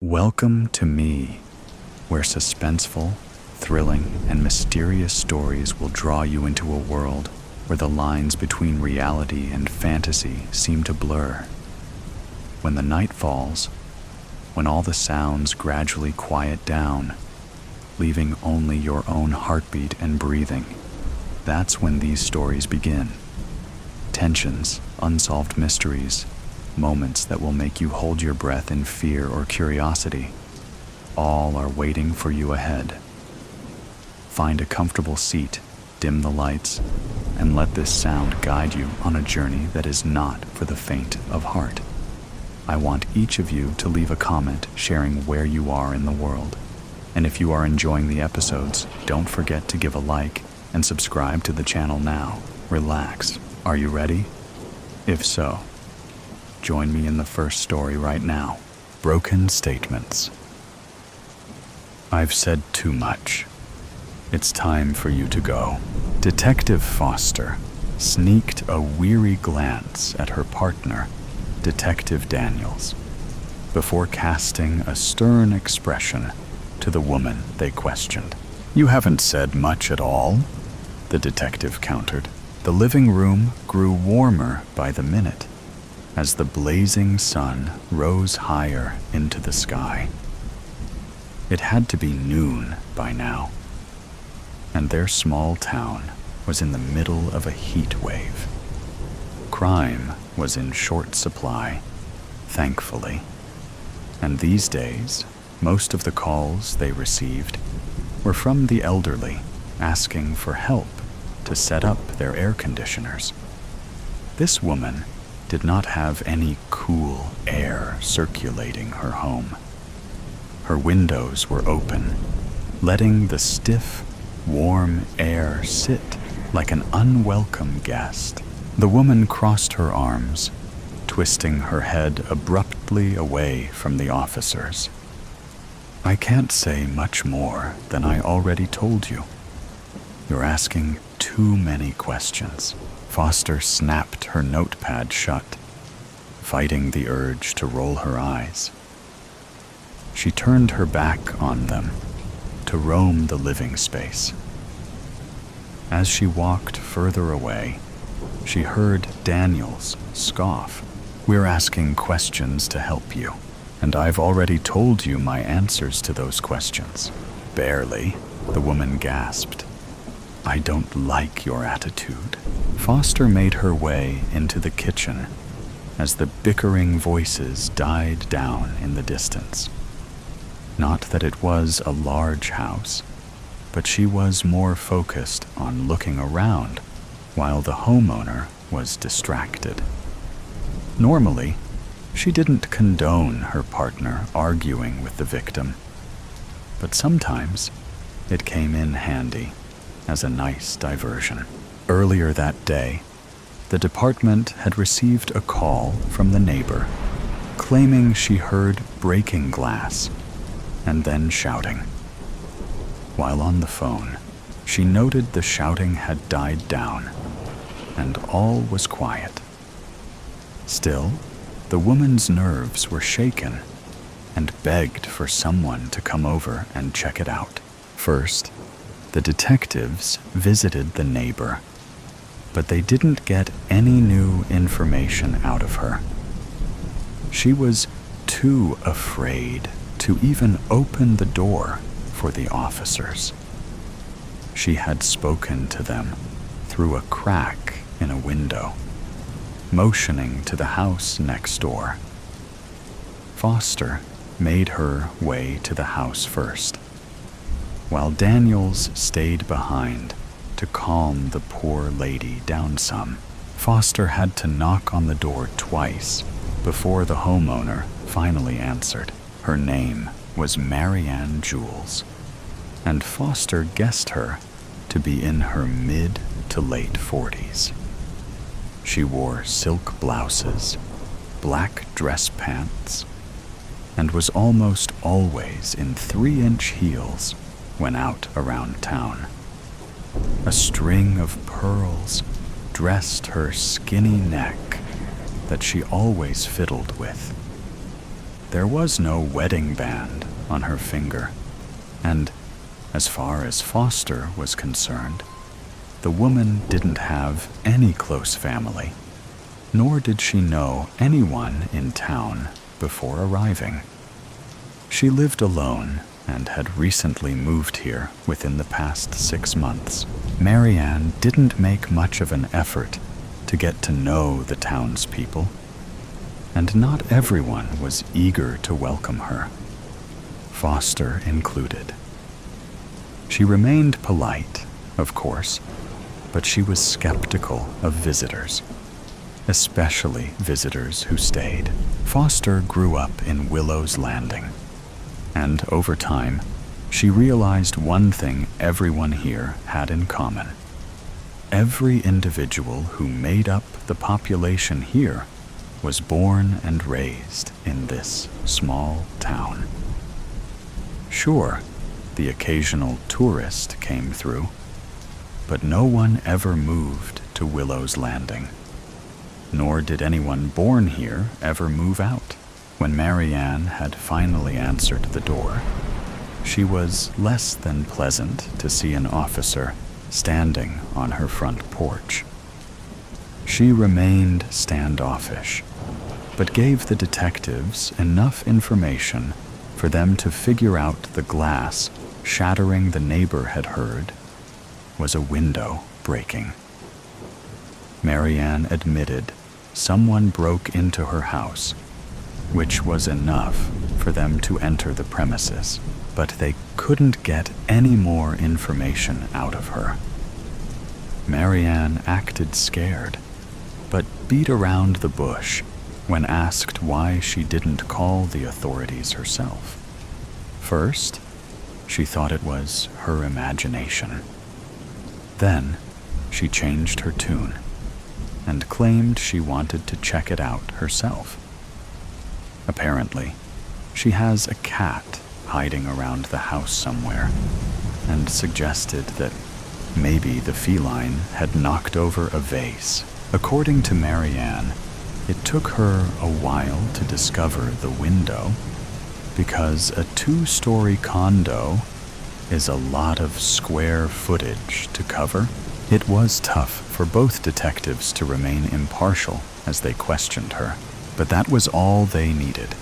Welcome to me, where suspenseful, thrilling, and mysterious stories will draw you into a world where the lines between reality and fantasy seem to blur. When the night falls, when all the sounds gradually quiet down, leaving only your own heartbeat and breathing, that's when these stories begin. Tensions, unsolved mysteries, moments that will make you hold your breath in fear or curiosity, all are waiting for you ahead. Find a comfortable seat, dim the lights, and let this sound guide you on a journey that is not for the faint of heart. I want each of you to leave a comment sharing where you are in the world. And if you are enjoying the episodes, don't forget to give a like and subscribe to the channel now. Relax. Are you ready? If so, join me in the first story right now. Broken statements. I've said too much. It's time for you to go. Detective Foster sneaked a weary glance at her partner, Detective Daniels, before casting a stern expression to the woman they questioned. "You haven't said much at all," the detective countered. The living room grew warmer by the minute as the blazing sun rose higher into the sky. It had to be noon by now, and their small town was in the middle of a heat wave. Crime was in short supply, thankfully, and these days, most of the calls they received were from the elderly asking for help to set up their air conditioners. This woman did not have any cool air circulating her home. Her windows were open, letting the stiff, warm air sit like an unwelcome guest. The woman crossed her arms, twisting her head abruptly away from the officers. "I can't say much more than I already told you. You're asking too many questions." Foster snapped her notepad shut, fighting the urge to roll her eyes. She turned her back on them to roam the living space. As she walked further away, she heard Daniels scoff. "We're asking questions to help you, and I've already told you my answers to those questions." "Barely," the woman gasped. "I don't like your attitude." Foster made her way into the kitchen as the bickering voices died down in the distance. Not that it was a large house, but she was more focused on looking around while the homeowner was distracted. Normally, she didn't condone her partner arguing with the victim, but sometimes it came in handy as a nice diversion. Earlier that day, the department had received a call from the neighbor claiming she heard breaking glass and then shouting. While on the phone, she noted the shouting had died down and all was quiet. Still, the woman's nerves were shaken and begged for someone to come over and check it out. First, the detectives visited the neighbor, but they didn't get any new information out of her. She was too afraid to even open the door for the officers. She had spoken to them through a crack in a window, motioning to the house next door. Foster made her way to the house first, while Daniels stayed behind to calm the poor lady down some. Foster had to knock on the door twice before the homeowner finally answered. Her name was Marianne Jules, and Foster guessed her to be in her mid to late 40s. She wore silk blouses, black dress pants, and was almost always in 3-inch heels when out around town. A string of pearls dressed her skinny neck that she always fiddled with. There was no wedding band on her finger, and as far as Foster was concerned, the woman didn't have any close family, nor did she know anyone in town before arriving. She lived alone and had recently moved here within the past 6 months. Marianne didn't make much of an effort to get to know the townspeople, and not everyone was eager to welcome her, Foster included. She remained polite, of course, but she was skeptical of visitors, especially visitors who stayed. Foster grew up in Willow's Landing, and over time, she realized one thing everyone here had in common. Every individual who made up the population here was born and raised in this small town. Sure, the occasional tourist came through, but no one ever moved to Willow's Landing, nor did anyone born here ever move out. When Marianne had finally answered the door, she was less than pleasant to see an officer standing on her front porch. She remained standoffish, but gave the detectives enough information for them to figure out the glass shattering the neighbor had heard was a window breaking. Marianne admitted someone broke into her house, which was enough for them to enter the premises, but they couldn't get any more information out of her. Marianne acted scared, but beat around the bush when asked why she didn't call the authorities herself. First, she thought it was her imagination. Then, she changed her tune and claimed she wanted to check it out herself. Apparently, she has a cat hiding around the house somewhere, and suggested that maybe the feline had knocked over a vase. According to Marianne, it took her a while to discover the window because a 2-story condo is a lot of square footage to cover. It was tough for both detectives to remain impartial as they questioned her, but that was all they needed,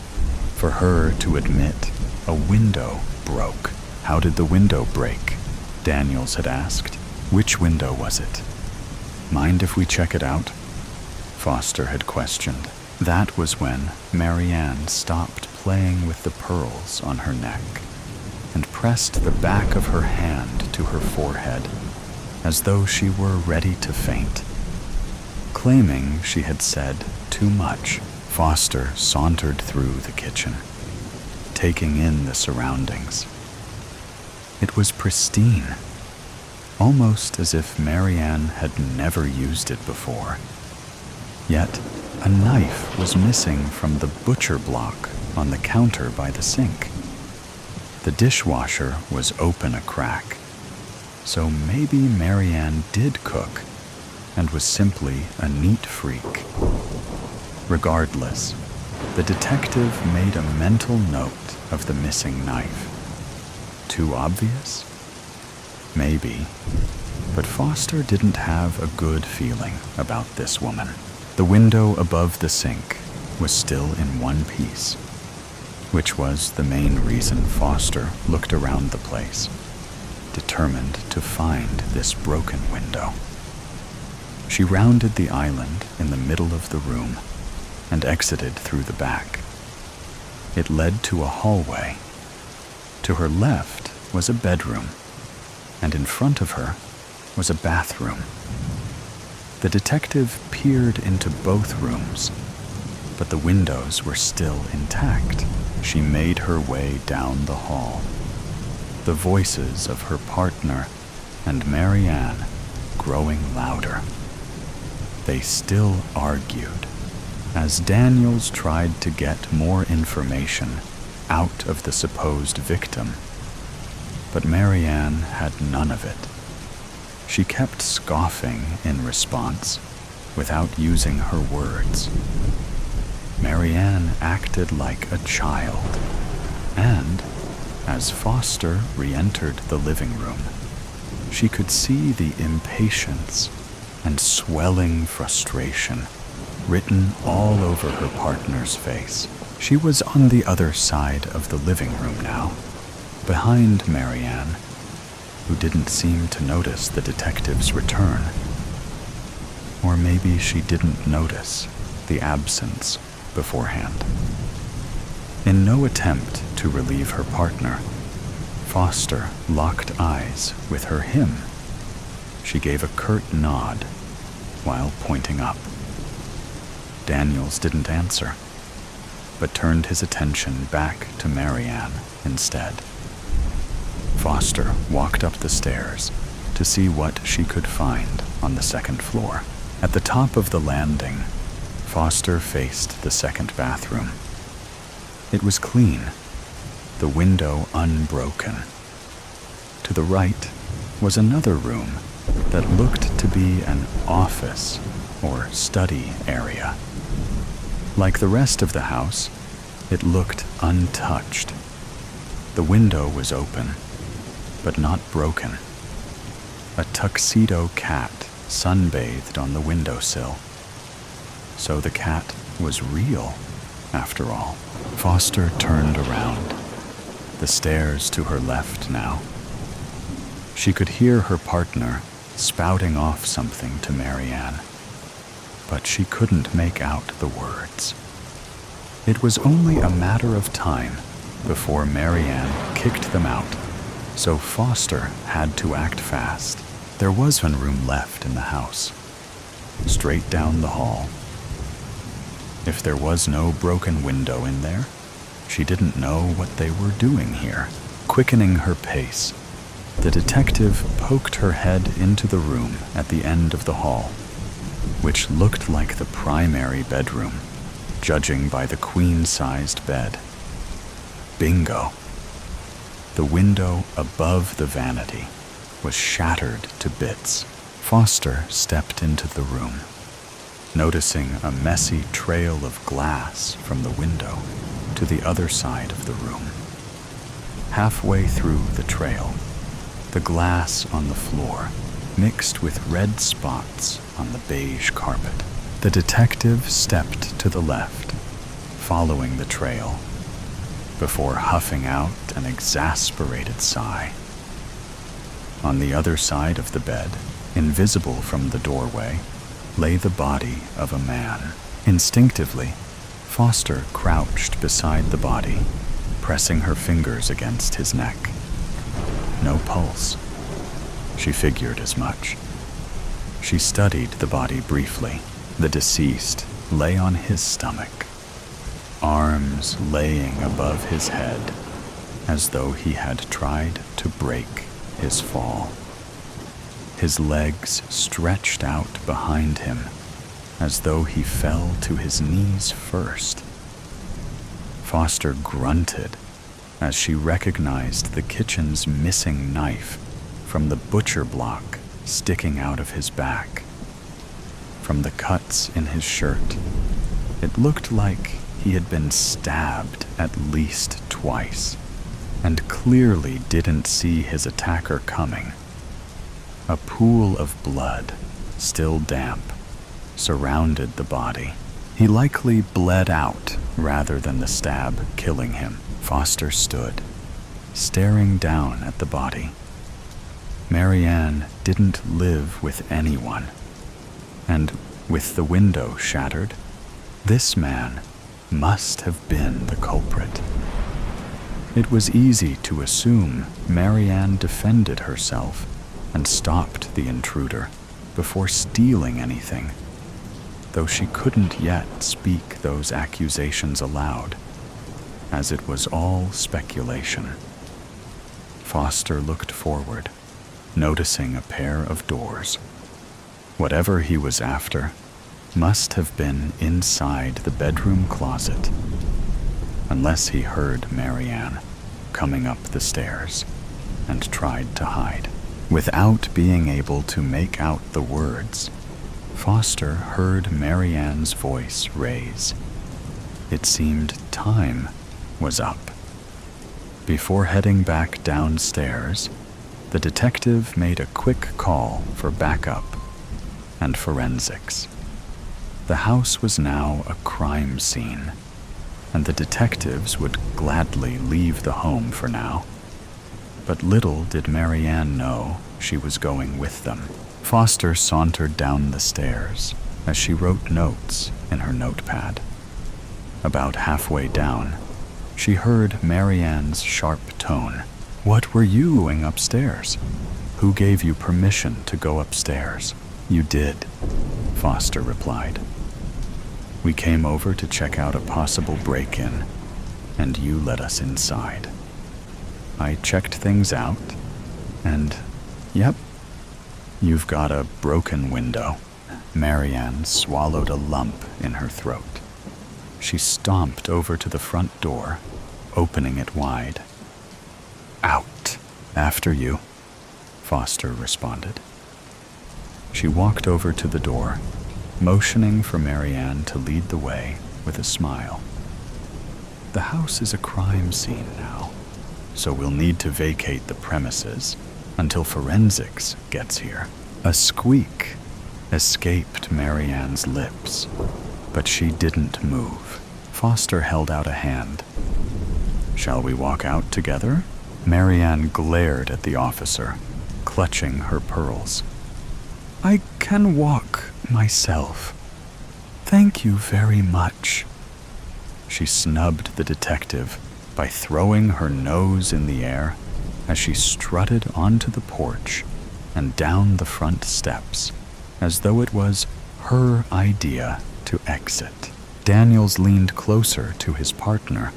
for her to admit a window broke. How did the window break? Daniels had asked. Which window was it? Mind if we check it out? Foster had questioned. That was when Marianne stopped playing with the pearls on her neck and pressed the back of her hand to her forehead as though she were ready to faint. Claiming she had said too much, Foster sauntered through the kitchen, taking in the surroundings. It was pristine, almost as if Marianne had never used it before. Yet, a knife was missing from the butcher block on the counter by the sink. The dishwasher was open a crack, so maybe Marianne did cook and was simply a neat freak. Regardless, the detective made a mental note of the missing knife. Too obvious? Maybe, but Foster didn't have a good feeling about this woman. The window above the sink was still in one piece, which was the main reason Foster looked around the place, determined to find this broken window. She rounded the island in the middle of the room and exited through the back. It led to a hallway. To her left was a bedroom, and in front of her was a bathroom. The detective peered into both rooms, but the windows were still intact. She made her way down the hall, the voices of her partner and Marianne growing louder. They still argued, as Daniels tried to get more information out of the supposed victim. But Marianne had none of it. She kept scoffing in response, without using her words. Marianne acted like a child, and as Foster re-entered the living room, she could see the impatience and swelling frustration written all over her partner's face. She was on the other side of the living room now, behind Marianne, who didn't seem to notice the detective's return. Or maybe she didn't notice the absence beforehand. In no attempt to relieve her partner, Foster locked eyes with her him. She gave a curt nod while pointing up. Daniels didn't answer, but turned his attention back to Marianne instead. Foster walked up the stairs to see what she could find on the second floor. At the top of the landing, Foster faced the second bathroom. It was clean, the window unbroken. To the right was another room that looked to be an office or study area. Like the rest of the house, it looked untouched. The window was open, but not broken. A tuxedo cat sunbathed on the windowsill. So the cat was real, after all. Foster turned around, the stairs to her left now. She could hear her partner spouting off something to Marianne, but she couldn't make out the words. It was only a matter of time before Marianne kicked them out, so Foster had to act fast. There was one room left in the house, straight down the hall. If there was no broken window in there, she didn't know what they were doing here. Quickening her pace, the detective poked her head into the room at the end of the hall, which looked like the primary bedroom, judging by the queen-sized bed. Bingo! The window above the vanity was shattered to bits. Foster stepped into the room, noticing a messy trail of glass from the window to the other side of the room. Halfway through the trail, the glass on the floor mixed with red spots on the beige carpet. The detective stepped to the left, following the trail, before huffing out an exasperated sigh. On the other side of the bed, invisible from the doorway, lay the body of a man. Instinctively, Foster crouched beside the body, pressing her fingers against his neck. No pulse. She figured as much. She studied the body briefly. The deceased lay on his stomach, arms laying above his head, as though he had tried to break his fall. His legs stretched out behind him, as though he fell to his knees first. Foster grunted as she recognized the kitchen's missing knife from the butcher block sticking out of his back. From the cuts in his shirt, it looked like he had been stabbed at least twice, and clearly didn't see his attacker coming. A pool of blood, still damp, surrounded the body. He likely bled out rather than the stab killing him. Foster stood, staring down at the body. Marianne didn't live with anyone, and with the window shattered, this man must have been the culprit. It was easy to assume Marianne defended herself and stopped the intruder before stealing anything, though she couldn't yet speak those accusations aloud, as it was all speculation. Foster looked forward, noticing a pair of doors. Whatever he was after must have been inside the bedroom closet, unless he heard Marianne coming up the stairs and tried to hide. Without being able to make out the words, Foster heard Marianne's voice raise. It seemed time was up. Before heading back downstairs, the detective made a quick call for backup and forensics. The house was now a crime scene, and the detectives would gladly leave the home for now. But little did Marianne know she was going with them. Foster sauntered down the stairs as she wrote notes in her notepad. About halfway down, she heard Marianne's sharp tone. "What were you doing upstairs? Who gave you permission to go upstairs?" "You did," Foster replied. "We came over to check out a possible break-in, and you let us inside. I checked things out, and, yep, you've got a broken window." Marianne swallowed a lump in her throat. She stomped over to the front door, opening it wide. "Out. After you," Foster responded. She walked over to the door, motioning for Marianne to lead the way with a smile. "The house is a crime scene now, so we'll need to vacate the premises until forensics gets here." A squeak escaped Marianne's lips, but she didn't move. Foster held out a hand. "Shall we walk out together?" Marianne glared at the officer, clutching her pearls. "I can walk myself. Thank you very much." She snubbed the detective by throwing her nose in the air as she strutted onto the porch and down the front steps, as though it was her idea to exit. Daniels leaned closer to his partner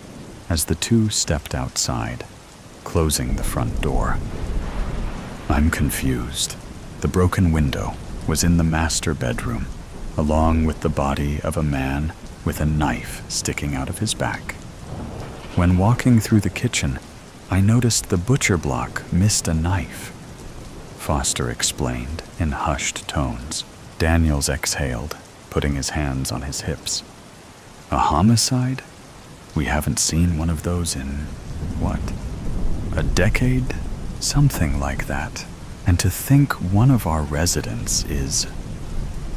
as the two stepped outside, closing the front door. "I'm confused. The broken window was in the master bedroom, along with the body of a man with a knife sticking out of his back. When walking through the kitchen, I noticed the butcher block missed a knife," Foster explained in hushed tones. Daniels exhaled, putting his hands on his hips. "A homicide? We haven't seen one of those in, what, a decade? Something like that. And to think one of our residents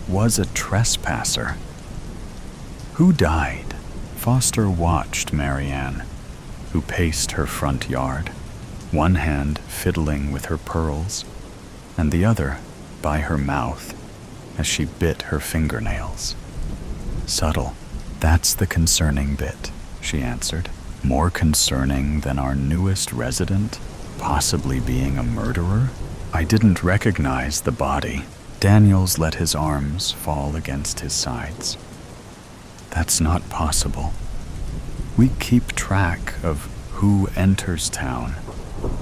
was a trespasser." "Who died?" Foster watched Marianne, who paced her front yard, one hand fiddling with her pearls, and the other by her mouth as she bit her fingernails. "Subtle. That's the concerning bit," she answered. "More concerning than our newest resident possibly being a murderer? I didn't recognize the body." Daniels let his arms fall against his sides. "That's not possible. We keep track of who enters town,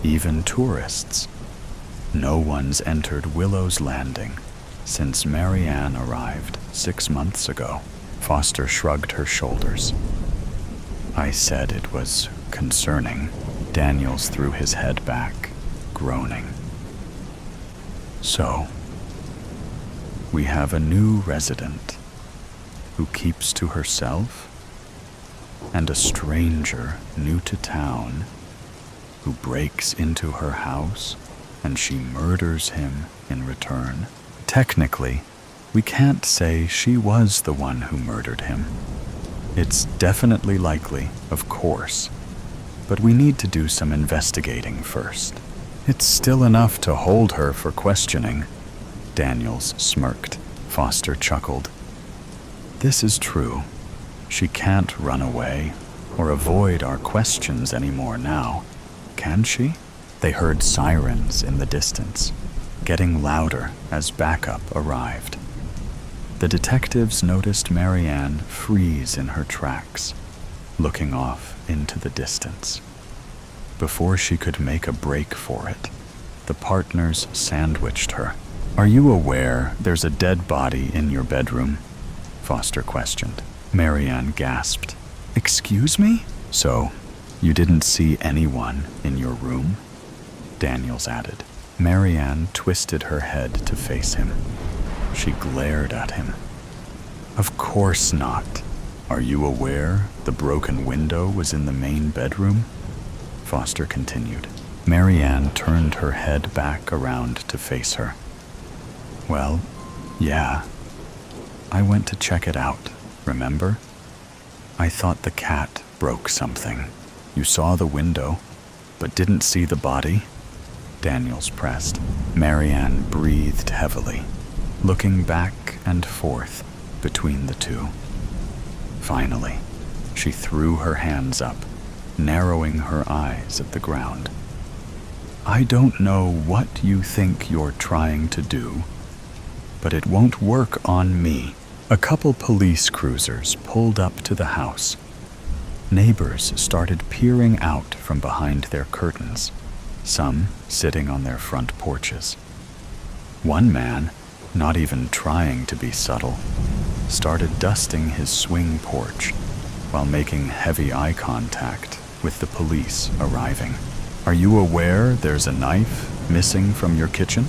even tourists. No one's entered Willow's Landing since Marianne arrived 6 months ago." Foster shrugged her shoulders. "I said it was concerning." Daniels threw his head back, groaning. "So, we have a new resident who keeps to herself, and a stranger new to town who breaks into her house and she murders him in return. Technically, we can't say she was the one who murdered him. It's definitely likely, of course, but we need to do some investigating first. It's still enough to hold her for questioning." Daniels smirked. Foster chuckled. "This is true. She can't run away or avoid our questions anymore now, can she?" They heard sirens in the distance, getting louder as backup arrived. The detectives noticed Marianne freeze in her tracks, looking off into the distance. Before she could make a break for it, the partners sandwiched her. "Are you aware there's a dead body in your bedroom?" Foster questioned. Marianne gasped. "Excuse me?" "So, you didn't see anyone in your room?" Daniels added. Marianne twisted her head to face him. She glared at him. "Of course not. Are you aware the broken window was in the main bedroom? Foster continued. Marianne turned her head back around to face her. Well, yeah. I went to check it out, remember? I thought the cat broke something. You saw the window, but didn't see the body? Daniels pressed. Marianne breathed heavily, looking back and forth between the two. Finally, she threw her hands up, narrowing her eyes at the ground. I don't know what you think you're trying to do, but it won't work on me. A couple police cruisers pulled up to the house. Neighbors started peering out from behind their curtains, some sitting on their front porches. One man, not even trying to be subtle, started dusting his swing porch while making heavy eye contact with the police arriving. Are you aware there's a knife missing from your kitchen?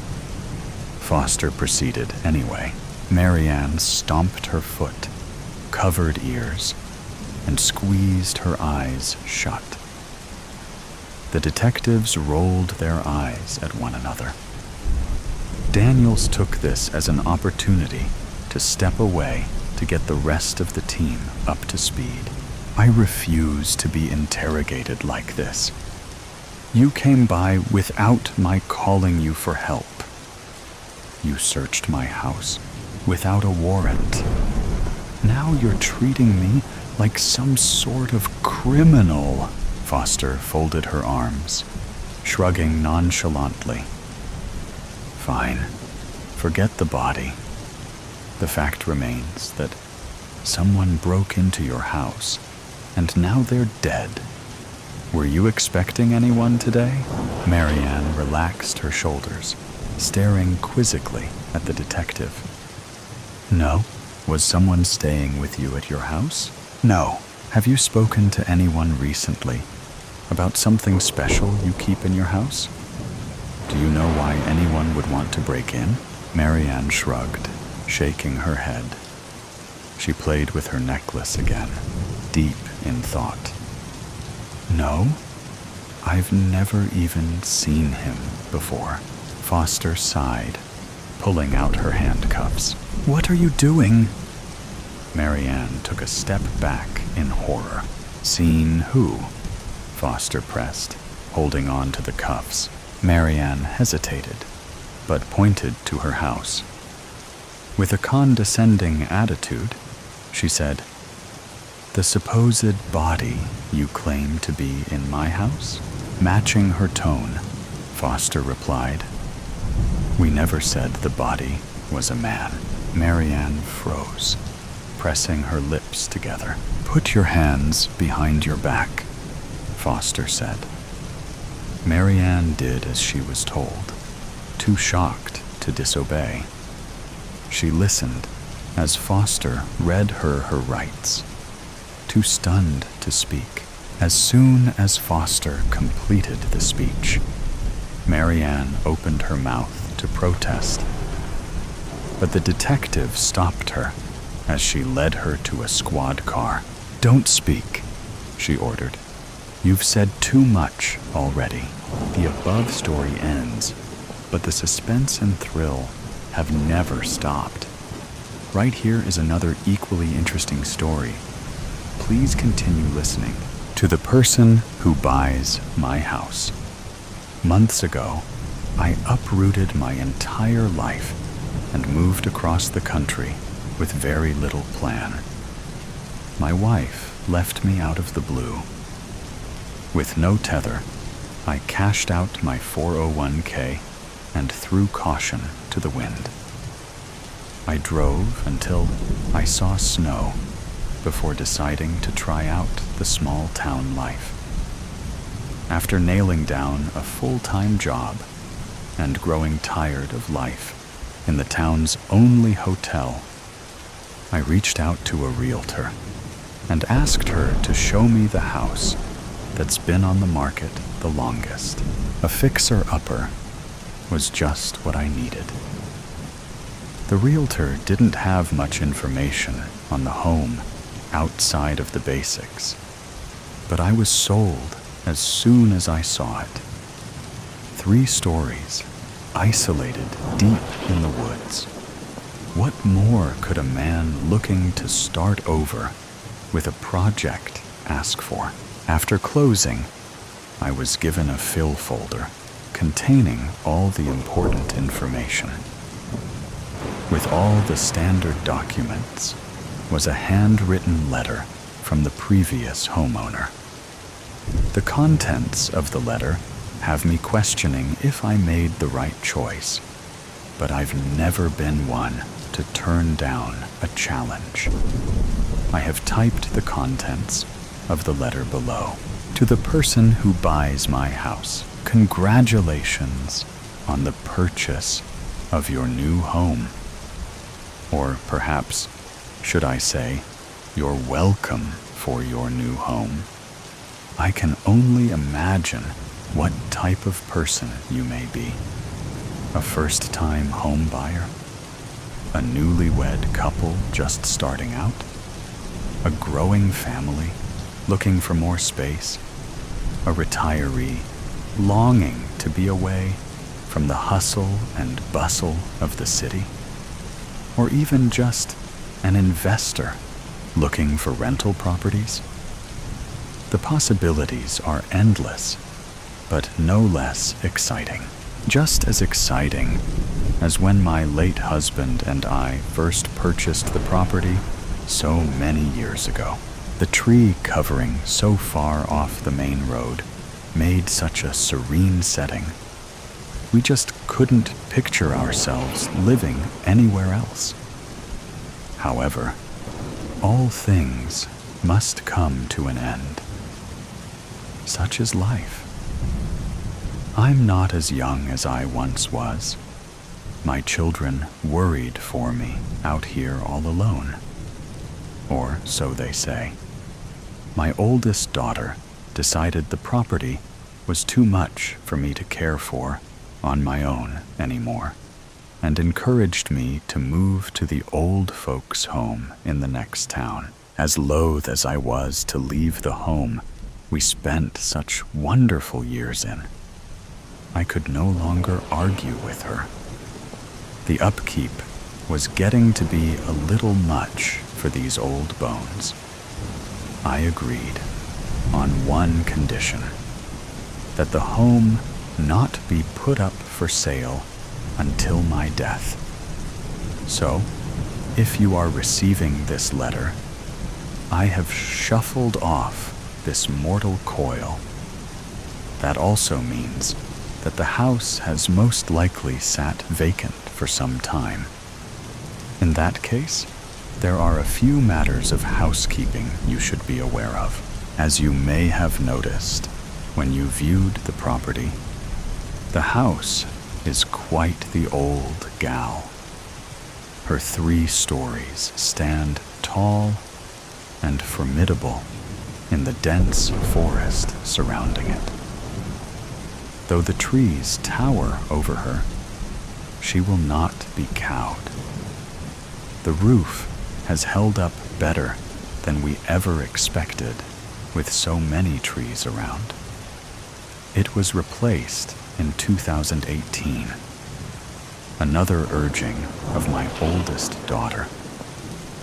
Foster proceeded anyway. Marianne stomped her foot, covered ears, and squeezed her eyes shut. The detectives rolled their eyes at one another. Daniels took this as an opportunity to step away to get the rest of the team up to speed. I refuse to be interrogated like this. You came by without my calling you for help. You searched my house without a warrant. Now you're treating me like some sort of criminal. Foster folded her arms, shrugging nonchalantly. Fine. Forget the body. The fact remains that someone broke into your house, and now they're dead. Were you expecting anyone today? Marianne relaxed her shoulders, staring quizzically at the detective. No. Was someone staying with you at your house? No. Have you spoken to anyone recently about something special you keep in your house? Do you know why anyone would want to break in? Marianne shrugged, shaking her head. She played with her necklace again, deep in thought. No, I've never even seen him before. Foster sighed, pulling out her handcuffs. What are you doing? Marianne took a step back in horror. Seen who? Foster pressed, holding on to the cuffs. Marianne hesitated, but pointed to her house. With a condescending attitude, she said, The supposed body you claim to be in my house? Matching her tone, Foster replied, We never said the body was a man. Marianne froze, pressing her lips together. Put your hands behind your back, Foster said. Marianne did as she was told, too shocked to disobey. She listened as Foster read her rights, too stunned to speak. As soon as Foster completed the speech, Marianne opened her mouth to protest. But the detective stopped her as she led her to a squad car. Don't speak, she ordered. You've said too much already. The above story ends, but the suspense and thrill have never stopped. Right here is another equally interesting story. Please continue listening. To the person who buys my house. Months ago, I uprooted my entire life and moved across the country with very little plan. My wife left me out of the blue. With no tether, I cashed out my 401k and threw caution to the wind. I drove until I saw snow before deciding to try out the small town life. After nailing down a full-time job and growing tired of life in the town's only hotel, I reached out to a realtor and asked her to show me the house that's been on the market the longest. A fixer-upper was just what I needed. The realtor didn't have much information on the home outside of the basics, but I was sold as soon as I saw it. 3 stories, isolated deep in the woods. What more could a man looking to start over with a project ask for? After closing, I was given a fill folder containing all the important information. With all the standard documents was a handwritten letter from the previous homeowner. The contents of the letter have me questioning if I made the right choice, but I've never been one to turn down a challenge. I have typed the contents of the letter below. To the person who buys my house, congratulations on the purchase of your new home. Or perhaps, should I say, you're welcome for your new home. I can only imagine what type of person you may be. A first-time home buyer? A newlywed couple just starting out? A growing family looking for more space? A retiree longing to be away from the hustle and bustle of the city? Or even just an investor looking for rental properties? The possibilities are endless, but no less exciting. Just as exciting as when my late husband and I first purchased the property so many years ago. The tree covering so far off the main road made such a serene setting. We just couldn't picture ourselves living anywhere else. However, all things must come to an end. Such is life. I'm not as young as I once was. My children worried for me out here all alone. Or so they say. My oldest daughter decided the property was too much for me to care for on my own anymore, and encouraged me to move to the old folks' home in the next town. As loath as I was to leave the home we spent such wonderful years in, I could no longer argue with her. The upkeep was getting to be a little much for these old bones. I agreed on one condition, that the home not be put up for sale until my death. So, if you are receiving this letter, I have shuffled off this mortal coil. That also means that the house has most likely sat vacant for some time. In that case, there are a few matters of housekeeping you should be aware of. As you may have noticed when you viewed the property, the house is quite the old gal. Her 3 stories stand tall and formidable in the dense forest surrounding it. Though the trees tower over her, she will not be cowed. The roof has held up better than we ever expected with so many trees around. It was replaced in 2018, another urging of my oldest daughter.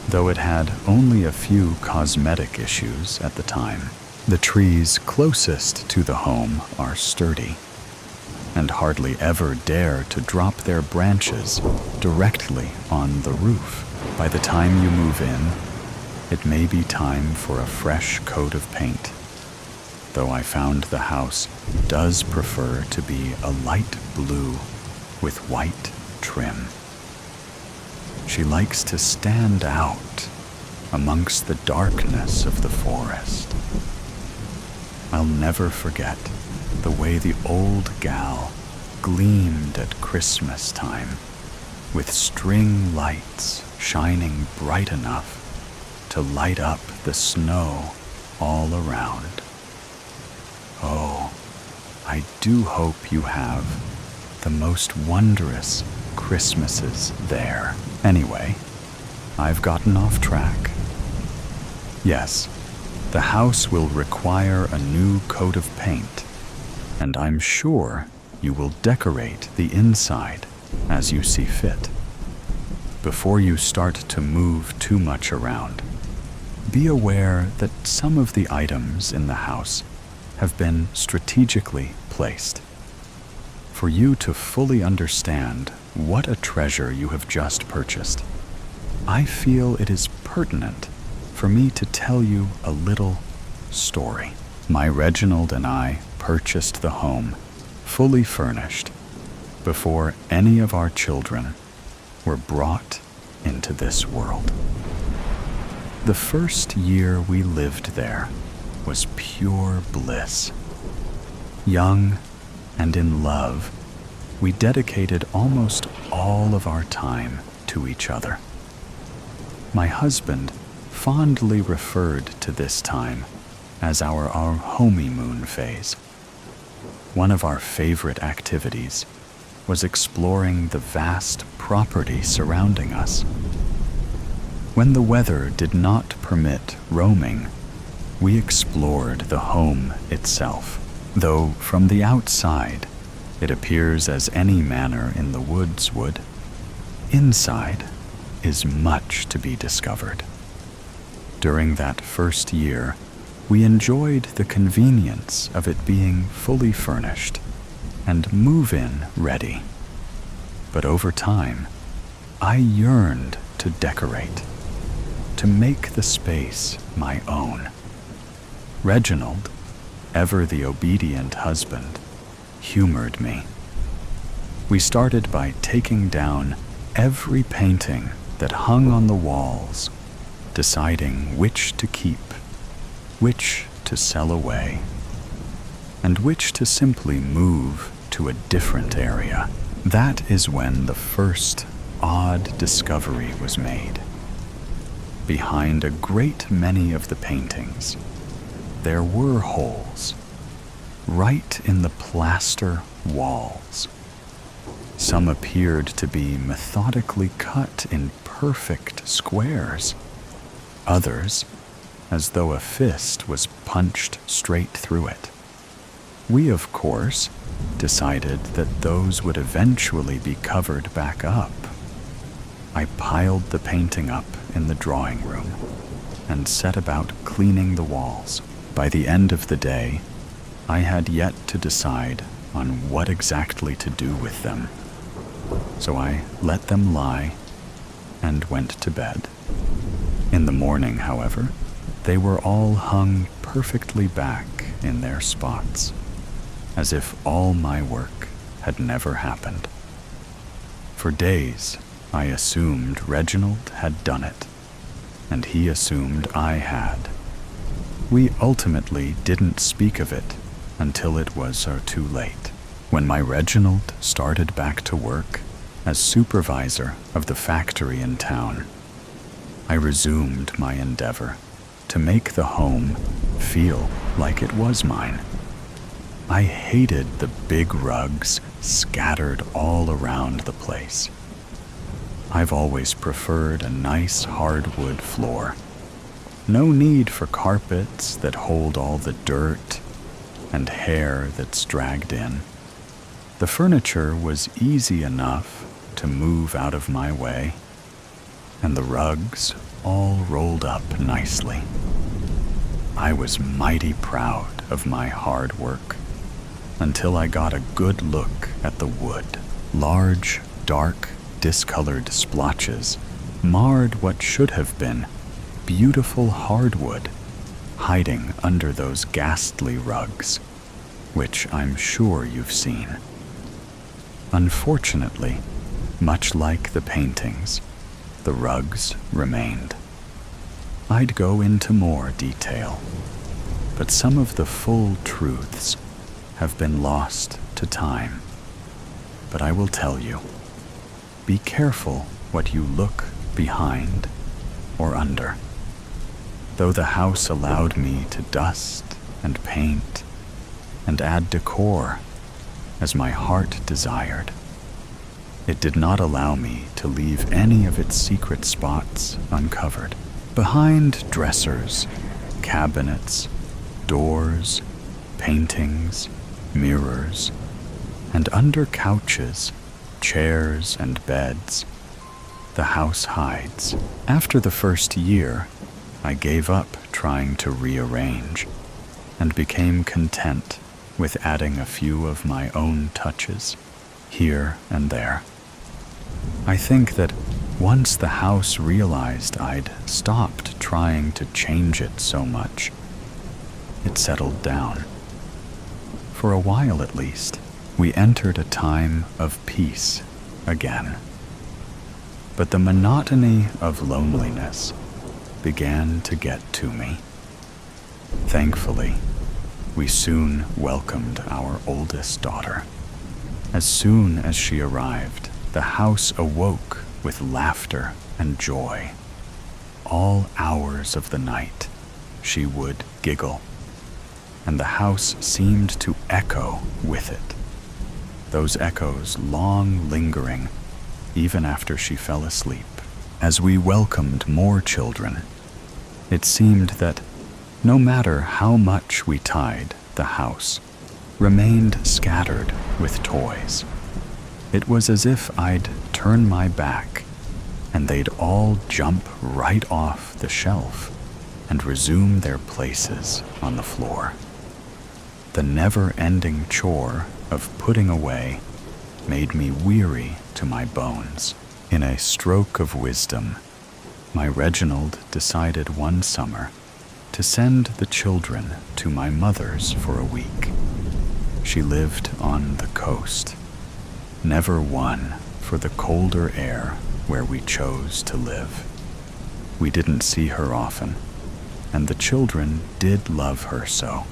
Though it had only a few cosmetic issues at the time, the trees closest to the home are sturdy and hardly ever dare to drop their branches directly on the roof. By the time you move in, it may be time for a fresh coat of paint, though I found the house does prefer to be a light blue with white trim. She likes to stand out amongst the darkness of the forest. I'll never forget the way the old gal gleamed at Christmas time, with string lights shining bright enough to light up the snow all around. Oh, I do hope you have the most wondrous Christmases there. Anyway, I've gotten off track. Yes, the house will require a new coat of paint, and I'm sure you will decorate the inside as you see fit. Before you start to move too much around, be aware that some of the items in the house have been strategically placed. For you to fully understand what a treasure you have just purchased, I feel it is pertinent for me to tell you a little story. My Reginald and I purchased the home fully furnished before any of our children were brought into this world. The first year we lived there was pure bliss. Young and in love, we dedicated almost all of our time to each other. My husband fondly referred to this time as our honeymoon phase. One of our favorite activities was exploring the vast property surrounding us. When the weather did not permit roaming, we explored the home itself, though from the outside it appears as any manor in the woods would. Inside is much to be discovered. During that first year, we enjoyed the convenience of it being fully furnished and move-in ready. But over time, I yearned to decorate, to make the space my own. Reginald, ever the obedient husband, humored me. We started by taking down every painting that hung on the walls, deciding which to keep, which to sell away, and which to simply move to a different area. That is when the first odd discovery was made. Behind a great many of the paintings, there were holes, right in the plaster walls. Some appeared to be methodically cut in perfect squares. Others, as though a fist was punched straight through it. We, of course, decided that those would eventually be covered back up. I piled the painting up in the drawing room and set about cleaning the walls. By the end of the day, I had yet to decide on what exactly to do with them. So I let them lie and went to bed. In the morning, however, they were all hung perfectly back in their spots, as if all my work had never happened. For days, I assumed Reginald had done it, and he assumed I had. We ultimately didn't speak of it until it was too late, when my Reginald started back to work as supervisor of the factory in town. I resumed my endeavor to make the home feel like it was mine. I hated the big rugs scattered all around the place. I've always preferred a nice hardwood floor. No need for carpets that hold all the dirt and hair that's dragged in. The furniture was easy enough to move out of my way, and the rugs all rolled up nicely. I was mighty proud of my hard work until I got a good look at the wood. Large, dark, discolored splotches marred what should have been beautiful hardwood hiding under those ghastly rugs, which I'm sure you've seen. Unfortunately, much like the paintings, the rugs remained. I'd go into more detail, but some of the full truths have been lost to time. But I will tell you, be careful what you look behind or under. Though the house allowed me to dust and paint and add decor as my heart desired, it did not allow me to leave any of its secret spots uncovered. Behind dressers, cabinets, doors, paintings, mirrors, and under couches, chairs, and beds, the house hides. After the first year, I gave up trying to rearrange and became content with adding a few of my own touches here and there. I think that once the house realized I'd stopped trying to change it so much, it settled down. For a while at least, we entered a time of peace again. But the monotony of loneliness began to get to me. Thankfully, we soon welcomed our oldest daughter. As soon as she arrived, the house awoke with laughter and joy. All hours of the night, she would giggle, and the house seemed to echo with it, those echoes long lingering even after she fell asleep. As we welcomed more children, it seemed that no matter how much we tied, the house remained scattered with toys. It was as if I'd turn my back and they'd all jump right off the shelf and resume their places on the floor. The never-ending chore of putting away made me weary to my bones. In a stroke of wisdom, my Reginald decided one summer to send the children to my mother's for a week. She lived on the coast, never one for the colder air where we chose to live. We didn't see her often, and the children did love her so.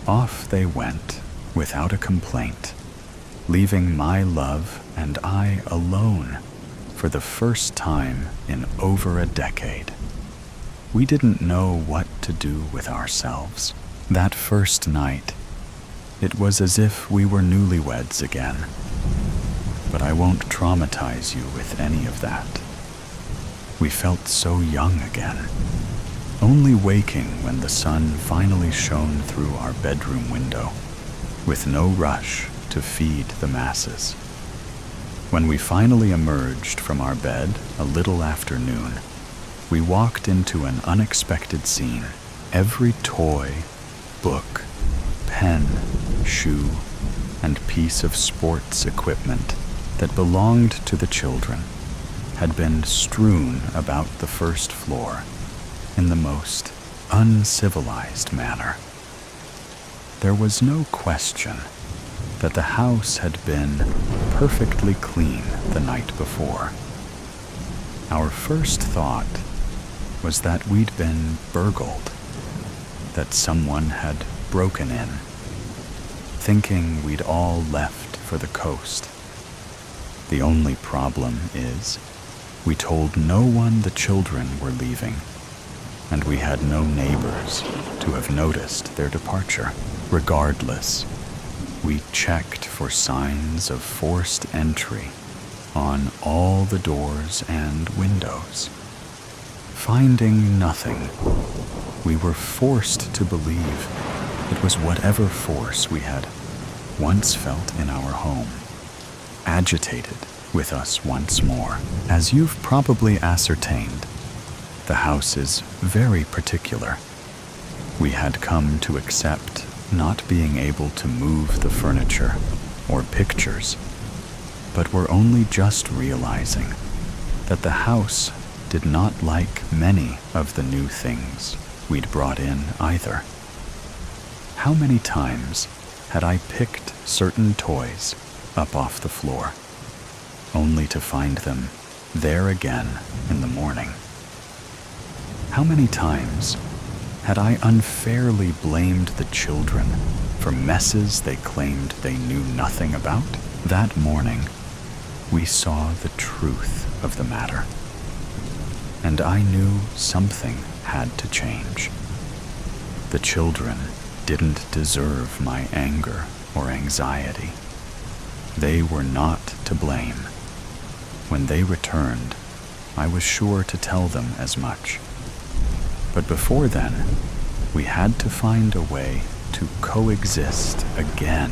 Off they went without a complaint, leaving my love and I alone for the first time in over a decade. We didn't know what to do with ourselves. That first night, it was as if we were newlyweds again. But I won't traumatize you with any of that. We felt so young again, only waking when the sun finally shone through our bedroom window, with no rush to feed the masses. When we finally emerged from our bed a little after noon, we walked into an unexpected scene. Every toy, book, pen, shoe, and piece of sports equipment that belonged to the children had been strewn about the first floor in the most uncivilized manner. There was no question that the house had been perfectly clean the night before. Our first thought was that we'd been burgled, that someone had broken in, thinking we'd all left for the coast. The only problem is, we told no one the children were leaving, and we had no neighbors to have noticed their departure. Regardless, we checked for signs of forced entry on all the doors and windows. Finding nothing, we were forced to believe it was whatever force we had once felt in our home, agitated with us once more. As you've probably ascertained, the house is very particular. We had come to accept not being able to move the furniture or pictures, but were only just realizing that the house did not like many of the new things we'd brought in either. How many times had I picked certain toys up off the floor, only to find them there again in the morning? How many times had I unfairly blamed the children for messes they claimed they knew nothing about? That morning, we saw the truth of the matter, and I knew something had to change. The children didn't deserve my anger or anxiety. They were not to blame. When they returned, I was sure to tell them as much. But before then, we had to find a way to coexist again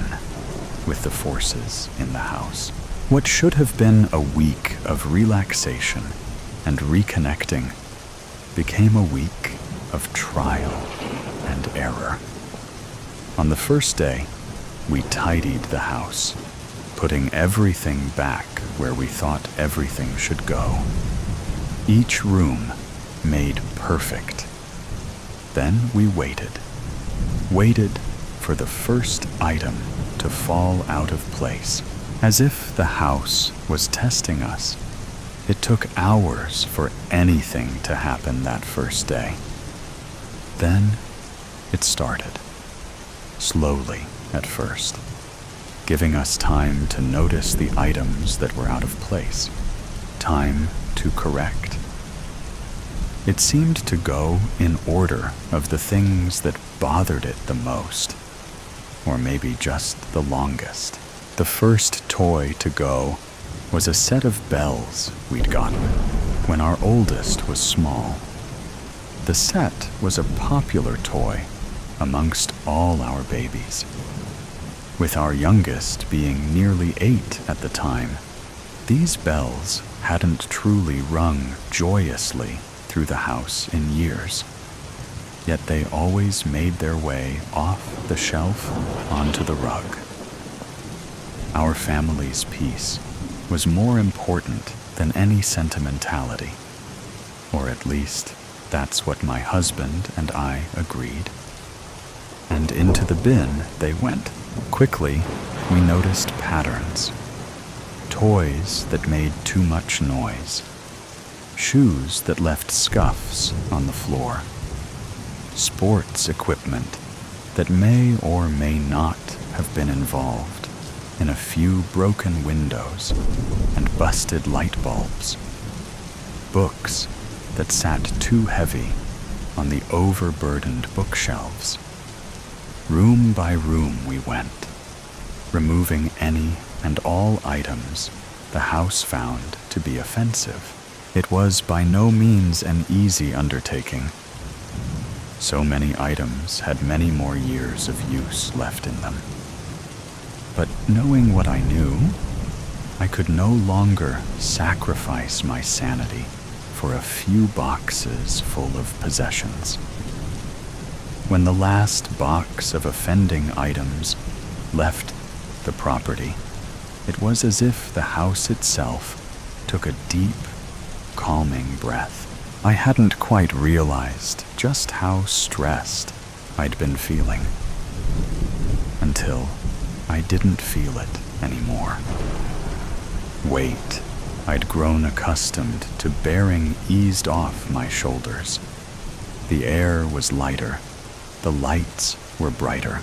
with the forces in the house. What should have been a week of relaxation and reconnecting became a week of trial and error. On the first day, we tidied the house, putting everything back where we thought everything should go. Each room made perfect. Then we waited for the first item to fall out of place. As if the house was testing us, it took hours for anything to happen that first day. Then it started, slowly at first, giving us time to notice the items that were out of place, time to correct. It seemed to go in order of the things that bothered it the most, or maybe just the longest. The first toy to go was a set of bells we'd gotten when our oldest was small. The set was a popular toy amongst all our babies. With our youngest being nearly 8 at the time, these bells hadn't truly rung joyously through the house in years. Yet they always made their way off the shelf onto the rug. Our family's peace was more important than any sentimentality, or at least that's what my husband and I agreed. And into the bin they went. Quickly, we noticed patterns. Toys that made too much noise. Shoes that left scuffs on the floor. Sports equipment that may or may not have been involved in a few broken windows and busted light bulbs. Books that sat too heavy on the overburdened bookshelves. Room by room we went, removing any and all items the house found to be offensive. It was by no means an easy undertaking. So many items had many more years of use left in them. But knowing what I knew, I could no longer sacrifice my sanity for a few boxes full of possessions. When the last box of offending items left the property, it was as if the house itself took a deep, calming breath. I hadn't quite realized just how stressed I'd been feeling until I didn't feel it anymore. Weight I'd grown accustomed to bearing eased off my shoulders. The air was lighter, the lights were brighter,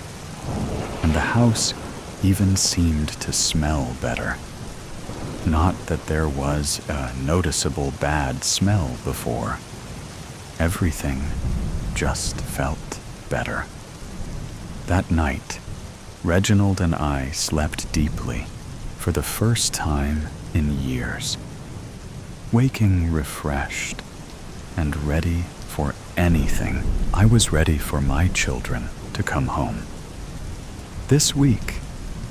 and the house even seemed to smell better. Not that there was a noticeable bad smell before. Everything just felt better. That night, Reginald and I slept deeply for the first time in years, waking refreshed and ready for anything. I was ready for my children to come home. This week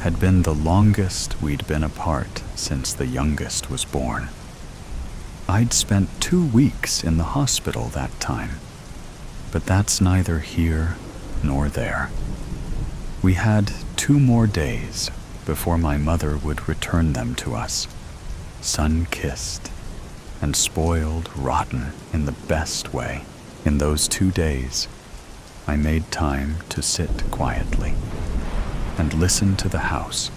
had been the longest we'd been apart since the youngest was born. I'd spent 2 weeks in the hospital that time, but that's neither here nor there. We had 2 more days before my mother would return them to us, sun-kissed and spoiled rotten in the best way. In those 2 days, I made time to sit quietly and listen to the house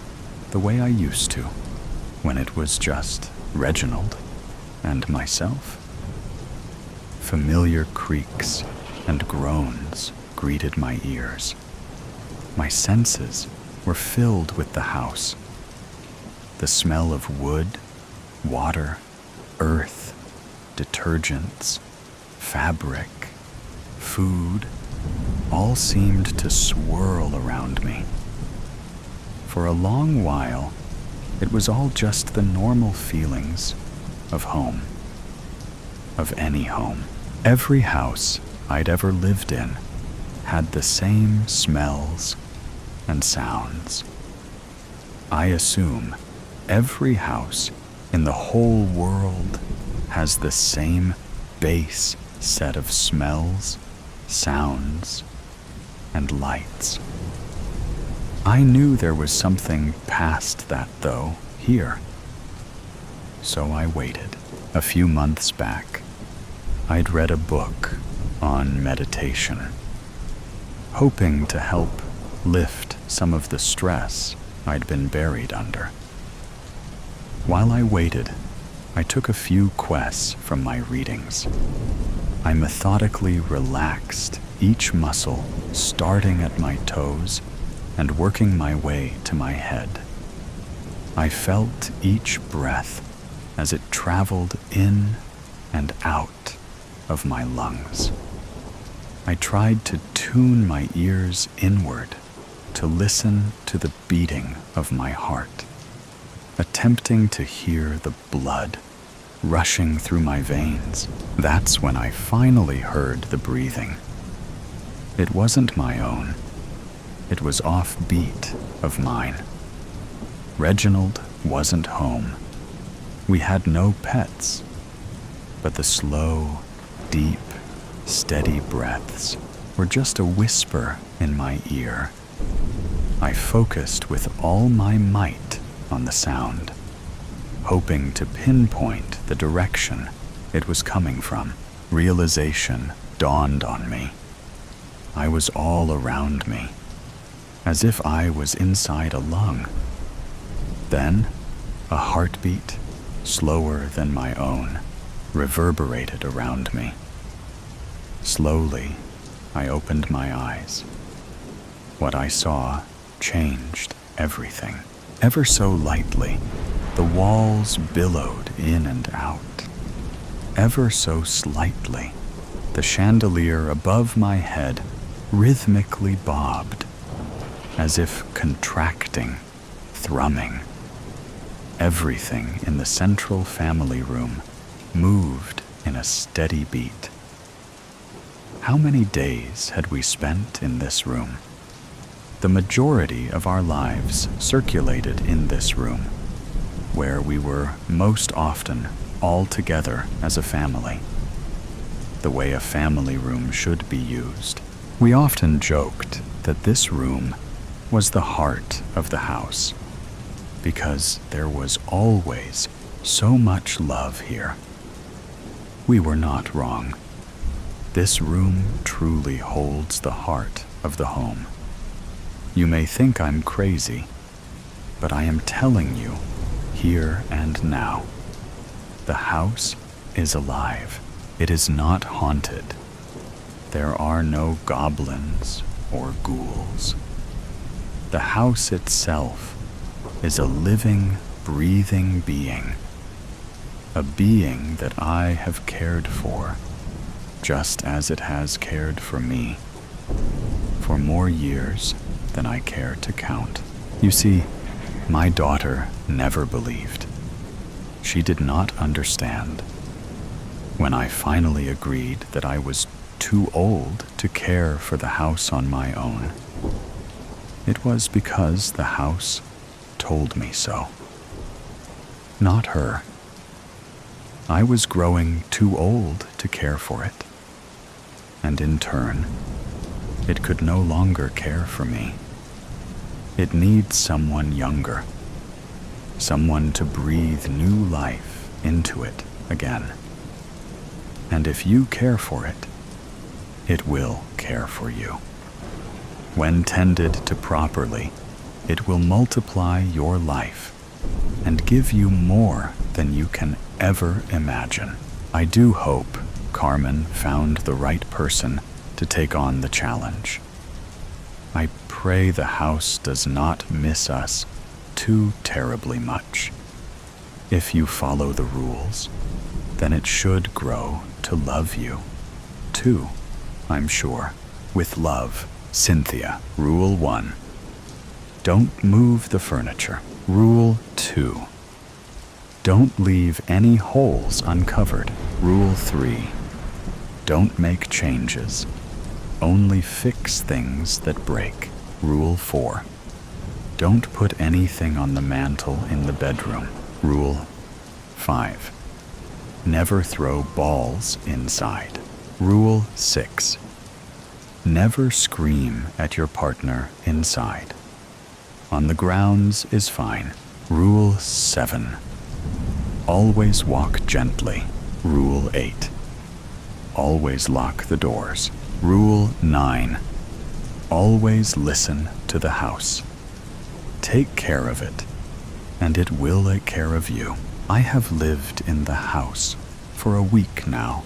the way I used to when it was just Reginald and myself. Familiar creaks and groans greeted my ears. My senses were filled with the house. The smell of wood, water, earth, detergents, fabric, food, all seemed to swirl around me. For a long while, it was all just the normal feelings of home, of any home. Every house I'd ever lived in had the same smells and sounds. I assume every house in the whole world has the same base set of smells, sounds, and lights. I knew there was something past that, though, here. So I waited. A few months back, I'd read a book on meditation, hoping to help lift some of the stress I'd been buried under. While I waited, I took a few quests from my readings. I methodically relaxed each muscle, starting at my toes and working my way to my head. I felt each breath as it traveled in and out of my lungs. I tried to tune my ears inward to listen to the beating of my heart, attempting to hear the blood rushing through my veins. That's when I finally heard the breathing. It wasn't my own. It was offbeat of mine. Reginald wasn't home. We had no pets, but the slow, deep, steady breaths were just a whisper in my ear. I focused with all my might on the sound, hoping to pinpoint the direction it was coming from. Realization dawned on me. I was all around me, as if I was inside a lung. Then, a heartbeat, slower than my own, reverberated around me. Slowly, I opened my eyes. What I saw changed everything. Ever so lightly, the walls billowed in and out. Ever so slightly, the chandelier above my head rhythmically bobbed, as if contracting, thrumming. Everything in the central family room moved in a steady beat. How many days had we spent in this room? The majority of our lives circulated in this room, where we were most often all together as a family, the way a family room should be used. We often joked that this room was the heart of the house, because there was always so much love here. We were not wrong. This room truly holds the heart of the home. You may think I'm crazy, but I am telling you, here and now, the house is alive. It is not haunted. There are no goblins or ghouls. The house itself is a living, breathing being, a being that I have cared for, just as it has cared for me, for more years than I care to count. You see, my daughter never believed. She did not understand. When I finally agreed that I was too old to care for the house on my own, it was because the house told me so. Not her. I was growing too old to care for it, and in turn, it could no longer care for me. It needs someone younger, someone to breathe new life into it again. And if you care for it, it will care for you. When tended to properly, it will multiply your life and give you more than you can ever imagine. I do hope Carmen found the right person to take on the challenge. I pray the house does not miss us too terribly much. If you follow the rules, then it should grow to love you, too, I'm sure. With love, Cynthia. Rule 1. Don't move the furniture. Rule 2. Don't leave any holes uncovered. Rule 3. Don't make changes. Only fix things that break. Rule 4. Don't put anything on the mantle in the bedroom. Rule 5. Never throw balls inside. Rule 6. Never scream at your partner inside. On the grounds is fine. Rule 7. Always walk gently. Rule 8. Always lock the doors. Rule 9. Always listen to the house. Take care of it, and it will take care of you. I have lived in the house for a week now.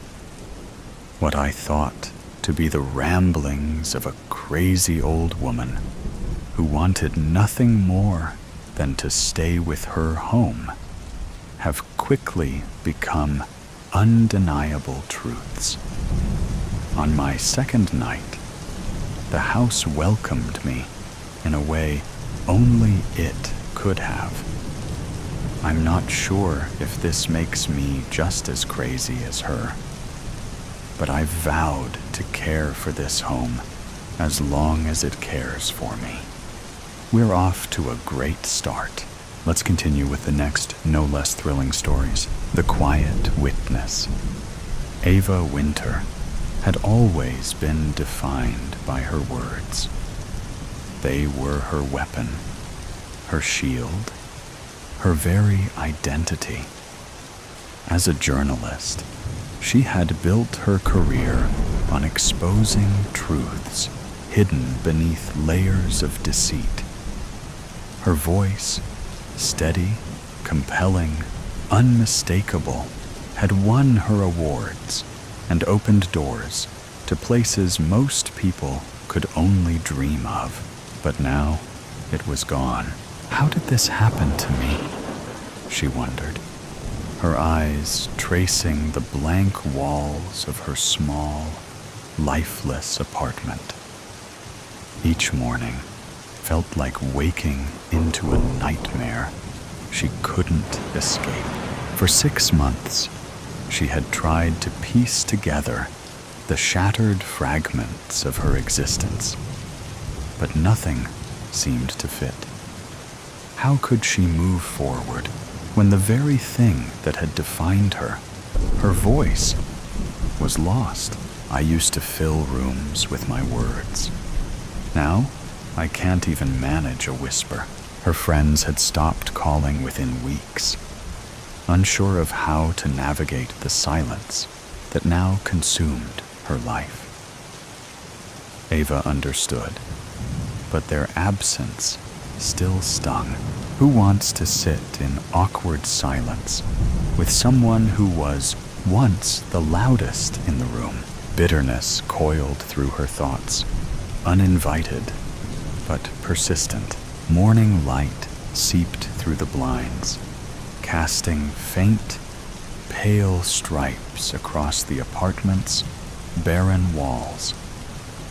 What I thought to be the ramblings of a crazy old woman who wanted nothing more than to stay with her home have quickly become undeniable truths. On my second night, the house welcomed me in a way only it could have. I'm not sure if this makes me just as crazy as her, but I vowed to care for this home as long as it cares for me. We're off to a great start. Let's continue with the next, no less thrilling stories. The Quiet Witness. Ava Winter had always been defined by her words. They were her weapon, her shield, her very identity. As a journalist, she had built her career on exposing truths hidden beneath layers of deceit. Her voice, steady, compelling, unmistakable, had won her awards and opened doors to places most people could only dream of. But now it was gone. How did this happen to me? She wondered, her eyes tracing the blank walls of her small, lifeless apartment. Each morning felt like waking into a nightmare she couldn't escape. For 6 months, she had tried to piece together the shattered fragments of her existence, but nothing seemed to fit. How could she move forward when the very thing that had defined her, her voice, was lost? I used to fill rooms with my words. Now, I can't even manage a whisper. Her friends had stopped calling within weeks, unsure of how to navigate the silence that now consumed her life. Ava understood, but their absence still stung. Who wants to sit in awkward silence with someone who was once the loudest in the room? Bitterness coiled through her thoughts, uninvited but persistent. Morning light seeped through the blinds, casting faint, pale stripes across the apartment's barren walls.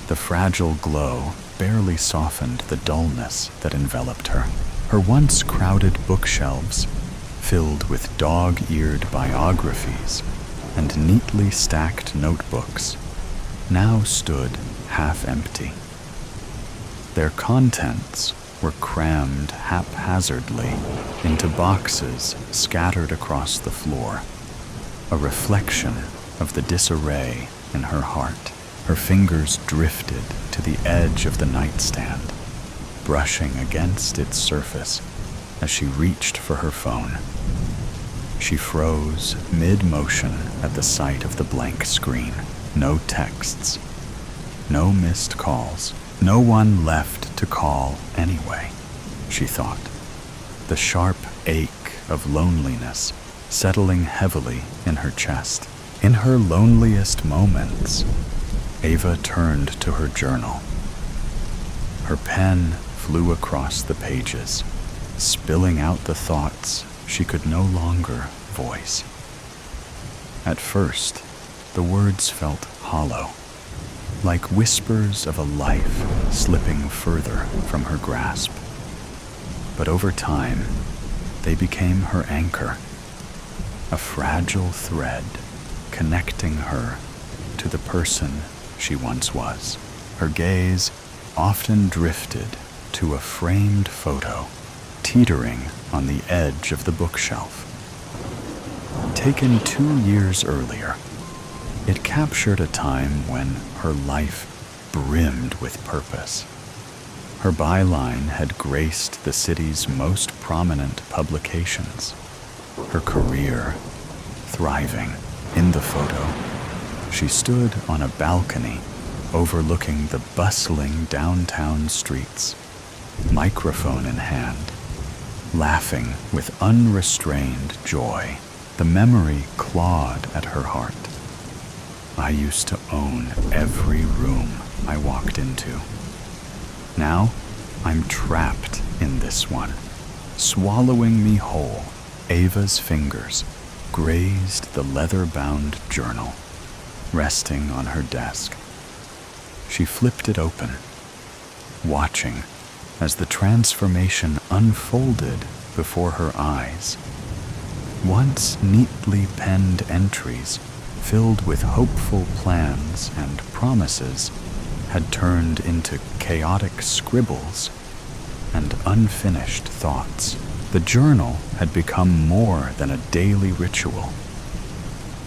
The fragile glow barely softened the dullness that enveloped her. Her once crowded bookshelves, filled with dog-eared biographies and neatly stacked notebooks, now stood half empty. Their contents were crammed haphazardly into boxes scattered across the floor, a reflection of the disarray in her heart. Her fingers drifted to the edge of the nightstand, brushing against its surface as she reached for her phone. She froze mid-motion at the sight of the blank screen. No texts, no missed calls, no one left to call anyway, she thought. The sharp ache of loneliness settling heavily in her chest. In her loneliest moments, Ava turned to her journal. Her pen flew across the pages, spilling out the thoughts she could no longer voice. At first, the words felt hollow, like whispers of a life slipping further from her grasp. But over time, they became her anchor, a fragile thread connecting her to the person she once was. Her gaze often drifted to a framed photo teetering on the edge of the bookshelf. Taken 2 years earlier, it captured a time when her life brimmed with purpose. Her byline had graced the city's most prominent publications, her career thriving. In the photo, she stood on a balcony overlooking the bustling downtown streets, microphone in hand, laughing with unrestrained joy. The memory clawed at her heart. I used to own every room I walked into. Now, I'm trapped in this one, swallowing me whole. Ava's fingers grazed the leather-bound journal, resting on her desk. She flipped it open, watching as the transformation unfolded before her eyes. Once neatly penned entries filled with hopeful plans and promises had turned into chaotic scribbles and unfinished thoughts. The journal had become more than a daily ritual.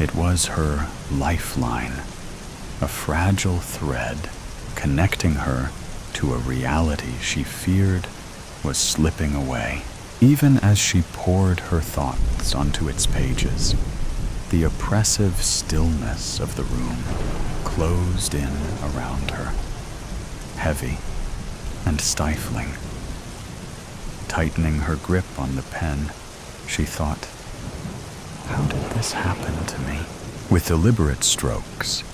It was her lifeline, a fragile thread connecting her to a reality she feared was slipping away. Even as she poured her thoughts onto its pages, the oppressive stillness of the room closed in around her, heavy and stifling. Tightening her grip on the pen, she thought, how did this happen to me? With deliberate strokes,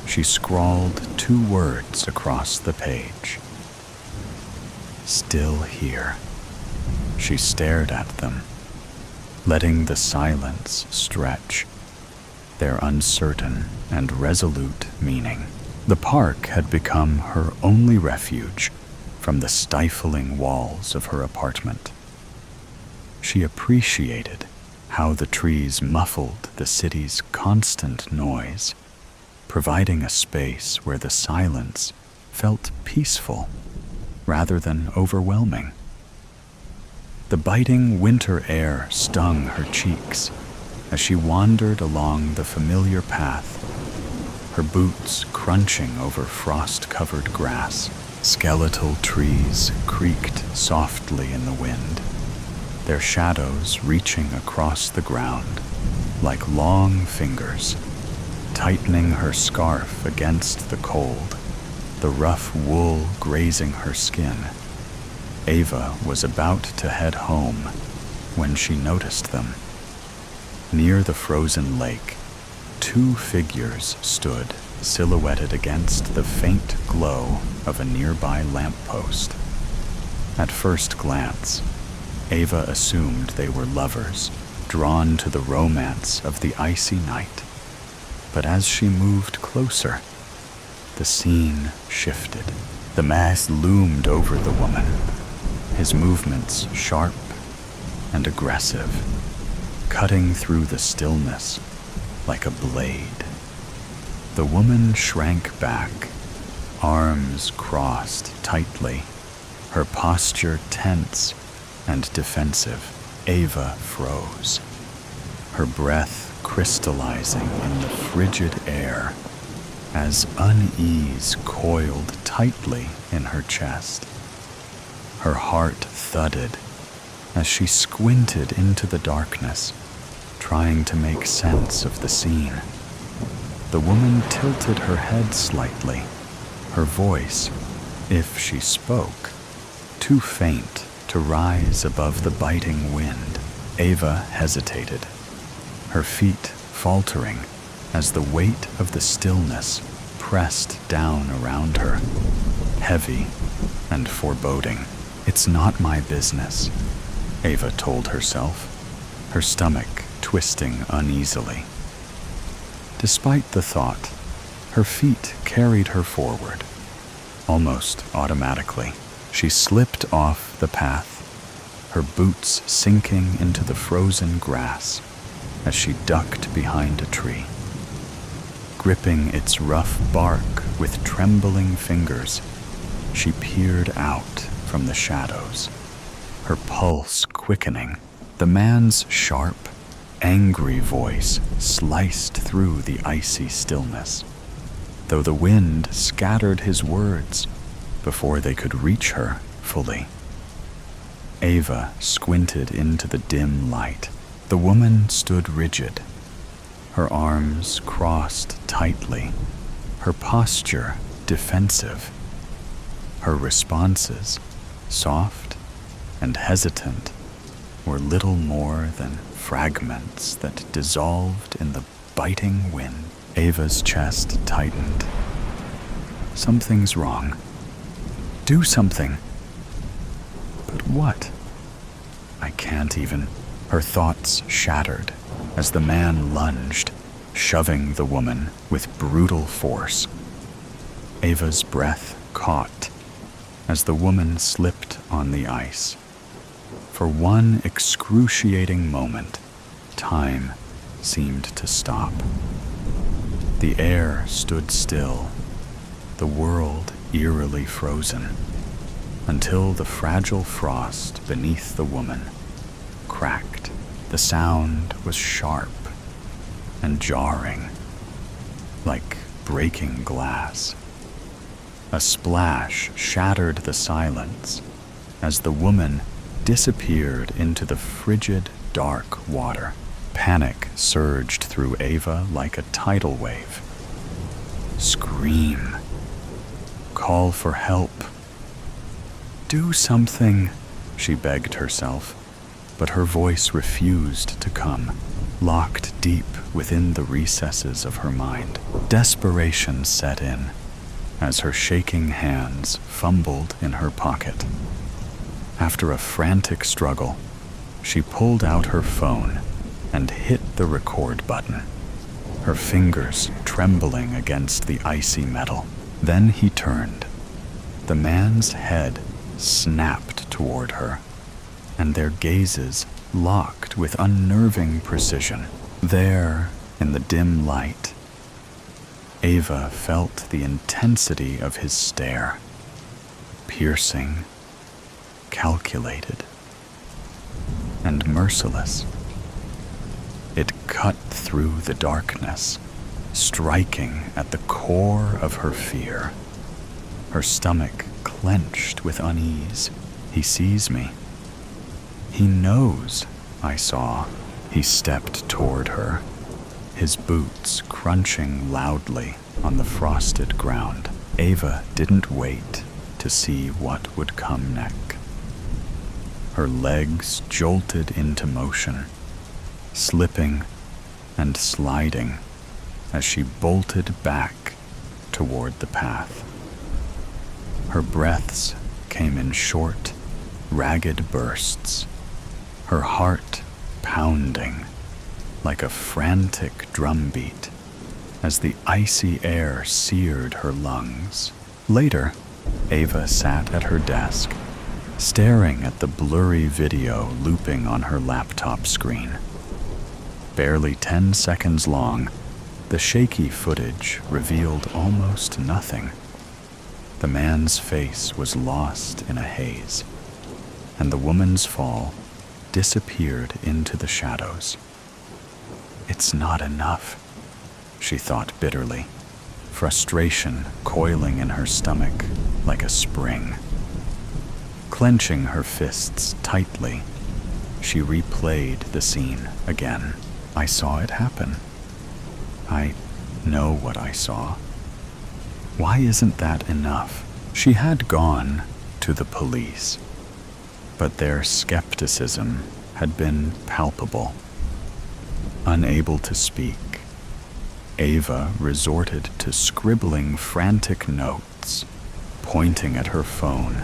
she scrawled 2 words across the page. Still here. She stared at them, letting the silence stretch, their uncertain and resolute meaning. The park had become her only refuge from the stifling walls of her apartment. She appreciated how the trees muffled the city's constant noise, providing a space where the silence felt peaceful rather than overwhelming. The biting winter air stung her cheeks as she wandered along the familiar path, her boots crunching over frost-covered grass. Skeletal trees creaked softly in the wind, their shadows reaching across the ground like long fingers. Tightening her scarf against the cold, the rough wool grazing her skin, Ava was about to head home when she noticed them. Near the frozen lake, 2 figures stood, silhouetted against the faint glow of a nearby lamppost. At first glance, Ava assumed they were lovers, drawn to the romance of the icy night. But as she moved closer, the scene shifted. The mask loomed over the woman, his movements sharp and aggressive, cutting through the stillness like a blade. The woman shrank back, arms crossed tightly, her posture tense and defensive. Ava froze, her breath crystallizing in the frigid air as unease coiled tightly in her chest. Her heart thudded as she squinted into the darkness, trying to make sense of the scene. The woman tilted her head slightly, her voice, if she spoke, too faint to rise above the biting wind. Ava hesitated, her feet faltering as the weight of the stillness pressed down around her, heavy and foreboding. It's not my business, Ava told herself, her stomach twisting uneasily. Despite the thought, her feet carried her forward. Almost automatically, she slipped off the path, her boots sinking into the frozen grass as she ducked behind a tree. Gripping its rough bark with trembling fingers, she peered out from the shadows, her pulse quickening. The man's sharp, angry voice sliced through the icy stillness, though the wind scattered his words before they could reach her fully. Ava squinted into the dim light. The woman stood rigid, her arms crossed tightly, her posture defensive. Her responses, soft and hesitant, were little more than fragments that dissolved in the biting wind. Ava's chest tightened. Something's wrong. Do something. But what? I can't even. Her thoughts shattered as the man lunged, shoving the woman with brutal force. Ava's breath caught as the woman slipped on the ice. For one excruciating moment, time seemed to stop. The air stood still, the world eerily frozen, until the fragile frost beneath the woman cracked. The sound was sharp and jarring, like breaking glass. A splash shattered the silence as the woman disappeared into the frigid, dark water. Panic surged through Ava like a tidal wave. Scream. Call for help. Do something, she begged herself, but her voice refused to come, locked deep within the recesses of her mind. Desperation set in as her shaking hands fumbled in her pocket. After a frantic struggle, she pulled out her phone and hit the record button, her fingers trembling against the icy metal. Then he turned. The man's head snapped toward her, and their gazes locked with unnerving precision. There, in the dim light, Ava felt the intensity of his stare, piercing, calculated, and merciless. It cut through the darkness, striking at the core of her fear. Her stomach clenched with unease. He sees me. He knows, I saw. He stepped toward her, his boots crunching loudly on the frosted ground. Ava didn't wait to see what would come next. Her legs jolted into motion, slipping and sliding as she bolted back toward the path. Her breaths came in short, ragged bursts, her heart pounding like a frantic drumbeat as the icy air seared her lungs. Later, Ava sat at her desk, staring at the blurry video looping on her laptop screen. Barely 10 seconds long, the shaky footage revealed almost nothing. The man's face was lost in a haze, and the woman's fall disappeared into the shadows. It's not enough, she thought bitterly, frustration coiling in her stomach like a spring. Clenching her fists tightly, she replayed the scene again. I saw it happen. I know what I saw. Why isn't that enough? She had gone to the police, but their skepticism had been palpable. Unable to speak, Ava resorted to scribbling frantic notes, pointing at her phone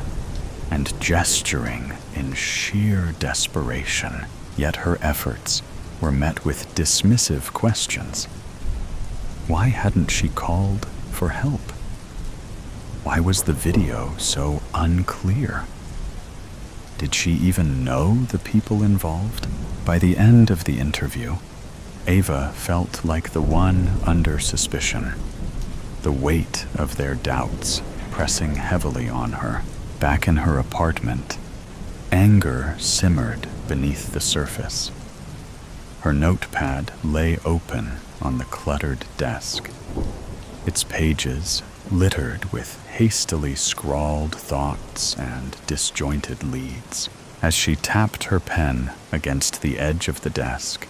and gesturing in sheer desperation. Yet her efforts were met with dismissive questions. Why hadn't she called for help? Why was the video so unclear? Did she even know the people involved? By the end of the interview, Ava felt like the one under suspicion, the weight of their doubts pressing heavily on her. Back in her apartment, anger simmered beneath the surface. Her notepad lay open on the cluttered desk, its pages littered with hastily scrawled thoughts and disjointed leads. As she tapped her pen against the edge of the desk,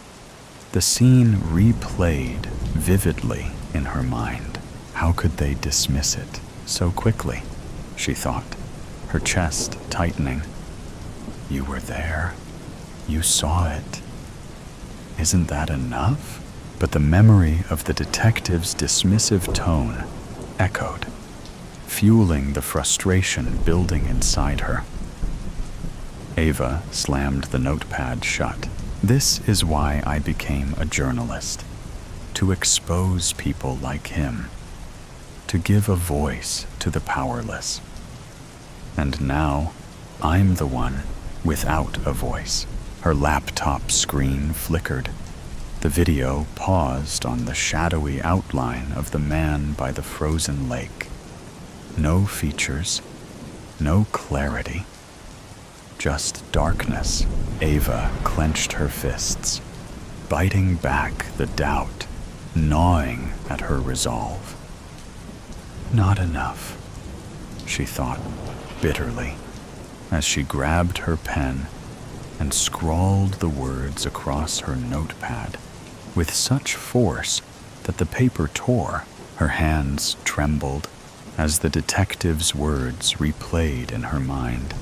the scene replayed vividly in her mind. How could they dismiss it so quickly? She thought, her chest tightening. You were there. You saw it. Isn't that enough? But the memory of the detective's dismissive tone echoed, fueling the frustration building inside her. Ava slammed the notepad shut. This is why I became a journalist, to expose people like him, to give a voice to the powerless. And now, I'm the one without a voice. Her laptop screen flickered. The video paused on the shadowy outline of the man by the frozen lake. No features, no clarity, just darkness. Ava clenched her fists, biting back the doubt, gnawing at her resolve. Not enough, she thought bitterly, as she grabbed her pen and scrawled the words across her notepad with such force that the paper tore. Her hands trembled as the detective's words replayed in her mind.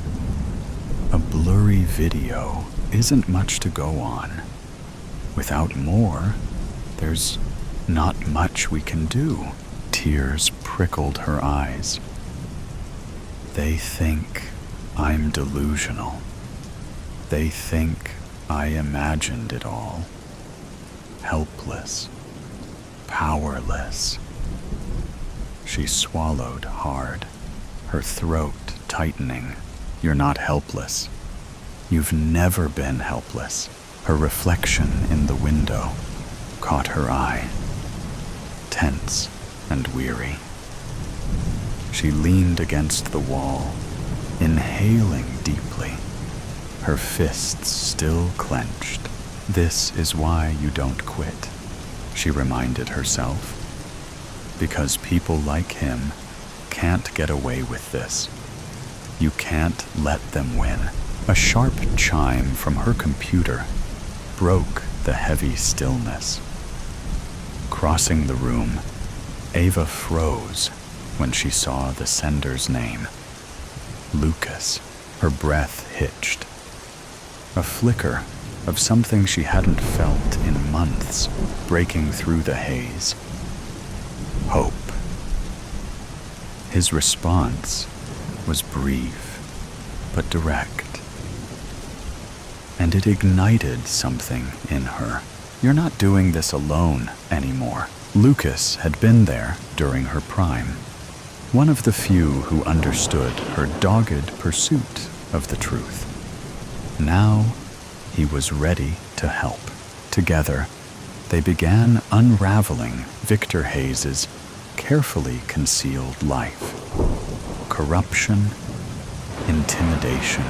A blurry video isn't much to go on. Without more, there's not much we can do. Tears prickled her eyes. They think I'm delusional. They think I imagined it all. Helpless. Powerless. She swallowed hard, her throat tightening. You're not helpless. You've never been helpless. Her reflection in the window caught her eye, tense and weary. She leaned against the wall, inhaling deeply, her fists still clenched. This is why you don't quit, she reminded herself. Because people like him can't get away with this. You can't let them win. A sharp chime from her computer broke the heavy stillness. Crossing the room, Ava froze when she saw the sender's name. Lucas. Her breath hitched. A flicker of something she hadn't felt in months breaking through the haze. Hope. His response was brief, but direct. And it ignited something in her. You're not doing this alone anymore. Lucas had been there during her prime. One of the few who understood her dogged pursuit of the truth. Now, he was ready to help. Together, they began unraveling Victor Hayes's carefully concealed life. Corruption, intimidation,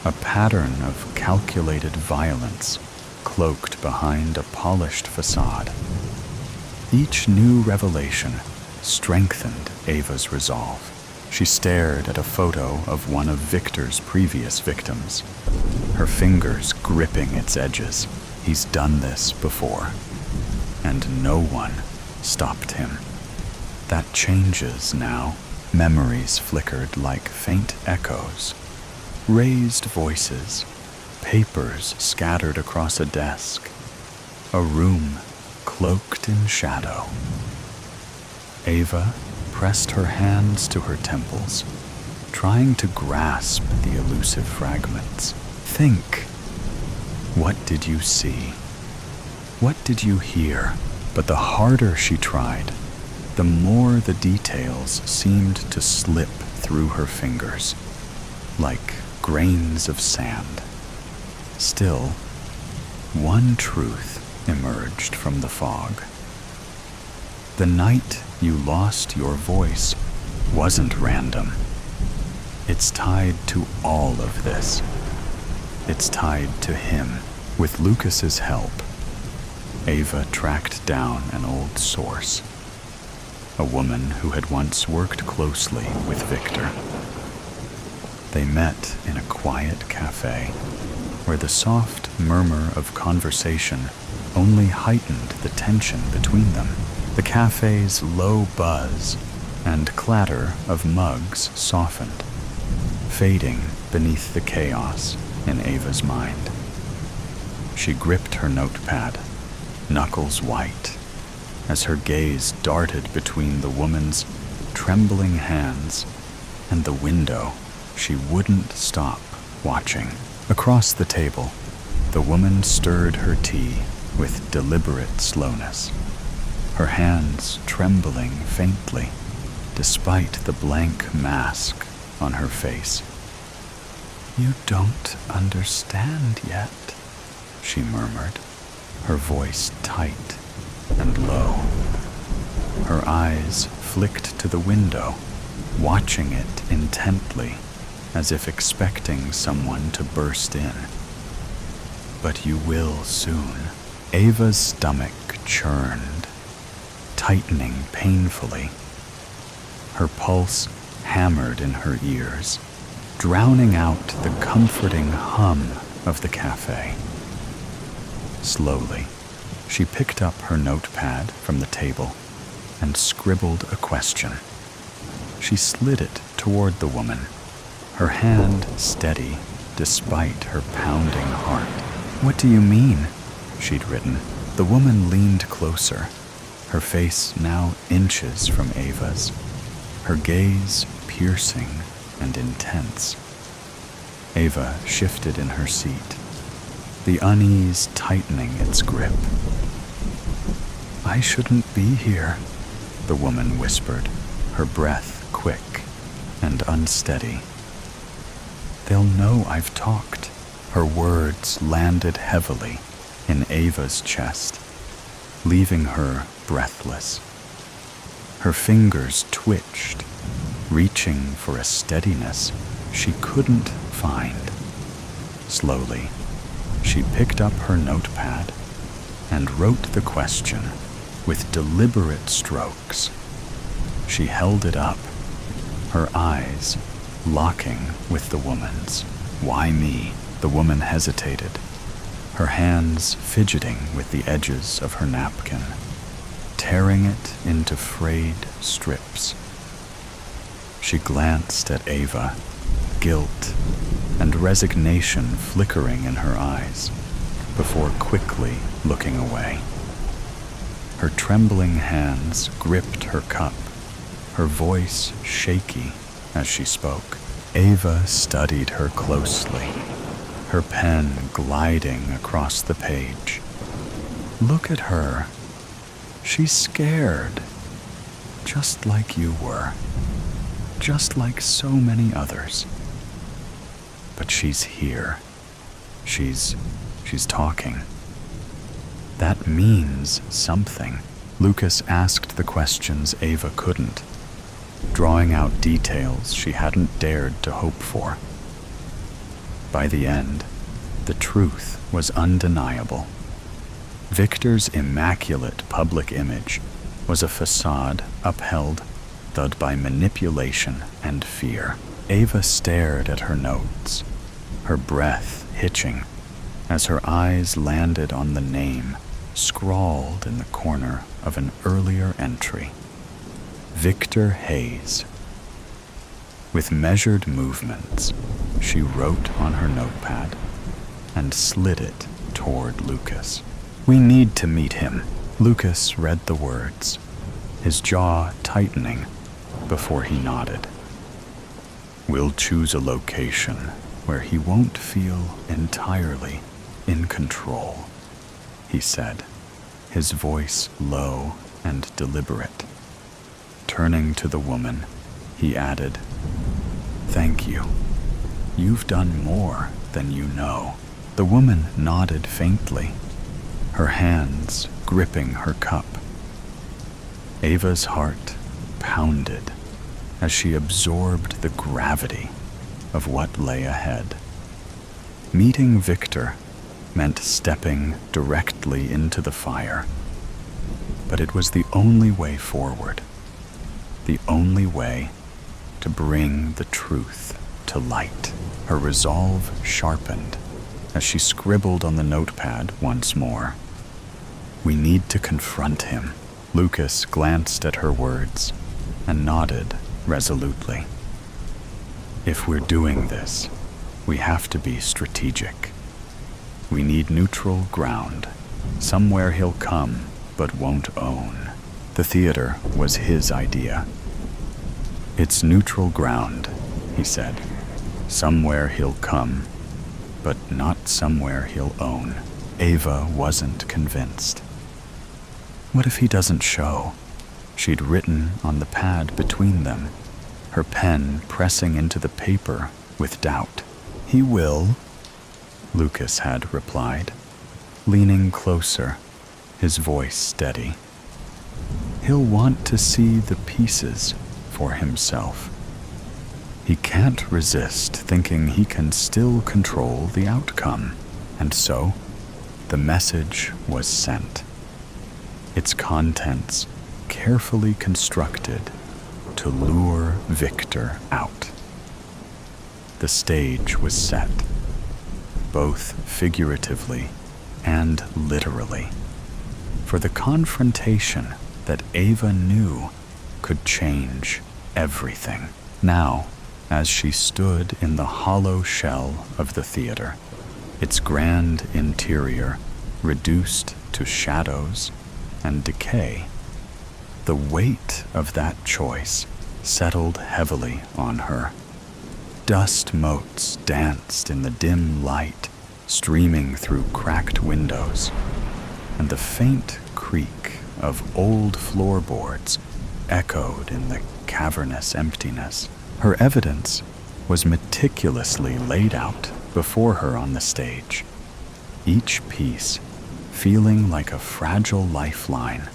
a pattern of calculated violence cloaked behind a polished facade. Each new revelation strengthened Ava's resolve. She stared at a photo of one of Victor's previous victims, her fingers gripping its edges. He's done this before, and no one stopped him. That changes now. Memories flickered like faint echoes, raised voices, papers scattered across a desk, a room cloaked in shadow. Ava pressed her hands to her temples, trying to grasp the elusive fragments. Think. What did you see? What did you hear? But the harder she tried, the more the details seemed to slip through her fingers, like grains of sand. Still, one truth emerged from the fog. The night you lost your voice wasn't random. It's tied to all of this. It's tied to him. With Lucas's help, Ava tracked down an old source, a woman who had once worked closely with Victor. They met in a quiet cafe where the soft murmur of conversation only heightened the tension between them. The cafe's low buzz and clatter of mugs softened, fading beneath the chaos in Ava's mind. She gripped her notepad, knuckles white, as her gaze darted between the woman's trembling hands and the window she wouldn't stop watching. Across the table, the woman stirred her tea with deliberate slowness, her hands trembling faintly despite the blank mask on her face. "You don't understand yet," she murmured, her voice tight and low. Her eyes flicked to the window, watching it intently, as if expecting someone to burst in. "But you will soon." Ava's stomach churned, tightening painfully. Her pulse hammered in her ears, drowning out the comforting hum of the cafe. Slowly, she picked up her notepad from the table and scribbled a question. She slid it toward the woman, her hand steady despite her pounding heart. "What do you mean?" she'd written. The woman leaned closer, her face now inches from Ava's, her gaze piercing and intense. Ava shifted in her seat, the unease tightening its grip. "I shouldn't be here," the woman whispered, her breath quick and unsteady. "They'll know I've talked." Her words landed heavily in Ava's chest, leaving her breathless. Her fingers twitched, reaching for a steadiness she couldn't find. Slowly, she picked up her notepad and wrote the question with deliberate strokes. She held it up, her eyes locking with the woman's. "Why me?" The woman hesitated, her hands fidgeting with the edges of her napkin, tearing it into frayed strips. She glanced at Ava, guilt and resignation flickering in her eyes, before quickly looking away. Her trembling hands gripped her cup, her voice shaky as she spoke. Ava studied her closely, her pen gliding across the page. "Look at her. She's scared, just like you were, just like so many others. But she's here. She's talking. That means something." Lucas asked the questions Ava couldn't, drawing out details she hadn't dared to hope for. By the end, the truth was undeniable. Victor's immaculate public image was a facade upheld by manipulation and fear. Ava stared at her notes, her breath hitching as her eyes landed on the name scrawled in the corner of an earlier entry. Victor Hayes. With measured movements, she wrote on her notepad and slid it toward Lucas. "We need to meet him." Lucas read the words, his jaw tightening before he nodded. "We'll choose a location where he won't feel entirely in control," he said, his voice low and deliberate. Turning to the woman, he added, "Thank you. You've done more than you know." The woman nodded faintly, her hands gripping her cup. Ava's heart pounded as she absorbed the gravity of what lay ahead. Meeting Victor meant stepping directly into the fire, but it was the only way forward, the only way to bring the truth to light. Her resolve sharpened as she scribbled on the notepad once more. "We need to confront him." Lucas glanced at her words and nodded resolutely. "If we're doing this, we have to be strategic. We need neutral ground, somewhere he'll come but won't own." The theater was his idea. "It's neutral ground," he said. "Somewhere he'll come, but not somewhere he'll own." Ava wasn't convinced. What if he doesn't show? She'd written on the pad between them, her pen pressing into the paper with doubt. "He will," Lucas had replied, leaning closer, his voice steady. "He'll want to see the pieces for himself. He can't resist thinking he can still control the outcome." And so, the message was sent, its contents carefully constructed to lure Victor out. The stage was set, both figuratively and literally, for the confrontation that Ava knew could change everything. Now, as she stood in the hollow shell of the theater, its grand interior reduced to shadows and decay, the weight of that choice settled heavily on her. Dust motes danced in the dim light streaming through cracked windows, and the faint creak of old floorboards echoed in the cavernous emptiness. Her evidence was meticulously laid out before her on the stage, each piece feeling like a fragile lifeline,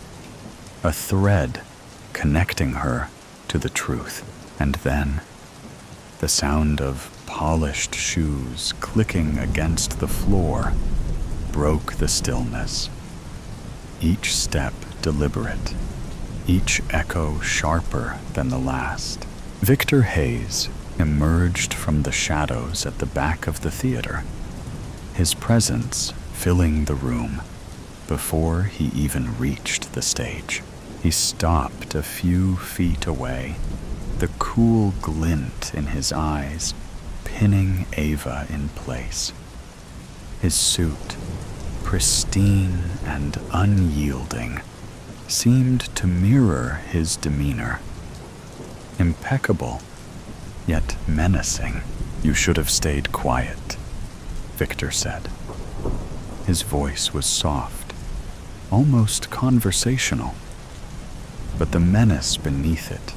a thread connecting her to the truth. And then, the sound of polished shoes clicking against the floor broke the stillness. Each step deliberate, each echo sharper than the last. Victor Hayes emerged from the shadows at the back of the theater, his presence filling the room before he even reached the stage. He stopped a few feet away, the cool glint in his eyes pinning Ava in place. His suit, pristine and unyielding, seemed to mirror his demeanor. Impeccable, yet menacing. "You should have stayed quiet," Victor said. His voice was soft, almost conversational, but the menace beneath it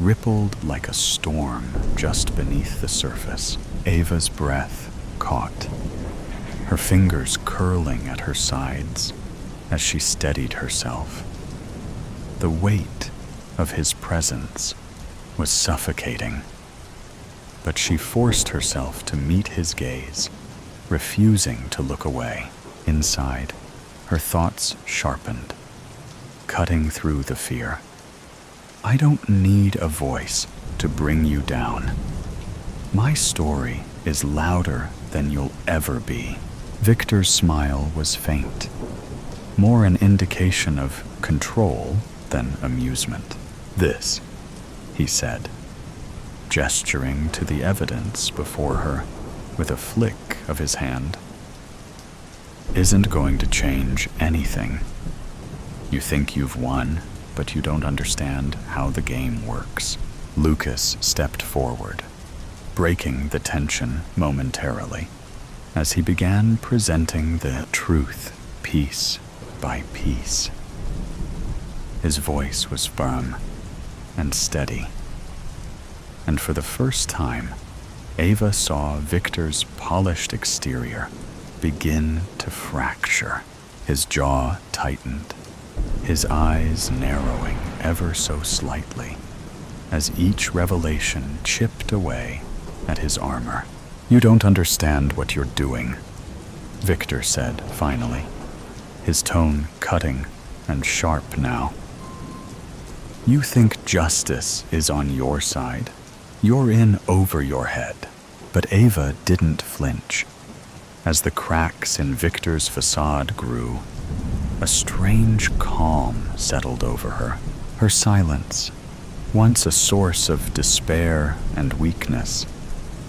rippled like a storm just beneath the surface. Ava's breath caught, her fingers curling at her sides as she steadied herself. The weight of his presence was suffocating, but she forced herself to meet his gaze, refusing to look away. Inside, her thoughts sharpened, cutting through the fear. "I don't need a voice to bring you down. My story is louder than you'll ever be." Victor's smile was faint, more an indication of control than amusement. "This," he said, gesturing to the evidence before her with a flick of his hand, "isn't going to change anything. You think you've won, but you don't understand how the game works." Lucas stepped forward, breaking the tension momentarily, as he began presenting the truth piece by piece. His voice was firm and steady, and for the first time, Ava saw Victor's polished exterior begin to fracture. His jaw tightened, his eyes narrowing ever so slightly as each revelation chipped away at his armor. "You don't understand what you're doing," Victor said finally, his tone cutting and sharp now. "You think justice is on your side. You're in over your head." But Ava didn't flinch. As the cracks in Victor's facade grew, a strange calm settled over her. Her silence, once a source of despair and weakness,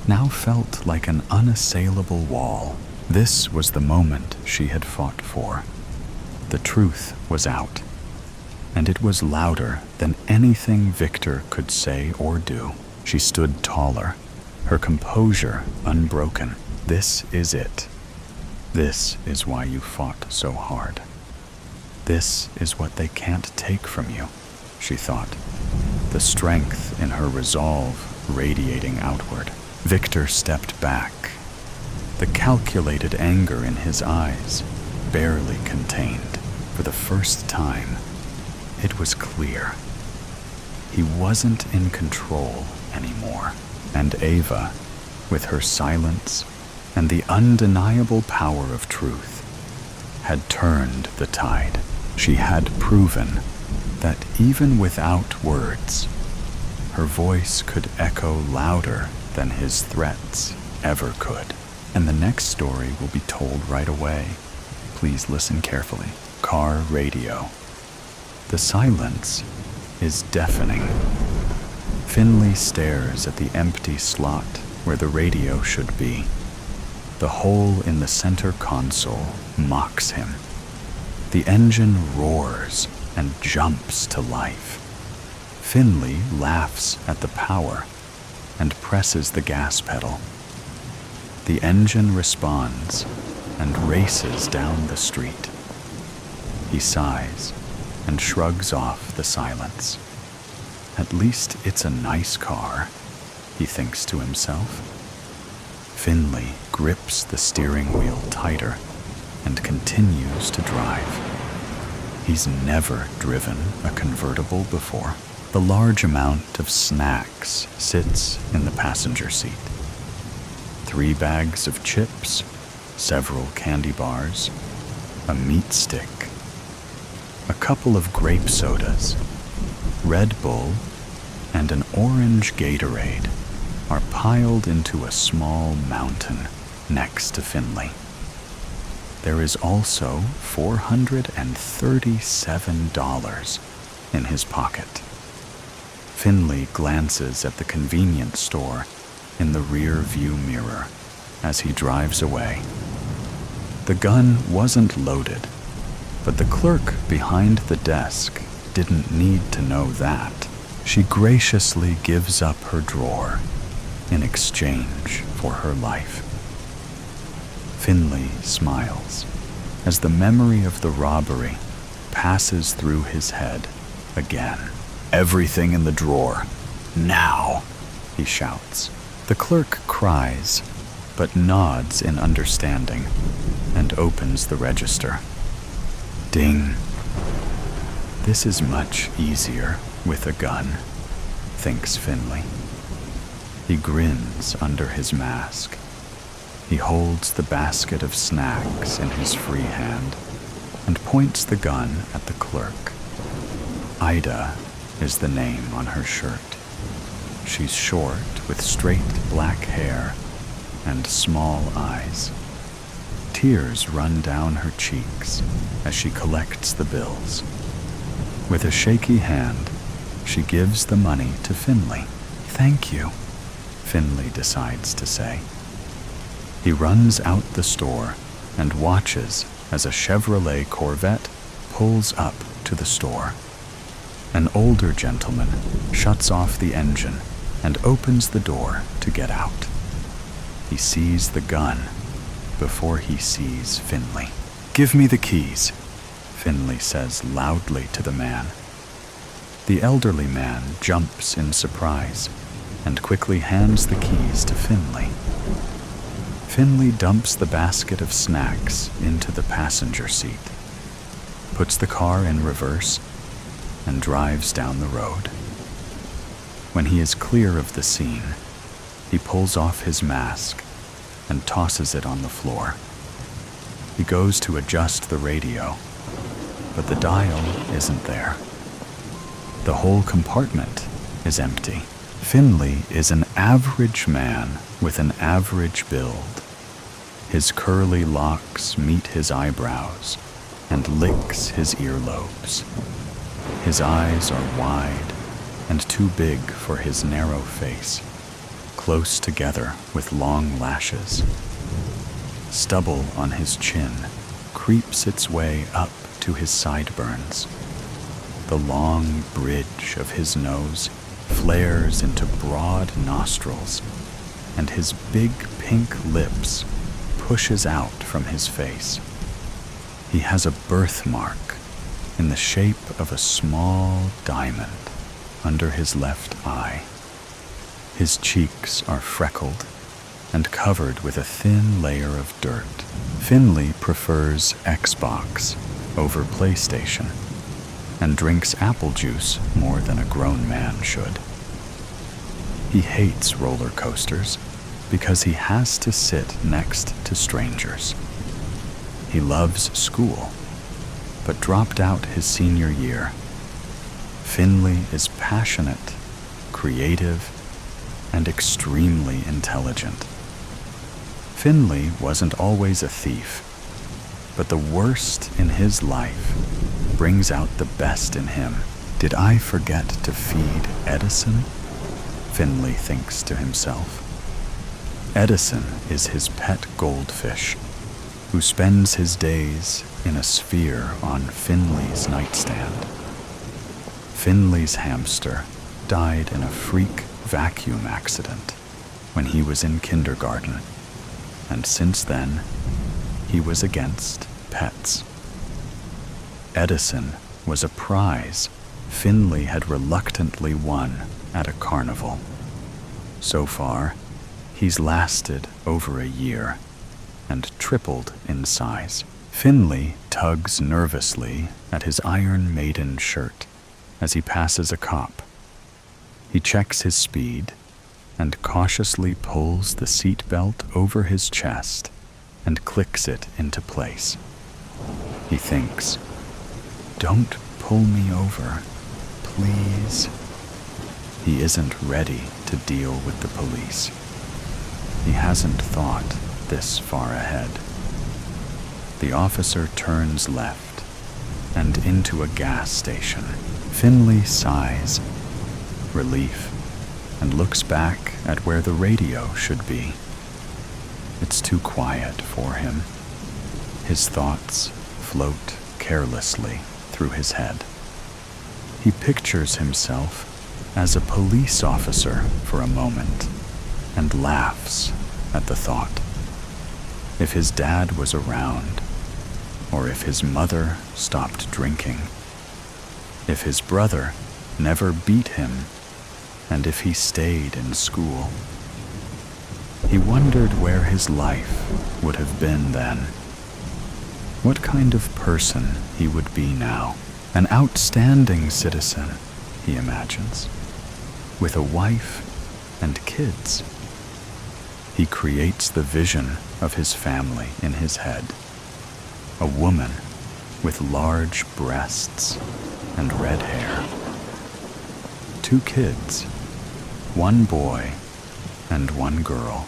now felt like an unassailable wall. This was the moment she had fought for. The truth was out, and it was louder than anything Victor could say or do. She stood taller, her composure unbroken. "This is it. This is why you fought so hard. This is what they can't take from you," she thought, the strength in her resolve radiating outward. Victor stepped back, the calculated anger in his eyes barely contained. For the first time, it was clear. He wasn't in control anymore, and Ava, with her silence and the undeniable power of truth, had turned the tide. She had proven that even without words, her voice could echo louder than his threats ever could. And the next story will be told right away. Please listen carefully. Car radio. The silence is deafening. Finley stares at the empty slot where the radio should be. The hole in the center console mocks him. The engine roars and jumps to life. Finley laughs at the power and presses the gas pedal. The engine responds and races down the street. He sighs and shrugs off the silence. At least it's a nice car, he thinks to himself. Finley grips the steering wheel tighter and continues to drive. He's never driven a convertible before. The large amount of snacks sits in the passenger seat. 3 bags of chips, several candy bars, a meat stick, a couple of grape sodas, Red Bull, and an orange Gatorade are piled into a small mountain next to Finley. There is also $437 in his pocket. Finley glances at the convenience store in the rear view mirror as he drives away. The gun wasn't loaded, but the clerk behind the desk didn't need to know that. She graciously gives up her drawer in exchange for her life. Finley smiles as the memory of the robbery passes through his head again. "Everything in the drawer, now," he shouts. The clerk cries, but nods in understanding and opens the register. Ding. This is much easier with a gun, thinks Finley. He grins under his mask. He holds the basket of snacks in his free hand and points the gun at the clerk. Ida is the name on her shirt. She's short with straight black hair and small eyes. Tears run down her cheeks as she collects the bills. With a shaky hand, she gives the money to Finley. "Thank you," Finley decides to say. He runs out the store and watches as a Chevrolet Corvette pulls up to the store. An older gentleman shuts off the engine and opens the door to get out. He sees the gun before he sees Finley. "Give me the keys," Finley says loudly to the man. The elderly man jumps in surprise and quickly hands the keys to Finley. Finley dumps the basket of snacks into the passenger seat. puts the car in reverse, and drives down the road. When he is clear of the scene, he pulls off his mask and tosses it on the floor. He goes to adjust the radio, but the dial isn't there. The whole compartment is empty. Finley is an average man with an average build. His curly locks meet his eyebrows and licks his earlobes. His eyes are wide and too big for his narrow face, close together with long lashes. Stubble on his chin creeps its way up to his sideburns. The long bridge of his nose flares into broad nostrils, and his big pink lips pushes out from his face. He has a birthmark in the shape of a small diamond under his left eye. His cheeks are freckled and covered with a thin layer of dirt. Finley prefers Xbox over PlayStation and drinks apple juice more than a grown man should. He hates roller coasters because he has to sit next to strangers. He loves school, but dropped out his senior year. Finley is passionate, creative, and extremely intelligent. Finley wasn't always a thief, but the worst in his life brings out the best in him. Did I forget to feed Edison? Finley thinks to himself. Edison is his pet goldfish, who spends his days in a sphere on Finley's nightstand. Finley's hamster died in a freak vacuum accident when he was in kindergarten, and since then, he was against pets. Edison was a prize Finley had reluctantly won at a carnival. So far, he's lasted over a year and tripled in size. Finley tugs nervously at his Iron Maiden shirt as he passes a cop. He checks his speed and cautiously pulls the seatbelt over his chest and clicks it into place. He thinks, "Don't pull me over, please." He isn't ready to deal with the police. He hasn't thought this far ahead. The officer turns left and into a gas station. Finley sighs, relief, and looks back at where the radio should be. It's too quiet for him. His thoughts float carelessly through his head. He pictures himself as a police officer for a moment and laughs at the thought. If his dad was around, or if his mother stopped drinking, if his brother never beat him, and if he stayed in school. He wondered where his life would have been then. What kind of person he would be now. An outstanding citizen, he imagines, with a wife and kids. He creates the vision of his family in his head. A woman with large breasts and red hair. 2 kids, 1 boy and 1 girl,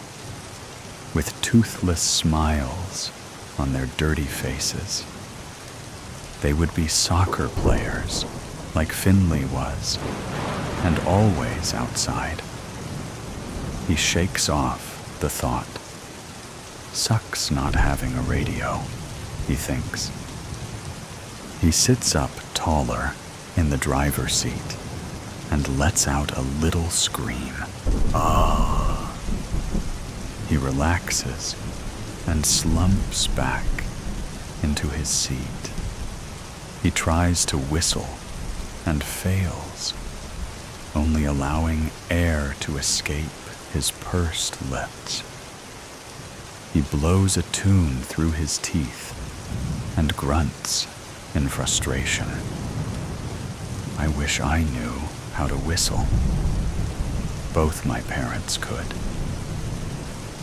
with toothless smiles on their dirty faces. They would be soccer players, like Finley was, and always outside. He shakes off the thought. Sucks not having a radio, he thinks. He sits up taller in the driver's seat and lets out a little scream. Ah! He relaxes and slumps back into his seat. He tries to whistle and fails, only allowing air to escape his pursed lips. He blows a tune through his teeth and grunts in frustration. I wish I knew how to whistle. Both my parents could.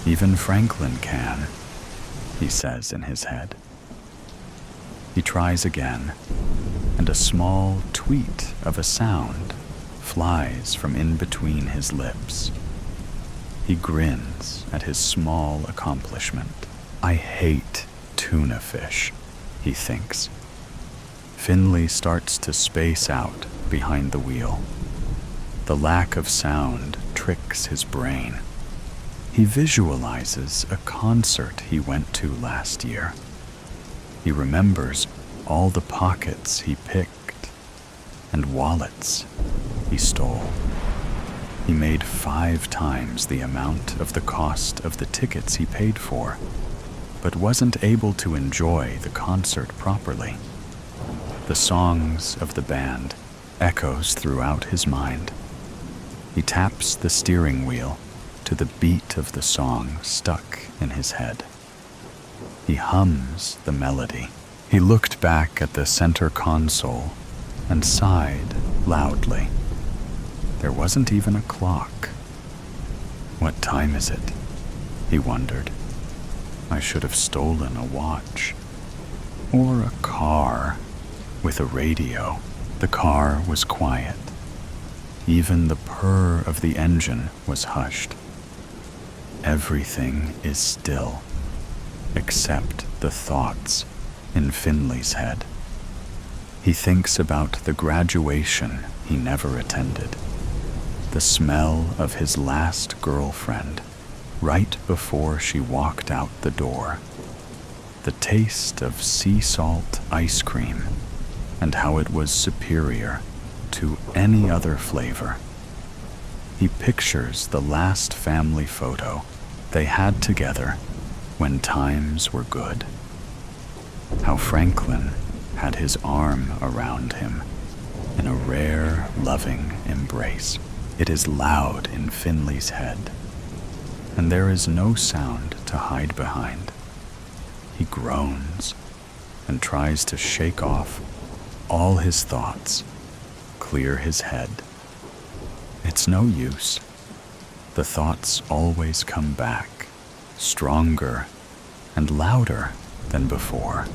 Even Franklin can, he says in his head. He tries again, and a small tweet of a sound flies from in between his lips. He grins at his small accomplishment. I hate tuna fish, he thinks. Finley starts to space out behind the wheel. The lack of sound tricks his brain. He visualizes a concert he went to last year. He remembers all the pockets he picked and wallets he stole. He made 5 times the amount of the cost of the tickets he paid for, but wasn't able to enjoy the concert properly. The songs of the band echoes throughout his mind. He taps the steering wheel to the beat of the song stuck in his head. He hums the melody. He looked back at the center console and sighed loudly. There wasn't even a clock. What time is it? He wondered. I should have stolen a watch. Or a car with a radio. The car was quiet. Even the purr of the engine was hushed. Everything is still, except the thoughts in Finley's head. He thinks about the graduation he never attended, the smell of his last girlfriend right before she walked out the door, the taste of sea salt ice cream, and how it was superior to any other flavor. He pictures the last family photo they had together when times were good. How Franklin had his arm around him in a rare, loving embrace. It is loud in Finley's head, and there is no sound to hide behind. He groans and tries to shake off all his thoughts, clear his head. It's no use. The thoughts always come back, stronger and louder than before.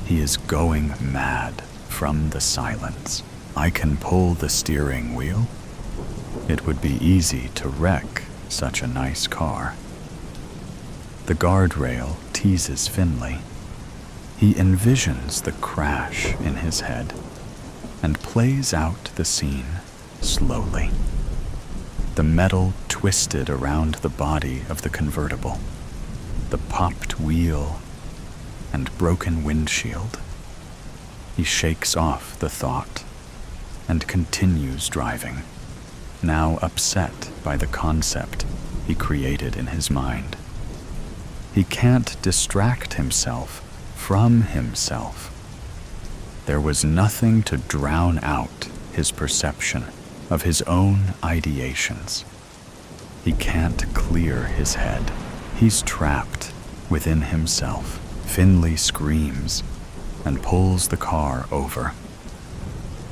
He is going mad from the silence. I can pull the steering wheel. It would be easy to wreck such a nice car. The guardrail teases Finley. He envisions the crash in his head and plays out the scene slowly. The metal twisted around the body of the convertible, the popped wheel and broken windshield. He shakes off the thought and continues driving, now upset by the concept he created in his mind. He can't distract himself from himself. There was nothing to drown out his perception of his own ideations. He can't clear his head. He's trapped within himself. Finley screams and pulls the car over.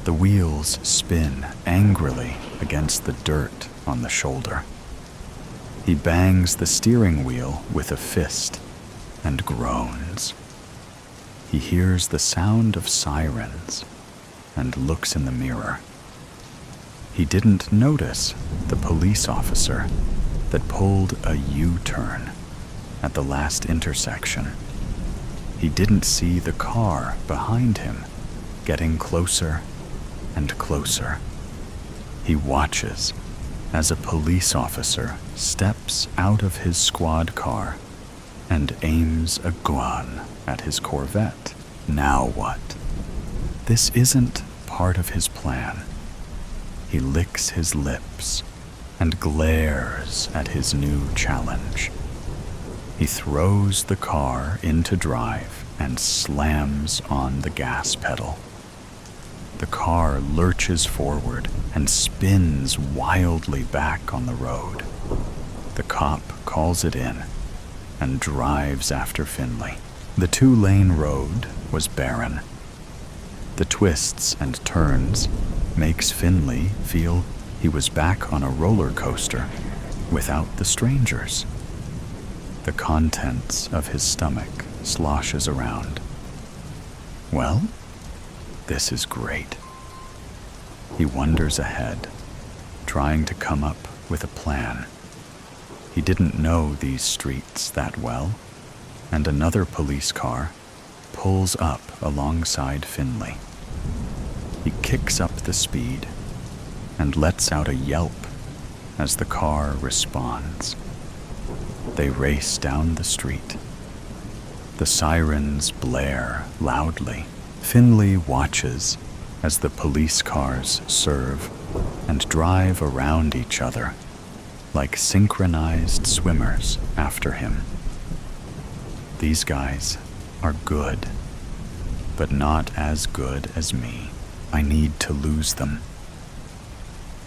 The wheels spin angrily against the dirt on the shoulder. He bangs the steering wheel with a fist and groans. He hears the sound of sirens and looks in the mirror. He didn't notice the police officer that pulled a U-turn at the last intersection. He didn't see the car behind him getting closer and closer. He watches as a police officer steps out of his squad car and aims a gun at his Corvette. Now what? This isn't part of his plan. He licks his lips and glares at his new challenge. He throws the car into drive and slams on the gas pedal. The car lurches forward and spins wildly back on the road. The cop calls it in and drives after Finley. The 2-lane road was barren. The twists and turns makes Finley feel he was back on a roller coaster without the strangers. The contents of his stomach sloshes around. Well, this is great. He wanders ahead, trying to come up with a plan. He didn't know these streets that well, and another police car pulls up alongside Finley. He kicks up the speed and lets out a yelp as the car responds. They race down the street. The sirens blare loudly. Finley watches as the police cars serve and drive around each other like synchronized swimmers after him. These guys are good, but not as good as me. I need to lose them.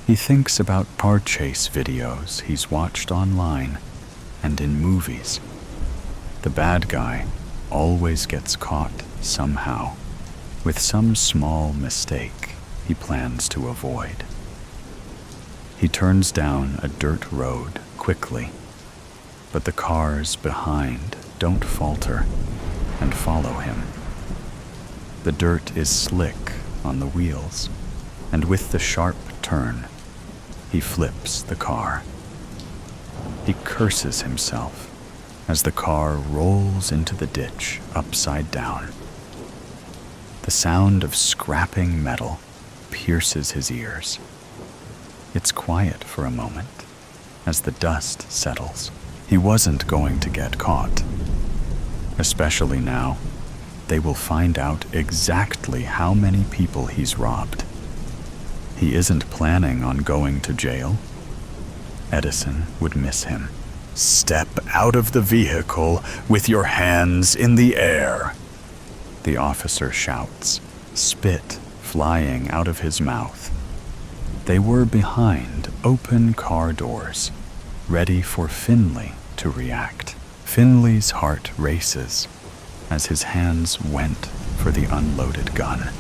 He thinks about car chase videos he's watched online and in movies. The bad guy always gets caught somehow, with some small mistake he plans to avoid. He turns down a dirt road quickly, but the cars behind don't falter and follow him. The dirt is slick on the wheels, and with the sharp turn, he flips the car. He curses himself as the car rolls into the ditch upside down. The sound of scrapping metal pierces his ears. It's quiet for a moment as the dust settles. He wasn't going to get caught. Especially now, they will find out exactly how many people he's robbed. He isn't planning on going to jail. Edison would miss him. "Step out of the vehicle with your hands in the air," the officer shouts, spit flying out of his mouth. They were behind open car doors, ready for Finley to react. Finley's heart races as his hands went for the unloaded gun.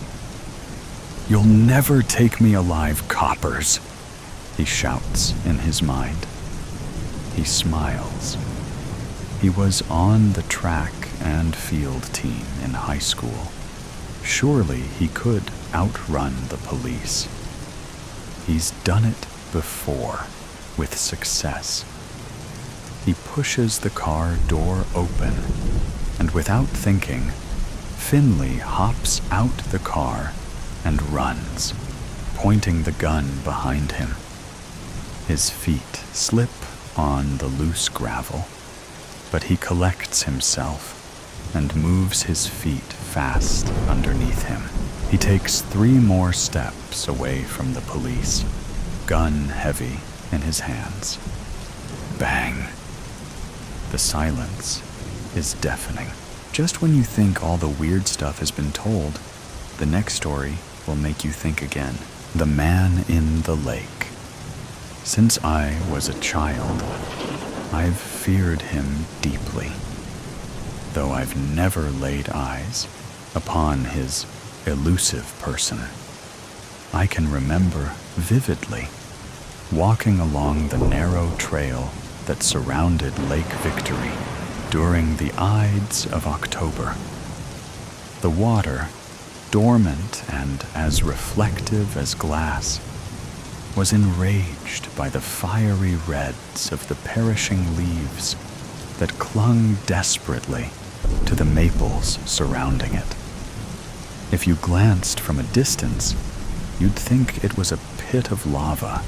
"You'll never take me alive, coppers," he shouts in his mind. He smiles. He was on the track and field team in high school. Surely he could outrun the police. He's done it before, with success. He pushes the car door open, and without thinking, Finley hops out the car and runs, pointing the gun behind him. His feet slip on the loose gravel, but he collects himself and moves his feet fast underneath him. He takes 3 more steps away from the police, gun heavy in his hands. Bang! The silence is deafening. Just when you think all the weird stuff has been told, the next story will make you think again. The Man in the Lake. Since I was a child, I've feared him deeply, though I've never laid eyes upon his elusive person. I can remember vividly walking along the narrow trail that surrounded Lake Victory during the Ides of October. The water, dormant and as reflective as glass, was enraged by the fiery reds of the perishing leaves that clung desperately to the maples surrounding it. If you glanced from a distance, you'd think it was a pit of lava,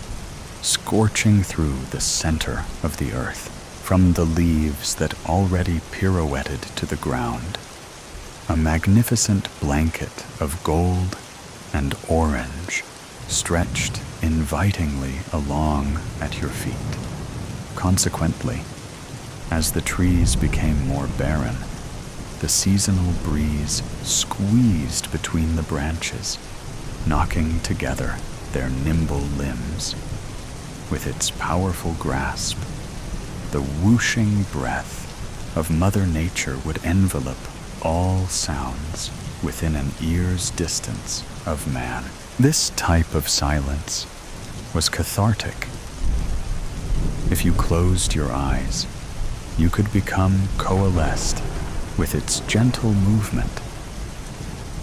scorching through the center of the earth, from the leaves that already pirouetted to the ground. A magnificent blanket of gold and orange stretched invitingly along at your feet. Consequently, as the trees became more barren, the seasonal breeze squeezed between the branches, knocking together their nimble limbs. With its powerful grasp, the whooshing breath of Mother Nature would envelop all sounds within an ear's distance of man. This type of silence was cathartic. If you closed your eyes, you could become coalesced with its gentle movement,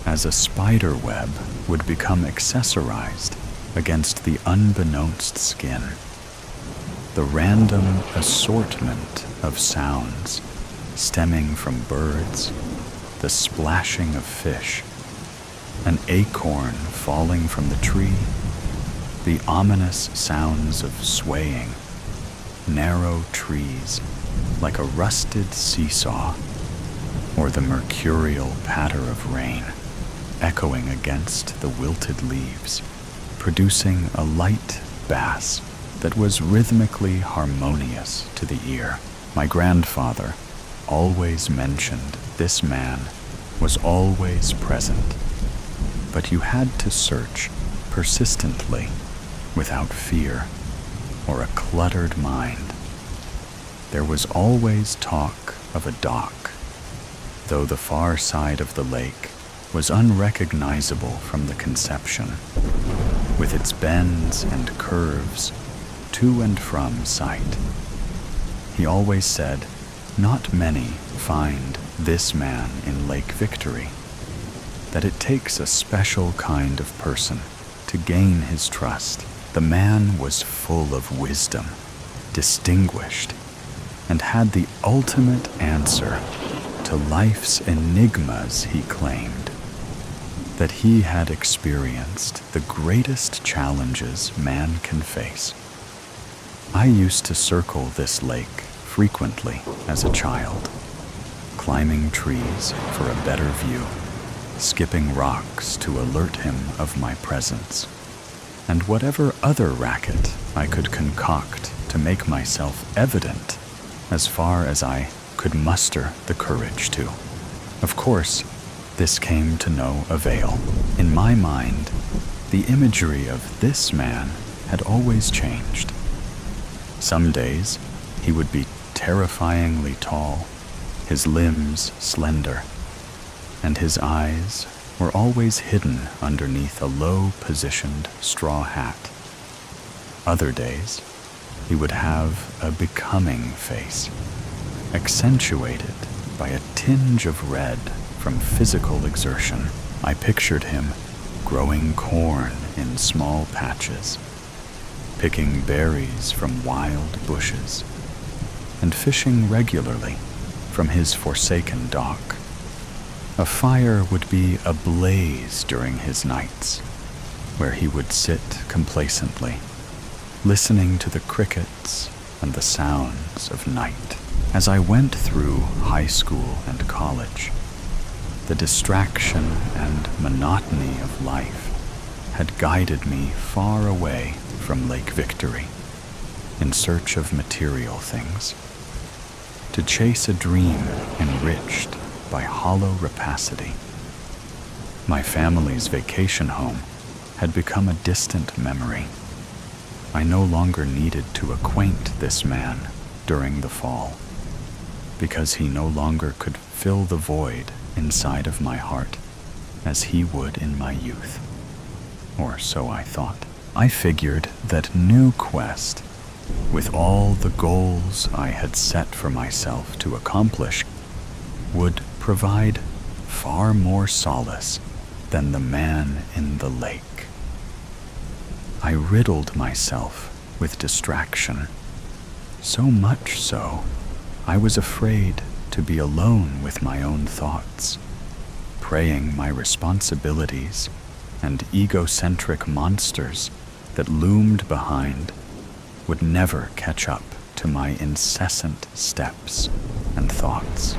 as a spider web would become accessorized against the unbeknownst skin. The random assortment of sounds stemming from birds, the splashing of fish, an acorn falling from the tree, the ominous sounds of swaying, narrow trees like a rusted seesaw, or the mercurial patter of rain echoing against the wilted leaves, producing a light bass that was rhythmically harmonious to the ear. My grandfather always mentioned this man was always present, but you had to search persistently without fear or a cluttered mind. There was always talk of a dock, though the far side of the lake was unrecognizable from the conception, with its bends and curves to and from sight. He always said, not many find this man in Lake Victory, that it takes a special kind of person to gain his trust. The man was full of wisdom, distinguished, and had the ultimate answer to life's enigmas, he claimed. That he had experienced the greatest challenges man can face. I used to circle this lake frequently as a child, climbing trees for a better view, skipping rocks to alert him of my presence, and whatever other racket I could concoct to make myself evident as far as I could muster the courage to. Of course, this came to no avail. In my mind, the imagery of this man had always changed. Some days, he would be terrifyingly tall, his limbs slender, and his eyes were always hidden underneath a low-positioned straw hat. Other days, he would have a becoming face, accentuated by a tinge of red from physical exertion. I pictured him growing corn in small patches, picking berries from wild bushes, and fishing regularly from his forsaken dock. A fire would be ablaze during his nights, where he would sit complacently, listening to the crickets and the sounds of night. As I went through high school and college, the distraction and monotony of life had guided me far away from Lake Victory, in search of material things, to chase a dream enriched by hollow rapacity. My family's vacation home had become a distant memory. I no longer needed to acquaint this man during the fall, because he no longer could fill the void inside of my heart as he would in my youth. Or so I thought. I figured that new quest, with all the goals I had set for myself to accomplish, would provide far more solace than the man in the lake. I riddled myself with distraction, so much so I was afraid to be alone with my own thoughts, praying my responsibilities and egocentric monsters that loomed behind would never catch up to my incessant steps and thoughts.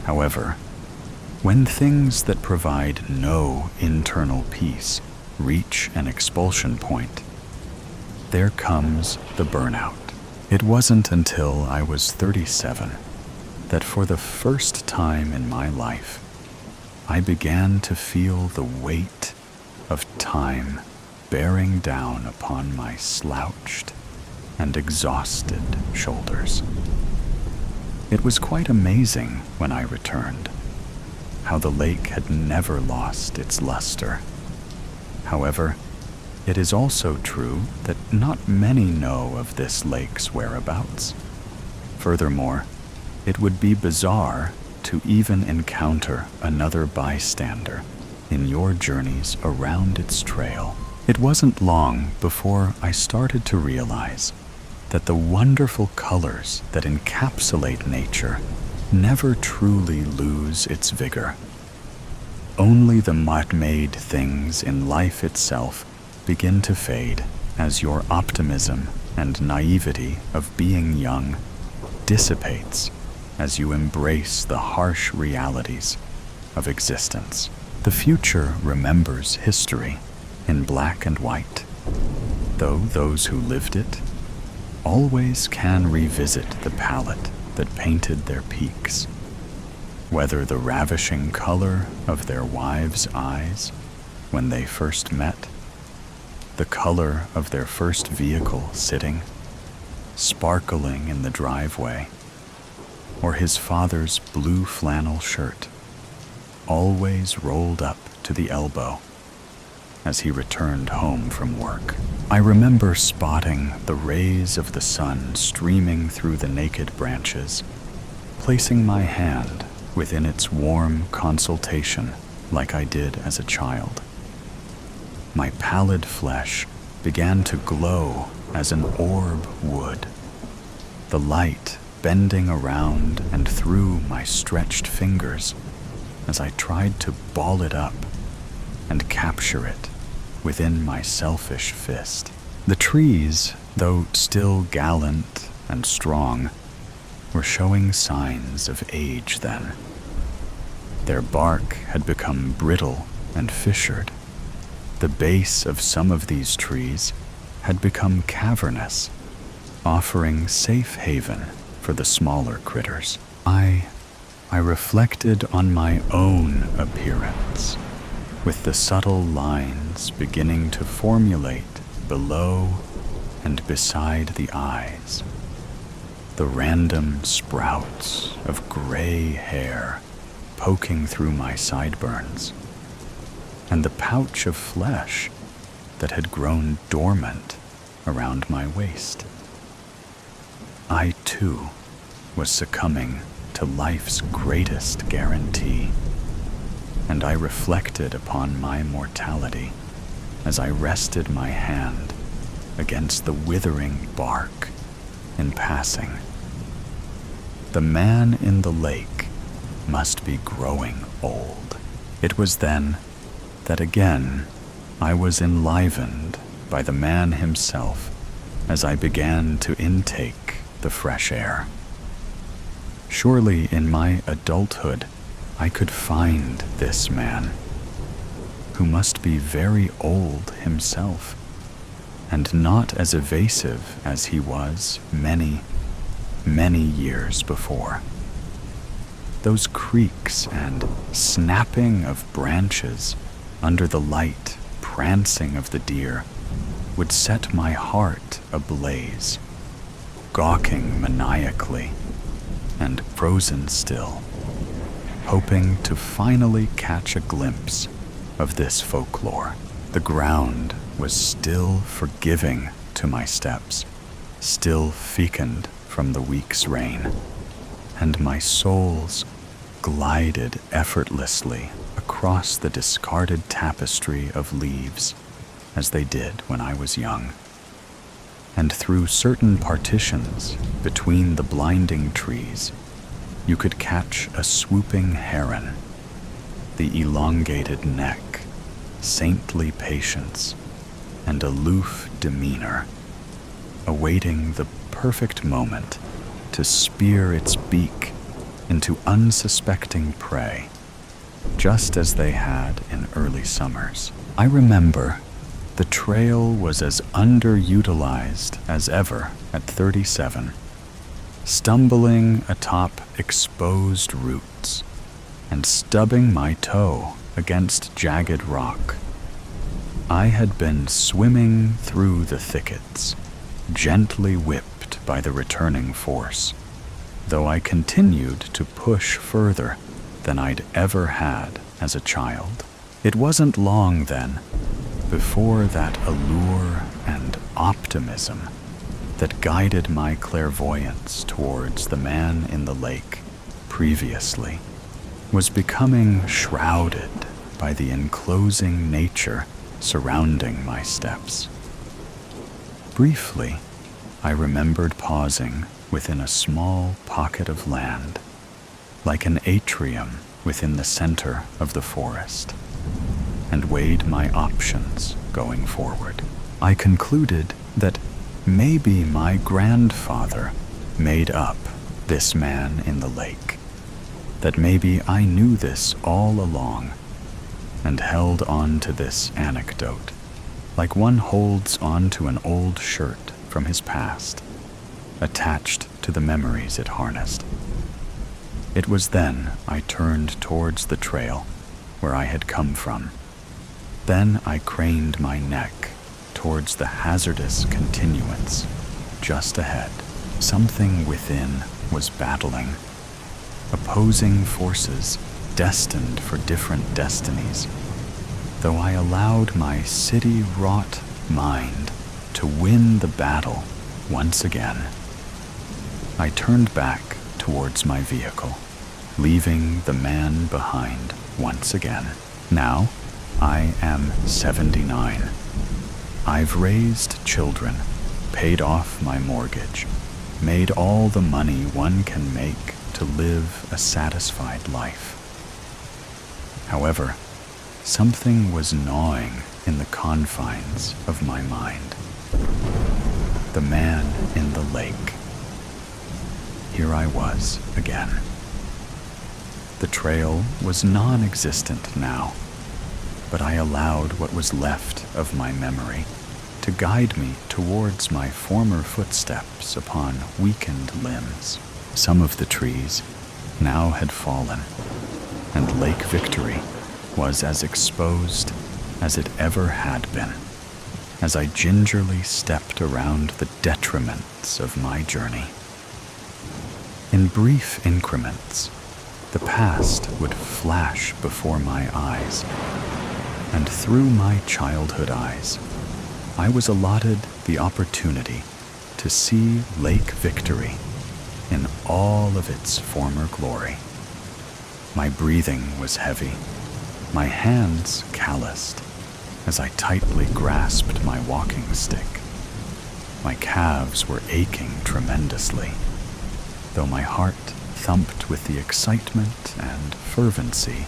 However, when things that provide no internal peace reach an expulsion point, there comes the burnout. It wasn't until I was 37 that for the first time in my life, I began to feel the weight of time bearing down upon my slouched and exhausted shoulders. It was quite amazing when I returned, how the lake had never lost its luster. However, it is also true that not many know of this lake's whereabouts. Furthermore, it would be bizarre to even encounter another bystander in your journeys around its trail. It wasn't long before I started to realize that the wonderful colors that encapsulate nature never truly lose its vigor. Only the man-made things in life itself begin to fade as your optimism and naivety of being young dissipates as you embrace the harsh realities of existence. The future remembers history in black and white, though those who lived it always can revisit the palette that painted their peaks. Whether the ravishing color of their wives' eyes when they first met, the color of their first vehicle sitting, sparkling in the driveway, or his father's blue flannel shirt, always rolled up to the elbow as he returned home from work. I remember spotting the rays of the sun streaming through the naked branches, placing my hand within its warm consultation like I did as a child. My pallid flesh began to glow as an orb would, the light bending around and through my stretched fingers as I tried to ball it up and capture it within my selfish fist. The trees, though still gallant and strong, were showing signs of age then. Their bark had become brittle and fissured. The base of some of these trees had become cavernous, offering safe haven for the smaller critters. I reflected on my own appearance, with the subtle lines beginning to formulate below and beside the eyes, the random sprouts of gray hair poking through my sideburns, and the pouch of flesh that had grown dormant around my waist. I, too, was succumbing to life's greatest guarantee, and I reflected upon my mortality as I rested my hand against the withering bark in passing. The man in the lake must be growing old. It was then that again I was enlivened by the man himself as I began to intake the fresh air. Surely in my adulthood I could find this man, who must be very old himself, and not as evasive as he was many, many years before. Those creaks and snapping of branches under the light prancing of the deer would set my heart ablaze, gawking maniacally and frozen still, hoping to finally catch a glimpse of this folklore. The ground was still forgiving to my steps, still fecund from the week's rain, and my soles glided effortlessly across the discarded tapestry of leaves as they did when I was young. And through certain partitions between the blinding trees, you could catch a swooping heron, the elongated neck, saintly patience, and aloof demeanor, awaiting the perfect moment to spear its beak into unsuspecting prey, just as they had in early summers. I remember the trail was as underutilized as ever at 37, stumbling atop exposed roots and stubbing my toe against jagged rock. I had been swimming through the thickets, gently whipped by the returning force, though I continued to push further than I'd ever had as a child. It wasn't long then, before that allure and optimism that guided my clairvoyance towards the man in the lake previously was becoming shrouded by the enclosing nature surrounding my steps. Briefly, I remembered pausing within a small pocket of land, like an atrium within the center of the forest, and weighed my options going forward. I concluded that maybe my grandfather made up this man in the lake, that maybe I knew this all along and held on to this anecdote, like one holds on to an old shirt from his past, attached to the memories it harnessed. It was then I turned towards the trail where I had come from. Then I craned my neck towards the hazardous continuance just ahead. Something within was battling, opposing forces destined for different destinies, though I allowed my city-wrought mind to win the battle once again. I turned back towards my vehicle, leaving the man behind once again. Now, I am 79. I've raised children, paid off my mortgage, made all the money one can make to live a satisfied life. However, something was gnawing in the confines of my mind. The man in the lake. Here I was again. The trail was non-existent now, but I allowed what was left of my memory to guide me towards my former footsteps upon weakened limbs. Some of the trees now had fallen, and Lake Victory was as exposed as it ever had been, as I gingerly stepped around the detriments of my journey. In brief increments, the past would flash before my eyes, and through my childhood eyes, I was allotted the opportunity to see Lake Victory in all of its former glory. My breathing was heavy, my hands calloused as I tightly grasped my walking stick. My calves were aching tremendously, though my heart thumped with the excitement and fervency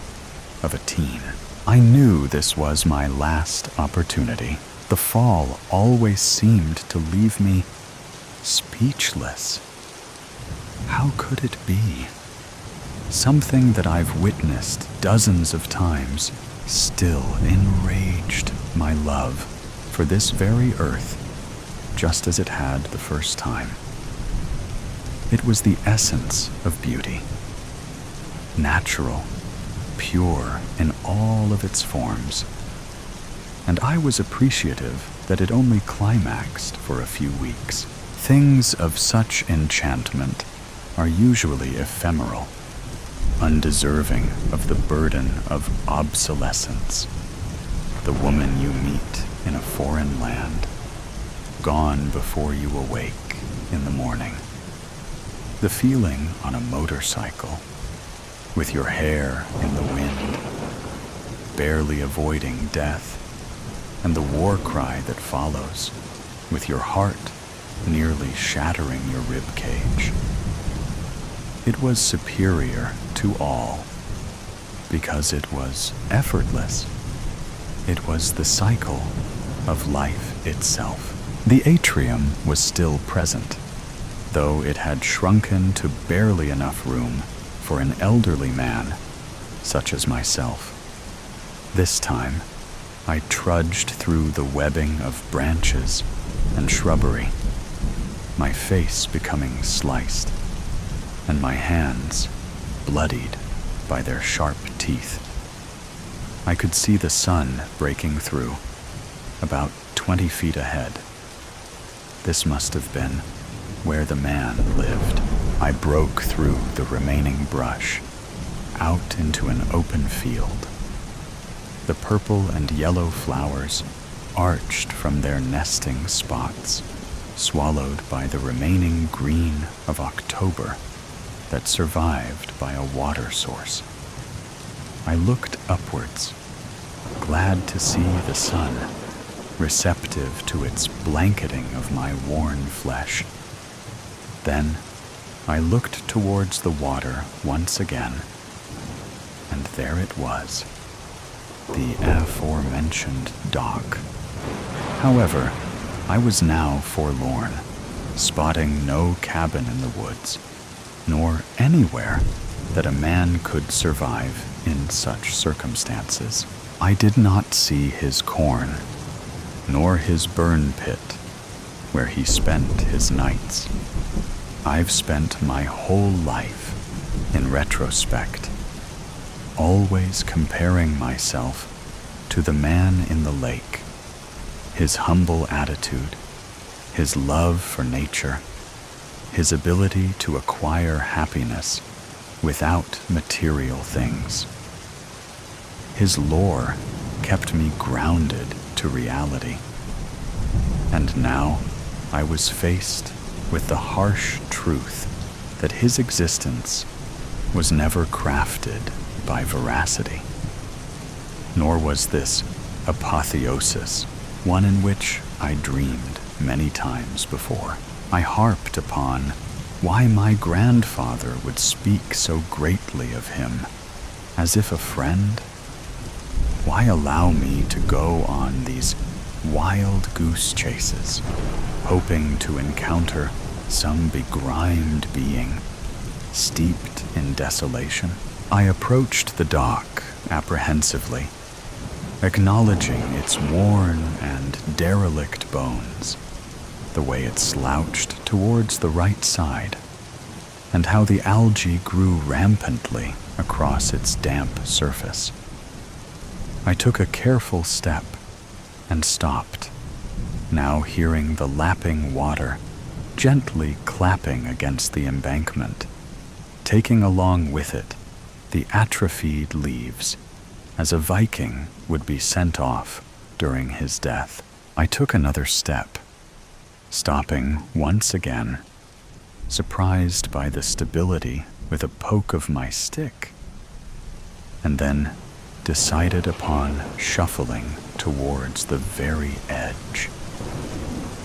of a teen. I knew this was my last opportunity. The fall always seemed to leave me speechless. How could it be? Something that I've witnessed dozens of times still enraged my love for this very earth, just as it had the first time. It was the essence of beauty, natural, pure in all of its forms, and I was appreciative that it only climaxed for a few weeks. Things of such enchantment are usually ephemeral, undeserving of the burden of obsolescence. The woman you meet in a foreign land, gone before you awake in the morning. The feeling on a motorcycle, with your hair in the wind, barely avoiding death, and the war cry that follows, with your heart nearly shattering your rib cage. It was superior to all, because it was effortless. It was the cycle of life itself. The atrium was still present, though it had shrunken to barely enough room for an elderly man such as myself. This time, I trudged through the webbing of branches and shrubbery, my face becoming sliced, and my hands bloodied by their sharp teeth. I could see the sun breaking through, about 20 feet ahead. This must have been where the man lived. I broke through the remaining brush, out into an open field. The purple and yellow flowers arched from their nesting spots, swallowed by the remaining green of October that survived by a water source. I looked upwards, glad to see the sun, receptive to its blanketing of my worn flesh. Then I looked towards the water once again, and there it was, the aforementioned dock. However, I was now forlorn, spotting no cabin in the woods, nor anywhere that a man could survive in such circumstances. I did not see his corn, nor his burn pit, where he spent his nights. I've spent my whole life, in retrospect, always comparing myself to the man in the lake, his humble attitude, his love for nature, his ability to acquire happiness without material things. His lore kept me grounded to reality. And now I was faced with the harsh truth that his existence was never crafted by veracity. Nor was this apotheosis one in which I dreamed many times before. I harped upon why my grandfather would speak so greatly of him, as if a friend. Why allow me to go on these wild goose chases, hoping to encounter some begrimed being, steeped in desolation? I approached the dock apprehensively, acknowledging its worn and derelict bones, the way it slouched towards the right side, and how the algae grew rampantly across its damp surface. I took a careful step and stopped, now hearing the lapping water gently clapping against the embankment, taking along with it the atrophied leaves, as a Viking would be sent off during his death. I took another step, stopping once again, surprised by the stability with a poke of my stick, and then decided upon shuffling towards the very edge.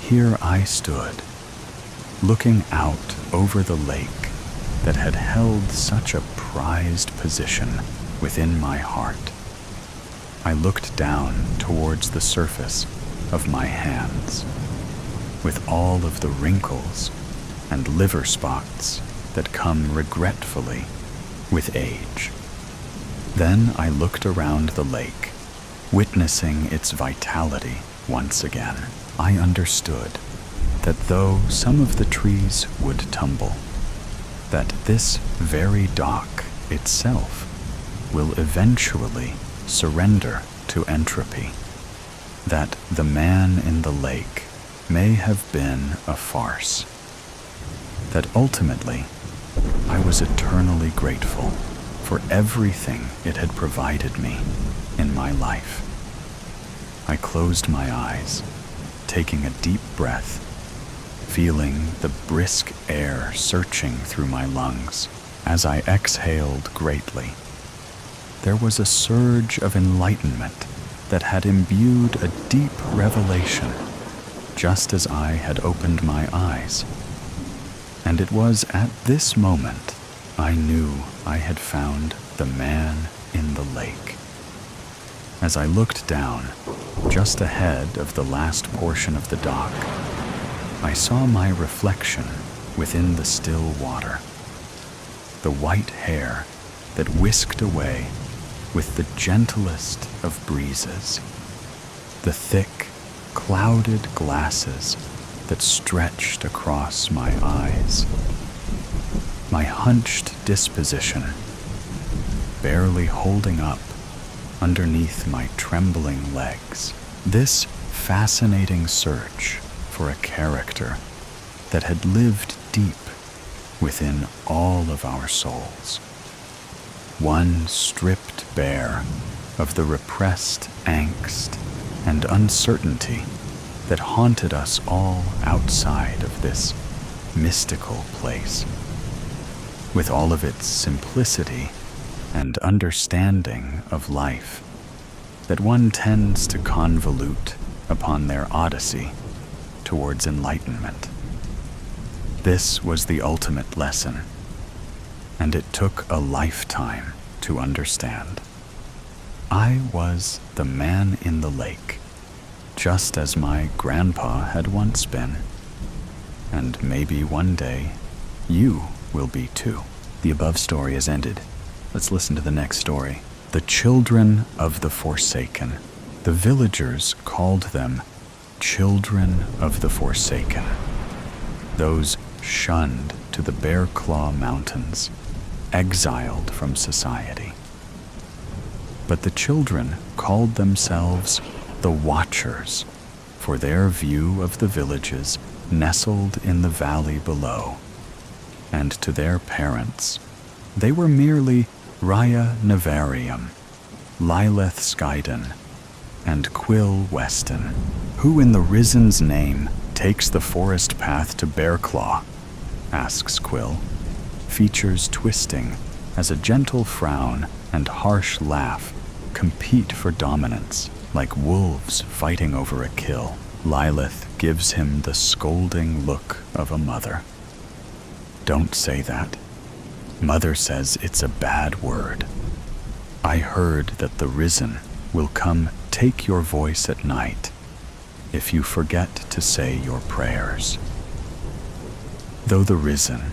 Here I stood, looking out over the lake that had held such a prized position within my heart. I looked down towards the surface of my hands, with all of the wrinkles and liver spots that come regretfully with age. Then I looked around the lake, witnessing its vitality once again. I understood that though some of the trees would tumble, that this very dock itself will eventually surrender to entropy, that the man in the lake may have been a farce, that ultimately I was eternally grateful for everything it had provided me in my life. I closed my eyes, taking a deep breath, feeling the brisk air searching through my lungs. As I exhaled greatly, there was a surge of enlightenment that had imbued a deep revelation just as I had opened my eyes. And it was at this moment I knew I had found the man in the lake. As I looked down, just ahead of the last portion of the dock, I saw my reflection within the still water. The white hair that whisked away with the gentlest of breezes. The thick, clouded glasses that stretched across my eyes. My hunched disposition, barely holding up underneath my trembling legs. This fascinating search for a character that had lived deep within all of our souls. One stripped bare of the repressed angst and uncertainty that haunted us all outside of this mystical place. With all of its simplicity and understanding of life that one tends to convolute upon their odyssey towards enlightenment. This was the ultimate lesson, and it took a lifetime to understand. I was the man in the lake, just as my grandpa had once been, and maybe one day you will be too. The above story is ended. Let's listen to the next story. The Children of the Forsaken. The villagers called them Children of the Forsaken, those shunned to the Bear Claw Mountains, exiled from society. But the children called themselves the Watchers, for their view of the villages nestled in the valley below, and to their parents, they were merely Raya Navarium, Lilith Skyden, and Quill Weston. Who in the Risen's name takes the forest path to Bearclaw? Asks Quill, features twisting as a gentle frown and harsh laugh compete for dominance like wolves fighting over a kill. Lilith gives him the scolding look of a mother. Don't say that. Mother says it's a bad word. I heard that the Risen will come take your voice at night if you forget to say your prayers. Though the Risen,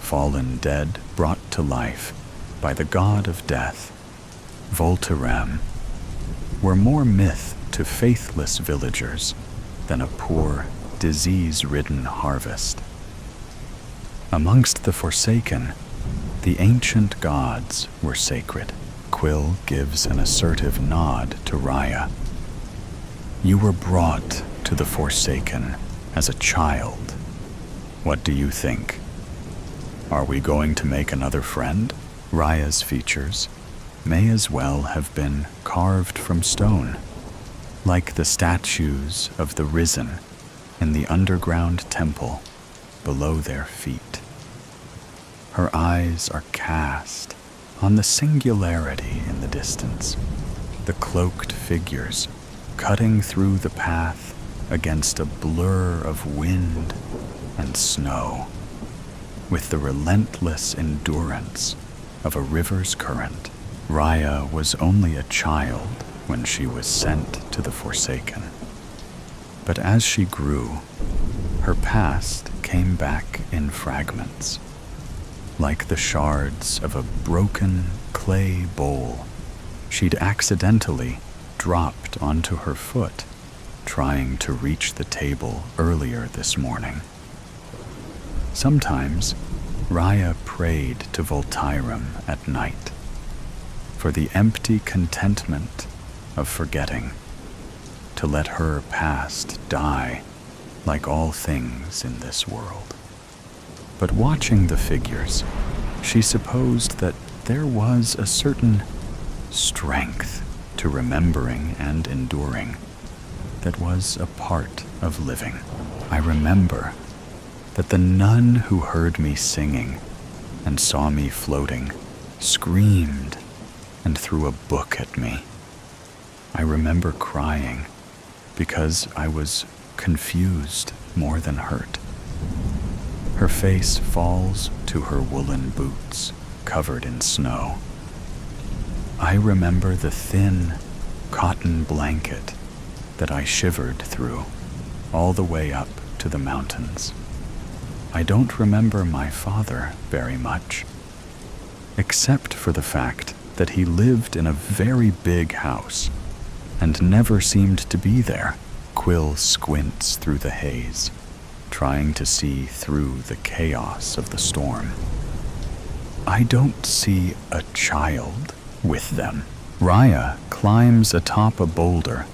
fallen dead brought to life by the god of death, VOL.4, were more myth to faithless villagers than a poor, disease-ridden harvest. Amongst the Forsaken, the ancient gods were sacred. Quill gives an assertive nod to Raya. You were brought to the Forsaken as a child. What do you think? Are we going to make another friend? Raya's features may as well have been carved from stone, like the statues of the Risen in the underground temple below their feet. Her eyes are cast on the singularity in the distance, the cloaked figures cutting through the path against a blur of wind and snow, with the relentless endurance of a river's current. Raya was only a child when she was sent to the Forsaken. But as she grew, her past came back in fragments, like the shards of a broken clay bowl she'd accidentally dropped onto her foot trying to reach the table earlier this morning. Sometimes Raya prayed to Voltairum at night for the empty contentment of forgetting, to let her past die like all things in this world. But watching the figures, she supposed that there was a certain strength to remembering and enduring that was a part of living. I remember that the nun who heard me singing and saw me floating screamed and threw a book at me. I remember crying because I was confused more than hurt. Her face falls to her woolen boots, covered in snow. I remember the thin cotton blanket that I shivered through all the way up to the mountains. I don't remember my father very much, except for the fact that he lived in a very big house and never seemed to be there. Quill squints through the haze, trying to see through the chaos of the storm. I don't see a child with them. Raya climbs atop a boulder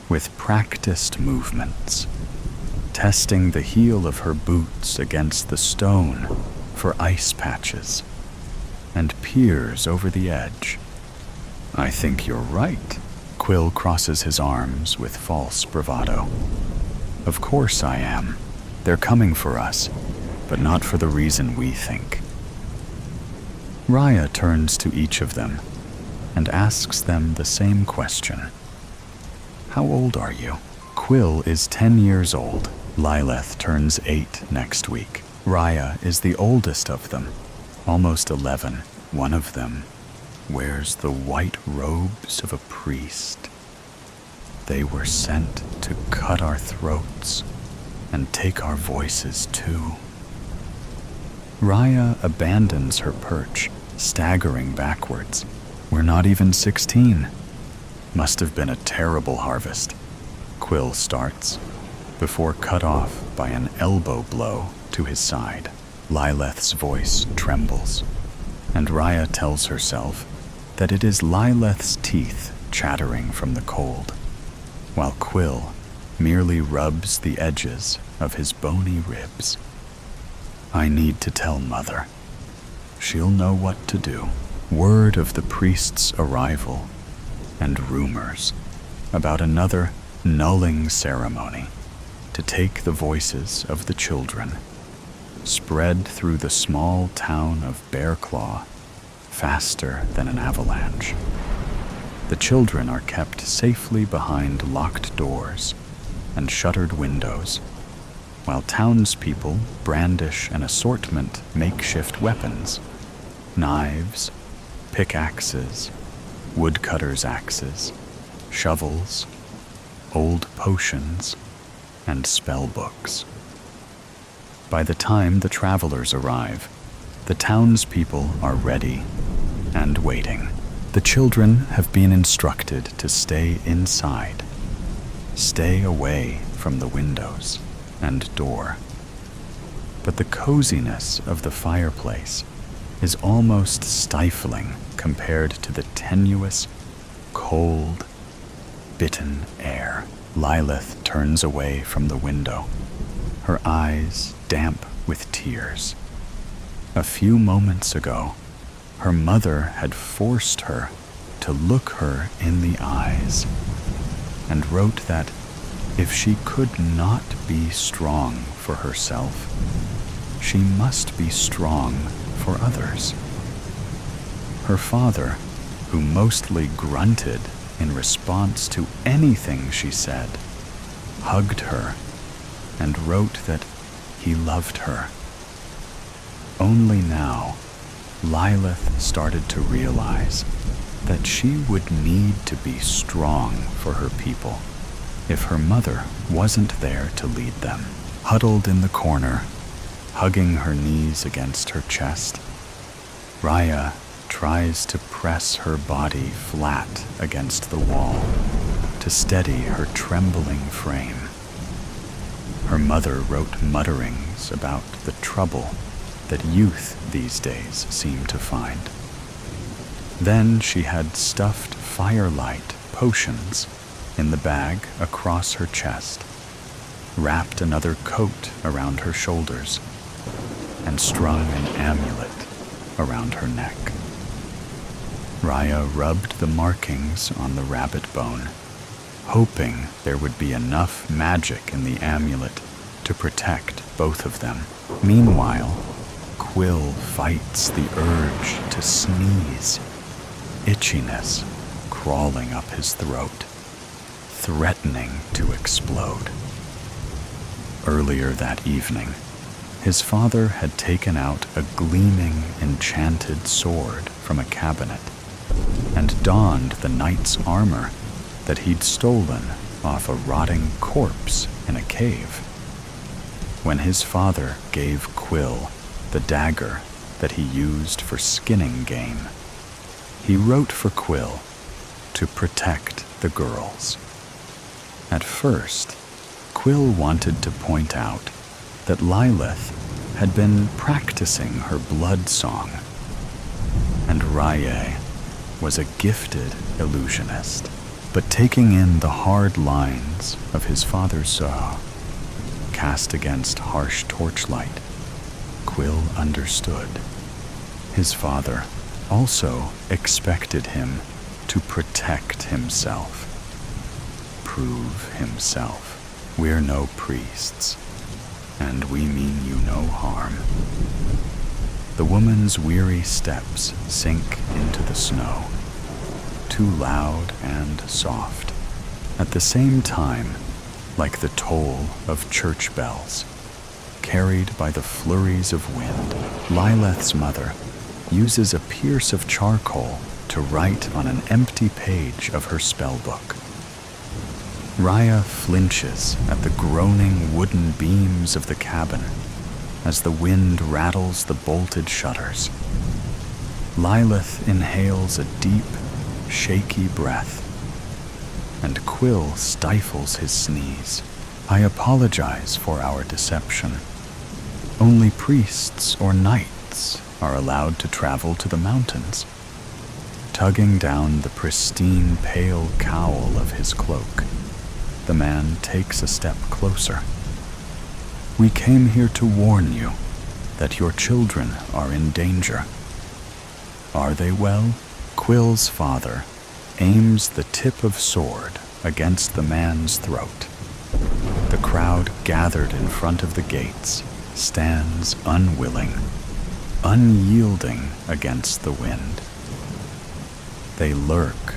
with practiced movements, testing the heel of her boots against the stone for ice patches and peers over the edge. "I think you're right." Quill crosses his arms with false bravado. "Of course I am. They're coming for us, but not for the reason we think." Raya turns to each of them and asks them the same question. "How old are you?" Quill is 10 years old. Lilith turns 8 next week. Raya is the oldest of them, almost 11. One of them wears the white robes of a priest. They were sent to cut our throats and take our voices too. Raya abandons her perch, staggering backwards. "We're not even 16. Must have been a terrible harvest." Quill starts, before cut off by an elbow blow to his side. Lilith's voice trembles, and Raya tells herself that it is Lilith's teeth chattering from the cold, while Quill merely rubs the edges of his bony ribs. "I need to tell Mother. She'll know what to do." Word of the priest's arrival and rumors about another nulling ceremony to take the voices of the children spread through the small town of Bearclaw faster than an avalanche. The children are kept safely behind locked doors and shuttered windows, while townspeople brandish an assortment makeshift weapons: knives, pickaxes, woodcutters' axes, shovels, old potions, and spell books. By the time the travelers arrive, the townspeople are ready and waiting. The children have been instructed to stay inside, stay away from the windows and door. But the coziness of the fireplace is almost stifling compared to the tenuous, cold, bitten air. Lilith turns away from the window, her eyes damp with tears. A few moments ago, her mother had forced her to look her in the eyes and wrote that if she could not be strong for herself, she must be strong for others. Her father, who mostly grunted in response to anything she said, hugged her and wrote that he loved her. Only now, Lilith started to realize that she would need to be strong for her people if her mother wasn't there to lead them. Huddled in the corner, hugging her knees against her chest, Raya tries to press her body flat against the wall to steady her trembling frame. Her mother wrote mutterings about the trouble that youth these days seem to find. Then she had stuffed firelight potions in the bag across her chest, wrapped another coat around her shoulders, and strung an amulet around her neck. Raya rubbed the markings on the rabbit bone, hoping there would be enough magic in the amulet to protect both of them. Meanwhile, Quill fights the urge to sneeze, itchiness crawling up his throat, threatening to explode. Earlier that evening, his father had taken out a gleaming, enchanted sword from a cabinet and donned the knight's armor that he'd stolen off a rotting corpse in a cave. When his father gave Quill the dagger that he used for skinning game, he wrote for Quill to protect the girls. At first, Quill wanted to point out that Lilith had been practicing her blood song, and Raya was a gifted illusionist. But taking in the hard lines of his father's saw, cast against harsh torchlight, Quill understood. His father also expected him to protect himself, prove himself. We're no priests, and we mean you no harm. The woman's weary steps sink into the snow, too loud and soft, at the same time like the toll of church bells. Carried by the flurries of wind, Lilith's mother uses a pierce of charcoal to write on an empty page of her spellbook. Raya flinches at the groaning wooden beams of the cabin as the wind rattles the bolted shutters. Lilith inhales a deep, shaky breath, and Quill stifles his sneeze. I apologize for our deception. Only priests or knights are allowed to travel to the mountains. Tugging down the pristine, pale cowl of his cloak, the man takes a step closer. We came here to warn you that your children are in danger. Are they well? Quill's father aims the tip of sword against the man's throat. The crowd gathered in front of the gates stands unwilling, unyielding against the wind. They lurk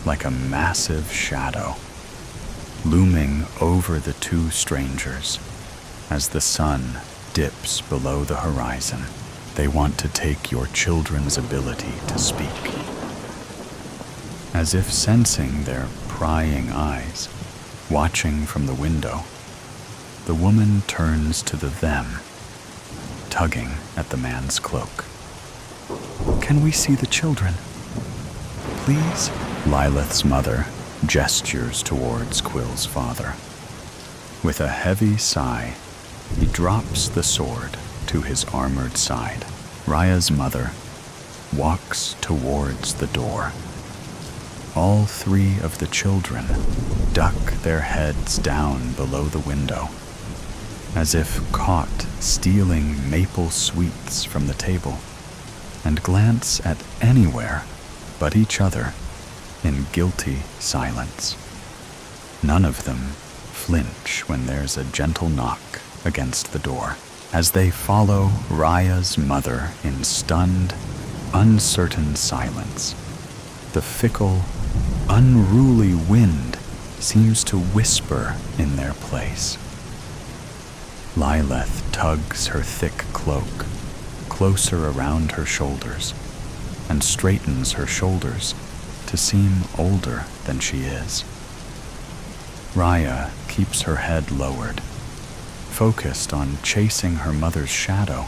like a massive shadow, looming over the two strangers as the sun dips below the horizon. They want to take your children's ability to speak. As if sensing their prying eyes, watching from the window, the woman turns to the them, tugging at the man's cloak. Can we see the children? Please? Lilith's mother gestures towards Quill's father. With a heavy sigh, he drops the sword to his armored side. Raya's mother walks towards the door. All three of the children duck their heads down below the window, as if caught stealing maple sweets from the table, and glance at anywhere but each other in guilty silence. None of them flinch when there's a gentle knock against the door, as they follow Raya's mother in stunned, uncertain silence. The fickle, unruly wind seems to whisper in their place. Lilith tugs her thick cloak closer around her shoulders and straightens her shoulders to seem older than she is. Raya keeps her head lowered, focused on chasing her mother's shadow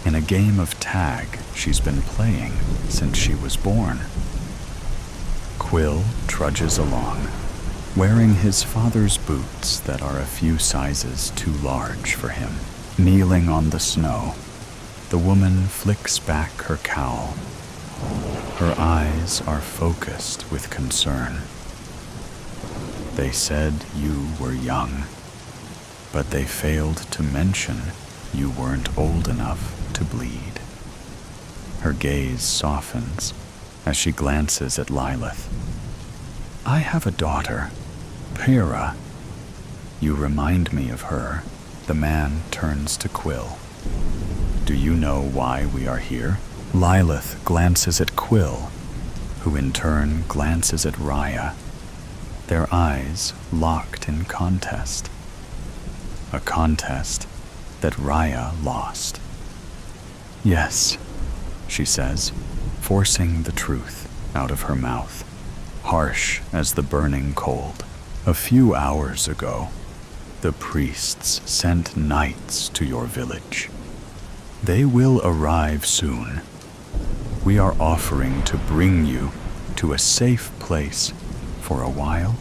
in a game of tag she's been playing since she was born. Quill trudges along, wearing his father's boots that are a few sizes too large for him. Kneeling on the snow, the woman flicks back her cowl. Her eyes are focused with concern. They said you were young, but they failed to mention you weren't old enough to bleed. Her gaze softens as she glances at Lilith. I have a daughter, Pyrrha. You remind me of her. The man turns to Quill. Do you know why we are here? Lilith glances at Quill, who in turn glances at Raya, their eyes locked in contest. A contest that Raya lost. Yes, she says, forcing the truth out of her mouth, harsh as the burning cold. A few hours ago, the priests sent knights to your village. They will arrive soon. We are offering to bring you to a safe place for a while.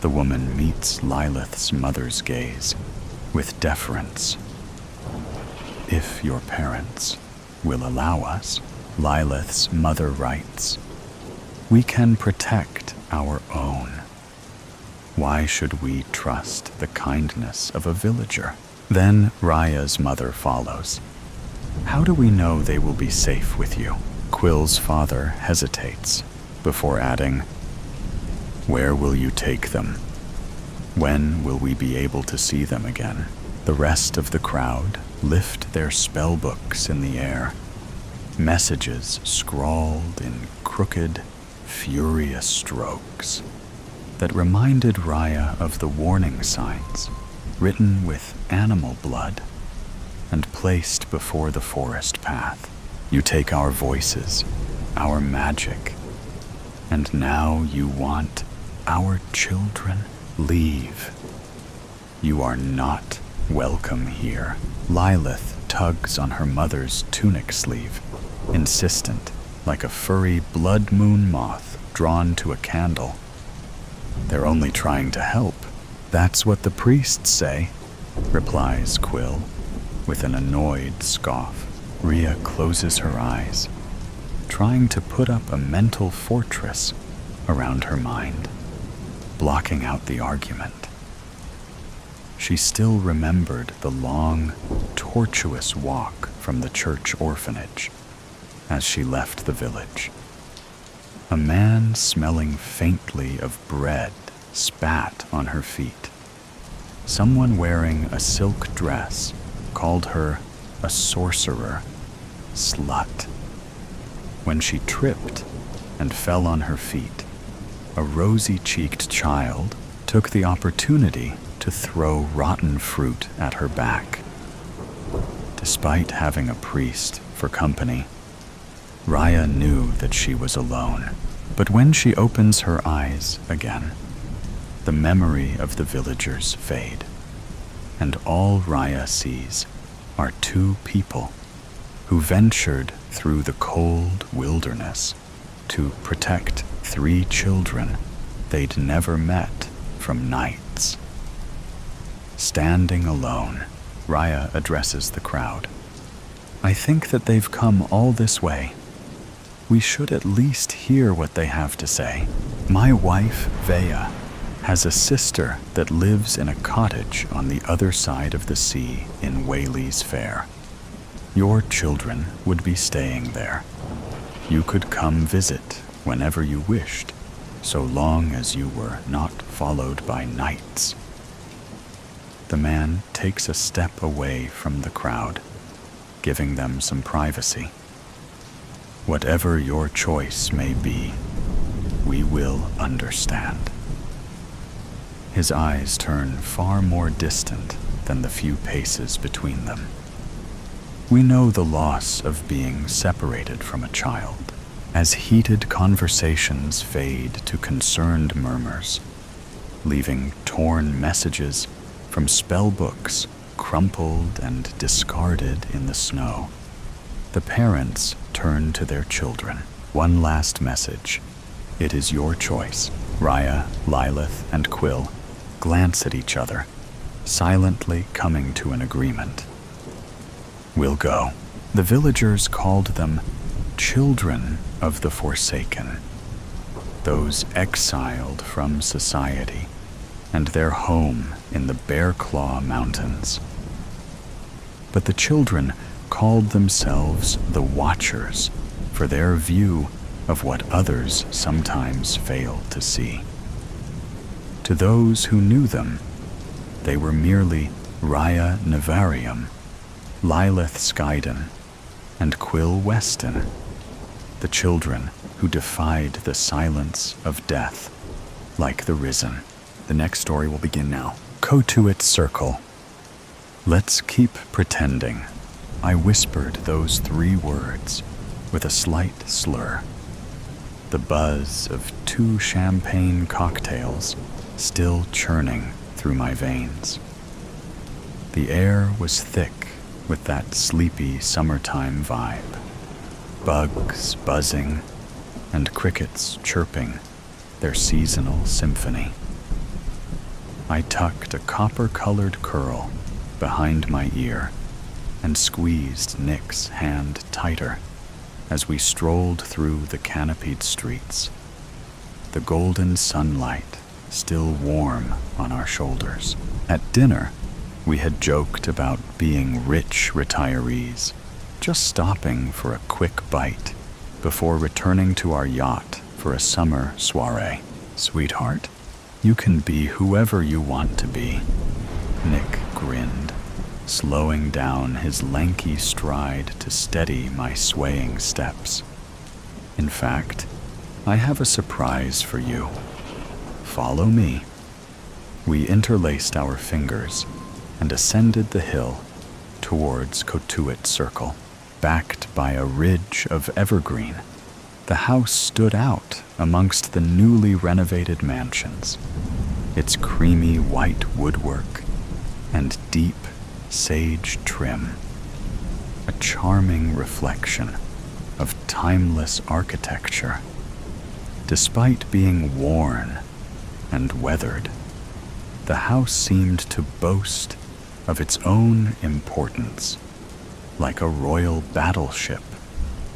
The woman meets Lilith's mother's gaze with deference. If your parents will allow us, Lilith's mother writes, we can protect our own. Why should we trust the kindness of a villager? Then Raya's mother follows, How do we know they will be safe with you? Quill's father hesitates before adding, "Where will you take them? When will we be able to see them again?" The rest of the crowd lift their spell books in the air, messages scrawled in crooked, furious strokes that reminded Raya of the warning signs written with animal blood and placed before the forest path. You take our voices, our magic, and now you want our children? Leave. You are not welcome here. Lilith tugs on her mother's tunic sleeve, insistent, like a furry blood moon moth drawn to a candle. They're only trying to help. That's what the priests say, replies Quill, with an annoyed scoff. Rhea closes her eyes, trying to put up a mental fortress around her mind, blocking out the argument. She still remembered the long, tortuous walk from the church orphanage as she left the village. A man smelling faintly of bread spat on her feet. Someone wearing a silk dress called her a sorcerer, slut. When she tripped and fell on her feet, a rosy-cheeked child took the opportunity to throw rotten fruit at her back. Despite having a priest for company, Raya knew that she was alone. But when she opens her eyes again, the memory of the villagers fade, and all Raya sees are two people who ventured through the cold wilderness to protect 3 children they'd never met from knights. Standing alone, Raya addresses the crowd. "I think that they've come all this way. We should at least hear what they have to say. My wife, Vea, has a sister that lives in a cottage on the other side of the sea in Whaley's Fair. Your children would be staying there. You could come visit whenever you wished, so long as you were not followed by knights." The man takes a step away from the crowd, giving them some privacy. "Whatever your choice may be, we will understand." His eyes turn far more distant than the few paces between them. We know the loss of being separated from a child, as heated conversations fade to concerned murmurs, leaving torn messages from spellbooks crumpled and discarded in the snow. The parents turn to their children. One last message. It is your choice. Raya, Lilith, and Quill glance at each other, silently coming to an agreement. "We'll go." The villagers called them children of the Forsaken, those exiled from society and their home in the Bear Claw Mountains. But the children called themselves the Watchers for their view of what others sometimes fail to see. To those who knew them, they were merely Raya Navarium, Lilith Skyden, and Quill Weston, the children who defied the silence of death like the Risen. The next story will begin now. Cotuit Circle. "Let's keep pretending." I whispered those 3 words with a slight slur, the buzz of 2 champagne cocktails still churning through my veins. The air was thick with that sleepy summertime vibe, bugs buzzing and crickets chirping their seasonal symphony. I tucked a copper-colored curl behind my ear and squeezed Nick's hand tighter as we strolled through the canopied streets, the golden sunlight still warm on our shoulders. At dinner, we had joked about being rich retirees just stopping for a quick bite before returning to our yacht for a summer soiree. Sweetheart, you can be whoever you want to be. Nick grinned, slowing down his lanky stride to steady my swaying steps. In fact, I have a surprise for you. Follow me. We interlaced our fingers and ascended the hill towards Cotuit Circle. Backed by a ridge of evergreen, the house stood out amongst the newly renovated mansions, its creamy white woodwork and deep sage trim, a charming reflection of timeless architecture. Despite being worn and weathered, the house seemed to boast of its own importance, like a royal battleship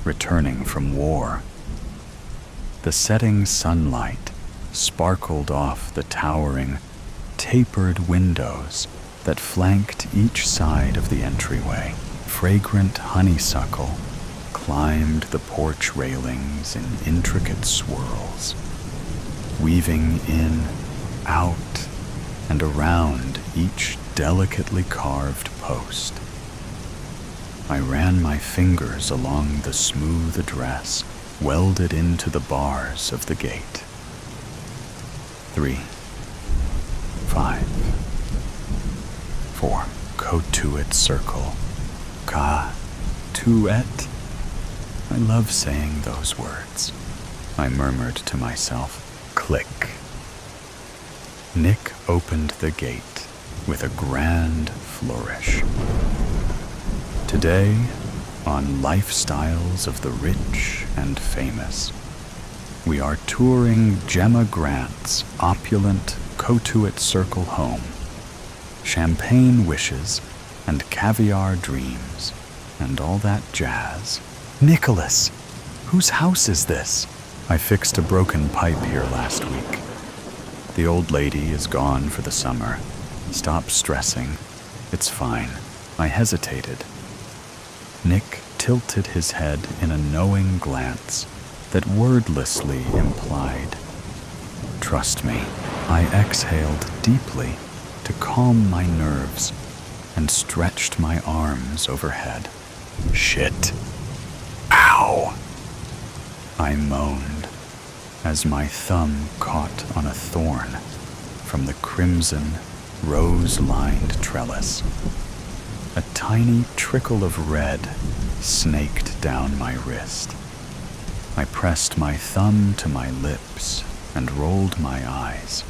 returning from war. The setting sunlight sparkled off the towering, tapered windows that flanked each side of the entryway. Fragrant honeysuckle climbed the porch railings in intricate swirls, weaving in, out, and around each delicately carved post. I ran my fingers along the smooth address welded into the bars of the gate. 3-5-4 Cotuit Circle. Cotuit. I love saying those words, I murmured to myself. Click. Nick opened the gate with a grand flourish. Today, on Lifestyles of the Rich and Famous, we are touring Gemma Grant's opulent Cotuit Circle home. Champagne wishes and caviar dreams and all that jazz. Nicholas, whose house is this? I fixed a broken pipe here last week. The old lady is gone for the summer. Stop stressing. It's fine. I hesitated. Nick tilted his head in a knowing glance that wordlessly implied, trust me. I exhaled deeply to calm my nerves and stretched my arms overhead. Shit. Ow! I moaned as my thumb caught on a thorn from the crimson, rose-lined trellis. A tiny trickle of red snaked down my wrist. I pressed my thumb to my lips and rolled my eyes.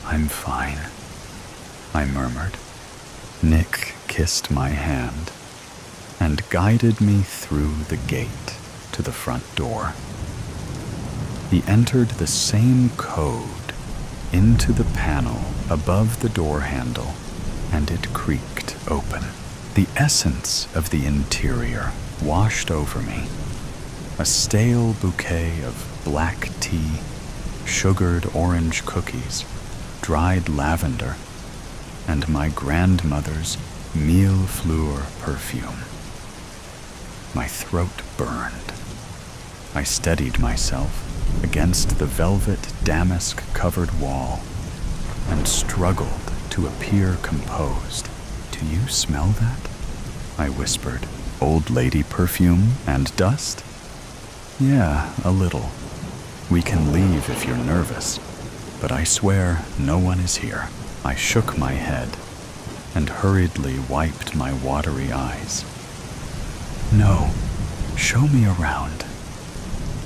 I'm fine, I murmured. Nick kissed my hand and guided me through the gate to the front door. He entered the same code into the panel above the door handle, and it creaked open. The essence of the interior washed over me. A stale bouquet of black tea, sugared orange cookies, dried lavender, and my grandmother's mille fleur perfume. My throat burned. I steadied myself against the velvet damask-covered wall and struggled to appear composed. Do you smell that? I whispered. Old lady perfume and dust? Yeah, a little. We can leave if you're nervous, but I swear no one is here. I shook my head and hurriedly wiped my watery eyes. No, show me around,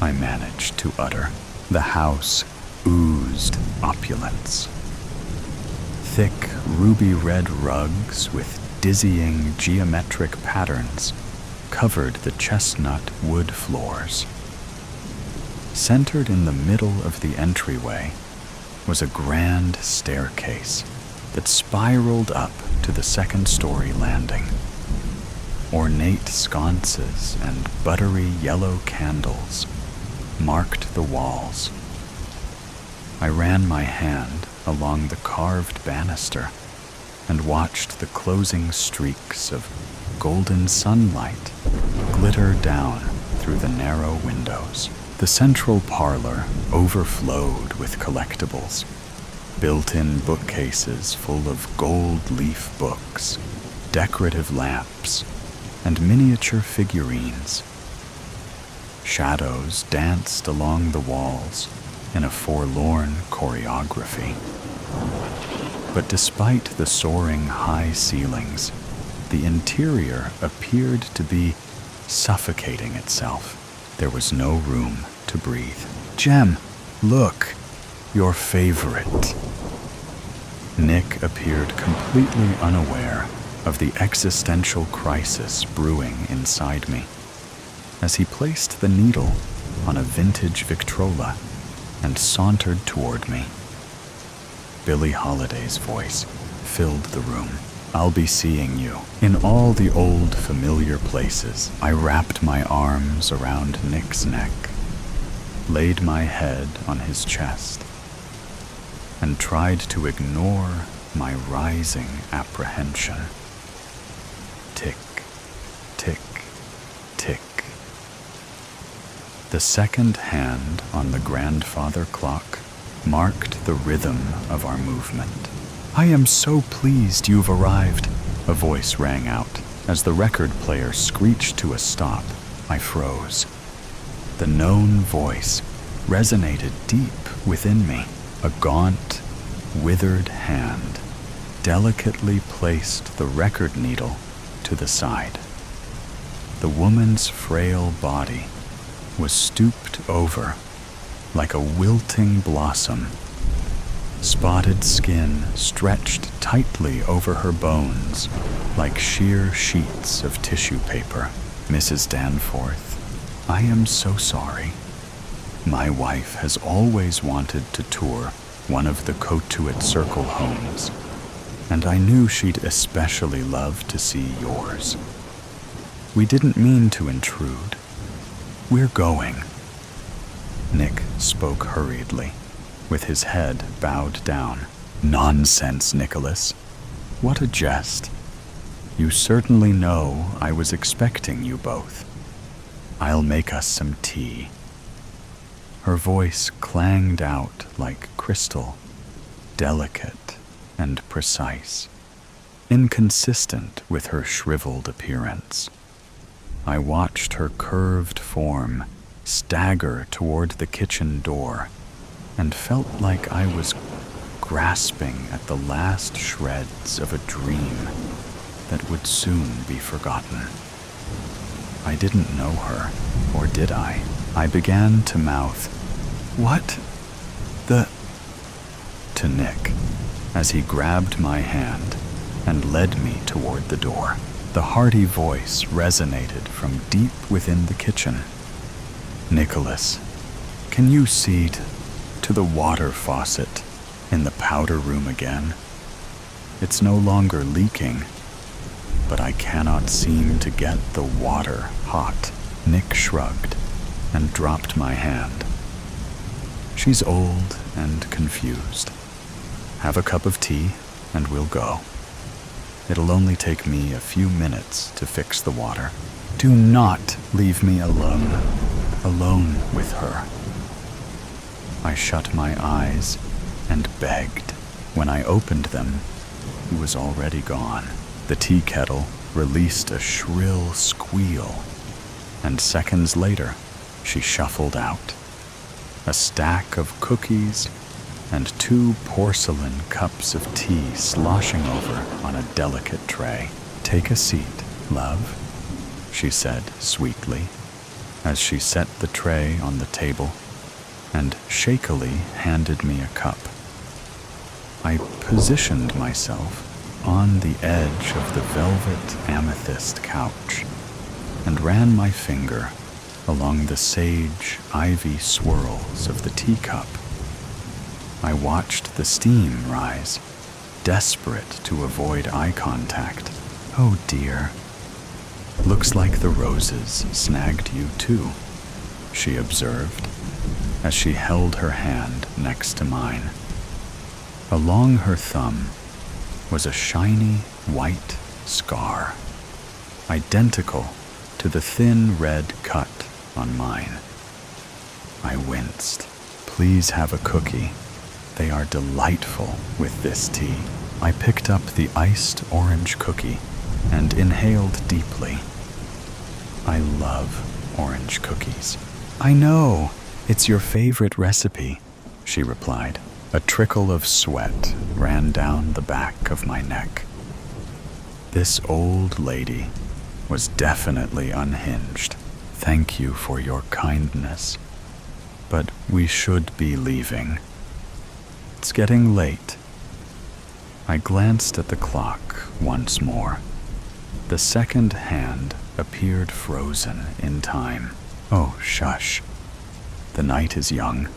I managed to utter. The house oozed opulence. Thick ruby-red rugs with dizzying geometric patterns covered the chestnut wood floors. Centered in the middle of the entryway was a grand staircase that spiraled up to the second-story landing. Ornate sconces and buttery yellow candles marked the walls. I ran my hand along the carved banister and watched the closing streaks of golden sunlight glitter down through the narrow windows. The central parlor overflowed with collectibles, built-in bookcases full of gold leaf books, decorative lamps, and miniature figurines. Shadows danced along the walls in a forlorn choreography. But despite the soaring high ceilings, the interior appeared to be suffocating itself. There was no room to breathe. "Jem, look, your favorite." Nick appeared completely unaware of the existential crisis brewing inside me as he placed the needle on a vintage Victrola and sauntered toward me. Billie Holiday's voice filled the room. "I'll be seeing you in all the old familiar places." I wrapped my arms around Nick's neck, laid my head on his chest, and tried to ignore my rising apprehension. Tick, tick, tick. The second hand on the grandfather clock marked the rhythm of our movement. "I am so pleased you've arrived," a voice rang out. As the record player screeched to a stop, I froze. The known voice resonated deep within me. A gaunt, withered hand delicately placed the record needle to the side. The woman's frail body was stooped over like a wilting blossom. Spotted skin stretched tightly over her bones like sheer sheets of tissue paper. "Mrs. Danforth, I am so sorry. My wife has always wanted to tour one of the Cotuit Circle homes, and I knew she'd especially love to see yours. We didn't mean to intrude. We're going." Nick spoke hurriedly, with his head bowed down. "Nonsense, Nicholas. What a jest. You certainly know I was expecting you both. I'll make us some tea." Her voice clanged out like crystal, delicate and precise, inconsistent with her shriveled appearance. I watched her curved form stagger toward the kitchen door and felt like I was grasping at the last shreds of a dream that would soon be forgotten. I didn't know her, or did I? I began to mouth, "What the—" to Nick as he grabbed my hand and led me toward the door. The hearty voice resonated from deep within the kitchen. "Nicholas, can you see to the water faucet in the powder room again? It's no longer leaking, but I cannot seem to get the water hot." Nick shrugged and dropped my hand. "She's old and confused. Have a cup of tea and we'll go. It'll only take me a few minutes to fix the water." "Do not leave me alone with her." I shut my eyes and begged. When I opened them, he was already gone. The tea kettle released a shrill squeal, and seconds later, she shuffled out. A stack of cookies and 2 porcelain cups of tea sloshing over on a delicate tray. "Take a seat, love," she said sweetly, as she set the tray on the table and shakily handed me a cup. I positioned myself on the edge of the velvet amethyst couch and ran my finger along the sage ivy swirls of the teacup. I watched the steam rise, desperate to avoid eye contact. "Oh dear. Looks like the roses snagged you too," she observed as she held her hand next to mine. Along her thumb was a shiny white scar. identical to the thin red cut on mine. I winced. Please have a cookie. They are delightful with this tea. I picked up the iced orange cookie and inhaled deeply. I love orange cookies. I know, it's your favorite recipe, she replied. A trickle of sweat ran down the back of my neck. This old lady was definitely unhinged. Thank you for your kindness, but we should be leaving. It's getting late. I glanced at the clock once more. The second hand appeared frozen in time. Oh, shush. The night is young.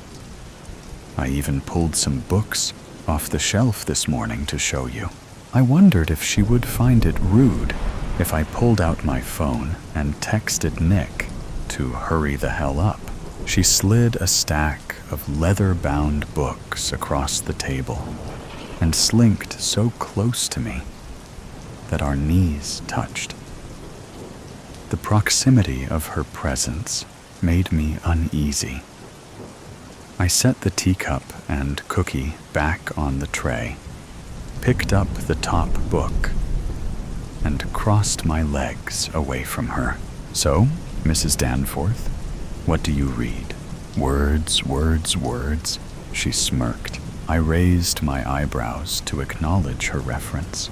I even pulled some books off the shelf this morning to show you. I wondered if she would find it rude if I pulled out my phone and texted Nick to hurry the hell up. She slid a stack of leather-bound books across the table and slinked so close to me that our knees touched. The proximity of her presence made me uneasy. I set the teacup and cookie back on the tray, picked up the top book, and crossed my legs away from her. So, Mrs. Danforth, what do you read? Words, words, words, she smirked. I raised my eyebrows to acknowledge her reference.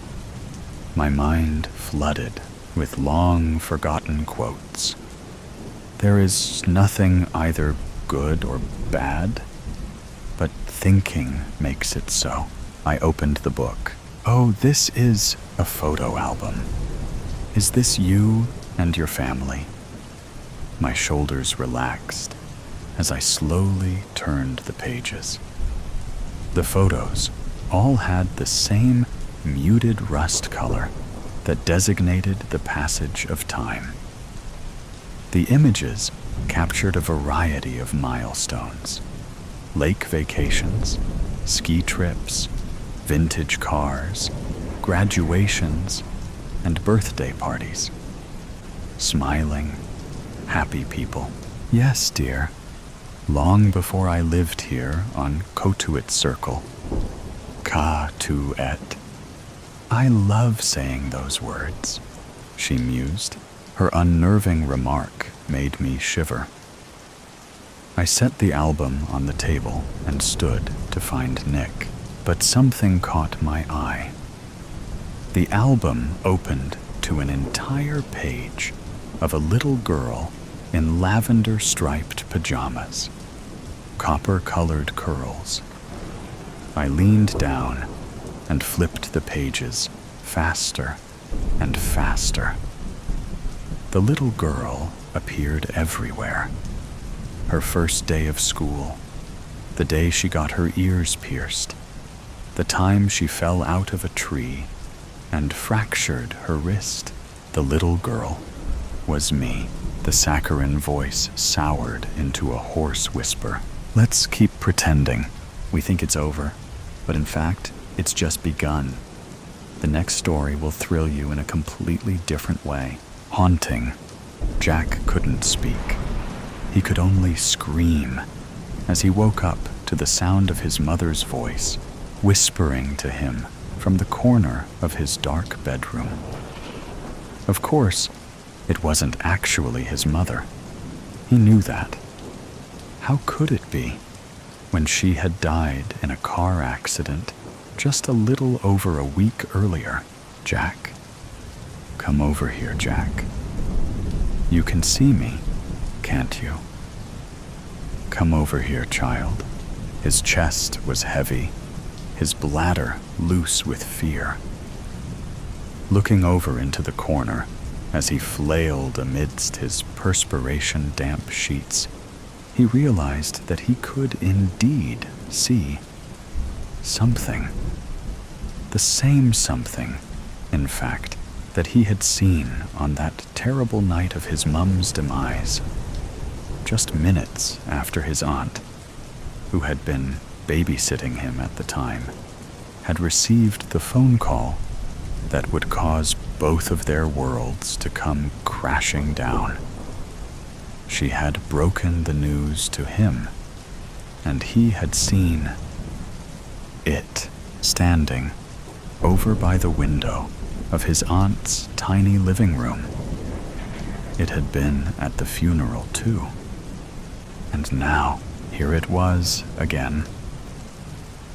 My mind flooded with long-forgotten quotes. There is nothing either good or bad, but thinking makes it so. I opened the book. Oh, this is a photo album. Is this you and your family? My shoulders relaxed as I slowly turned the pages. The photos all had the same muted rust color that designated the passage of time. The images captured a variety of milestones: lake vacations, ski trips, vintage cars, graduations, and birthday parties. Smiling, happy people. Yes, dear. Long before I lived here on Cotuit Circle. Cotuit. I love saying those words, she mused. Her unnerving remark made me shiver. I set the album on the table and stood to find Nick, but something caught my eye. The album opened to an entire page of a little girl in lavender-striped pajamas, copper-colored curls. I leaned down and flipped the pages faster and faster. The little girl appeared everywhere. Her first day of school, the day she got her ears pierced, the time she fell out of a tree and fractured her wrist. The little girl was me. The saccharine voice soured into a hoarse whisper. Let's keep pretending. We think it's over, but in fact, it's just begun. The next story will thrill you in a completely different way. Haunting. Jack couldn't speak. He could only scream as he woke up to the sound of his mother's voice, whispering to him from the corner of his dark bedroom. Of course, it wasn't actually his mother. He knew that. How could it be, when she had died in a car accident just a little over a week earlier? Jack. Come over here, Jack. You can see me, can't you? Come over here, child. His chest was heavy, his bladder loose with fear. Looking over into the corner, as he flailed amidst his perspiration-damp sheets, he realized that he could indeed see something. The same something, in fact, that he had seen on that terrible night of his mum's demise, just minutes after his aunt, who had been babysitting him at the time, had received the phone call that would cause both of their worlds to come crashing down. She had broken the news to him, and he had seen it standing over by the window of his aunt's tiny living room. It had been at the funeral too, and now here it was again,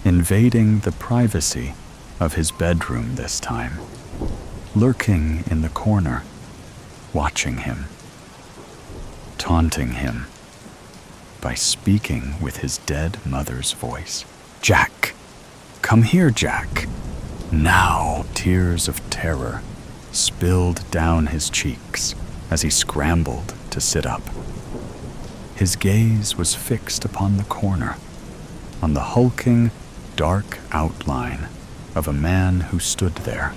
invading the privacy of his bedroom this time, lurking in the corner, watching him, taunting him by speaking with his dead mother's voice. "Jack! Come here, Jack!" Now tears of terror spilled down his cheeks as he scrambled to sit up. His gaze was fixed upon the corner, on the hulking, dark outline of a man who stood there,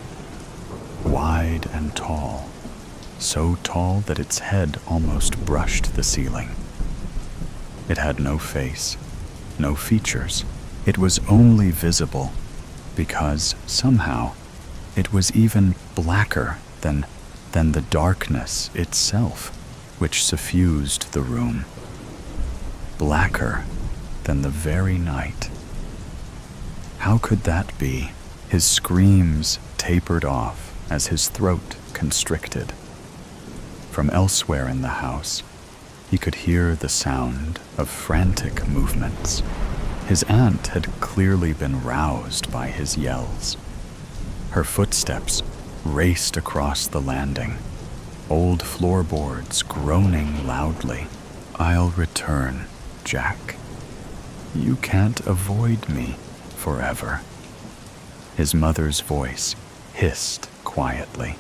wide and tall, so tall that its head almost brushed the ceiling. It had no face, no features. It was only visible because somehow it was even blacker than the darkness itself which suffused the room, blacker than the very night. How could that be? His screams tapered off as his throat constricted. From elsewhere in the house, he could hear the sound of frantic movements. His aunt had clearly been roused by his yells. Her footsteps raced across the landing, old floorboards groaning loudly. "I'll return, Jack. You can't avoid me forever." His mother's voice hissed quietly.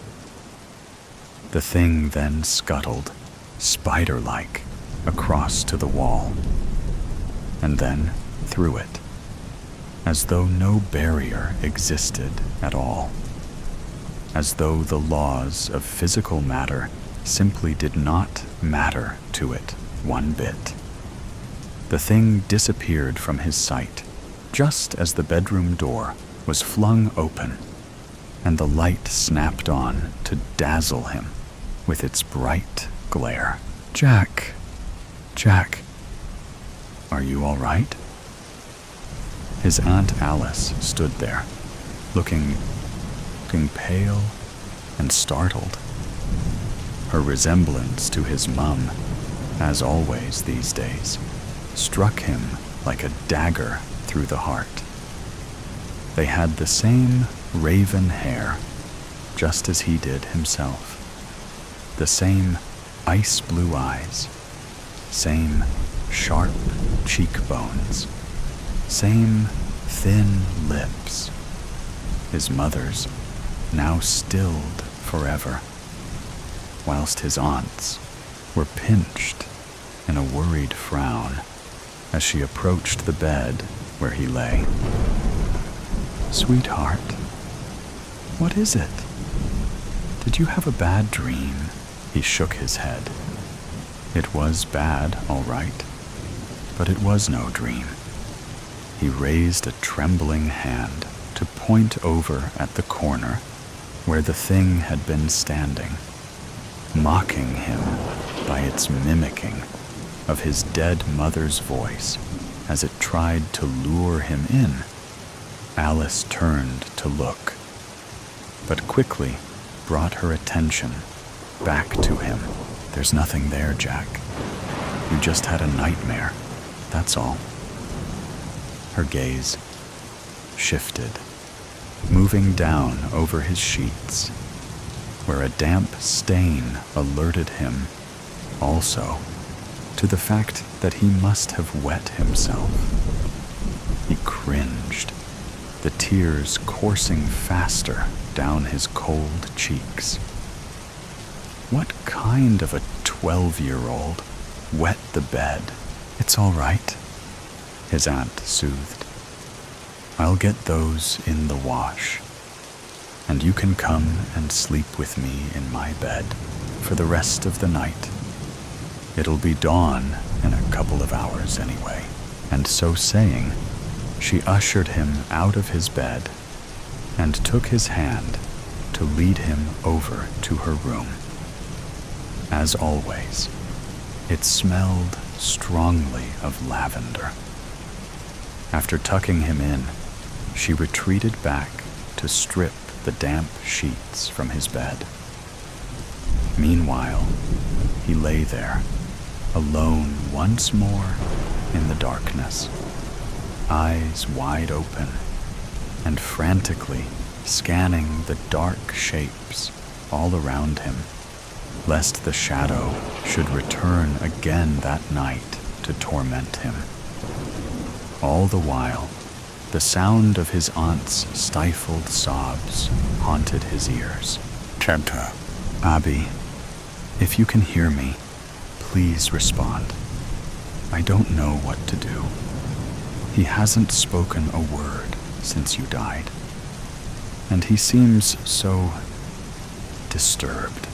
The thing then scuttled, spider-like, across to the wall, and then through it, as though no barrier existed at all, as though the laws of physical matter simply did not matter to it one bit. The thing disappeared from his sight just as the bedroom door was flung open and the light snapped on to dazzle him with its bright glare. "Jack, Jack, are you all right?" His Aunt Alice stood there, looking pale and startled. Her resemblance to his mum, as always these days, struck him like a dagger through the heart. They had the same raven hair, just as he did himself, the same ice blue eyes, same sharp cheekbones, same thin lips. His mother's now stilled forever, whilst his aunt's were pinched in a worried frown as she approached the bed where he lay. "Sweetheart, what is it? Did you have a bad dream?" He shook his head. It was bad, all right, but it was no dream. He raised a trembling hand to point over at the corner where the thing had been standing, mocking him by its mimicking of his dead mother's voice as it tried to lure him in. Alice turned to look, but quickly brought her attention back to him. "There's nothing there, Jack. You just had a nightmare, that's all." Her gaze shifted, moving down over his sheets, where a damp stain alerted him also to the fact that he must have wet himself. He cringed, the tears coursing faster down his cold cheeks. What kind of a 12-year-old wet the bed? "It's all right," his aunt soothed. "I'll get those in the wash, and you can come and sleep with me in my bed for the rest of the night. It'll be dawn in a couple of hours anyway." And so saying, she ushered him out of his bed and took his hand to lead him over to her room. As always, it smelled strongly of lavender. After tucking him in, she retreated back to strip the damp sheets from his bed. Meanwhile, he lay there, alone once more in the darkness, eyes wide open, and frantically scanning the dark shapes all around him, lest the shadow should return again that night to torment him. All the while, the sound of his aunt's stifled sobs haunted his ears. Chanta, Abi, if you can hear me, please respond. I don't know what to do. He hasn't spoken a word since you died, and he seems so disturbed.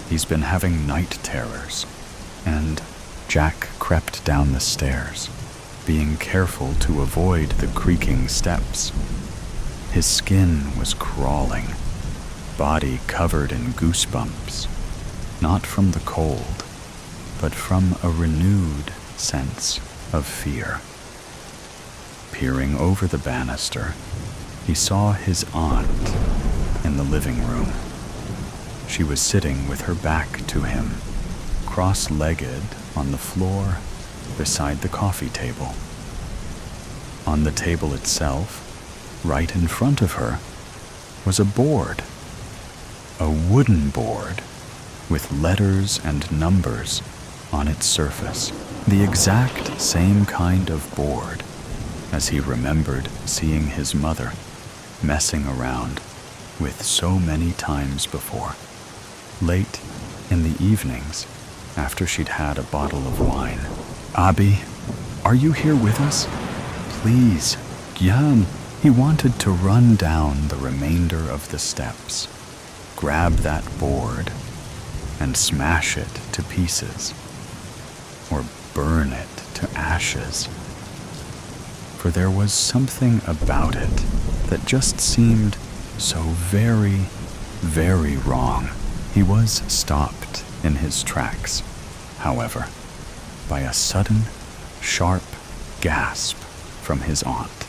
He's been having night terrors, and Jack crept down the stairs, being careful to avoid the creaking steps. His skin was crawling, body covered in goosebumps, not from the cold, but from a renewed sense of fear. Peering over the banister, he saw his aunt in the living room. She was sitting with her back to him, cross-legged on the floor beside the coffee table. On the table itself, right in front of her, was a board, a wooden board with letters and numbers on its surface, the exact same kind of board as he remembered seeing his mother messing around with so many times before. Late in the evenings, after she'd had a bottle of wine. Abi, are you here with us? Please, Gyan. He wanted to run down the remainder of the steps, grab that board, and smash it to pieces, or burn it to ashes. For there was something about it that just seemed so very, very wrong. He was stopped in his tracks, however, by a sudden, sharp gasp from his aunt.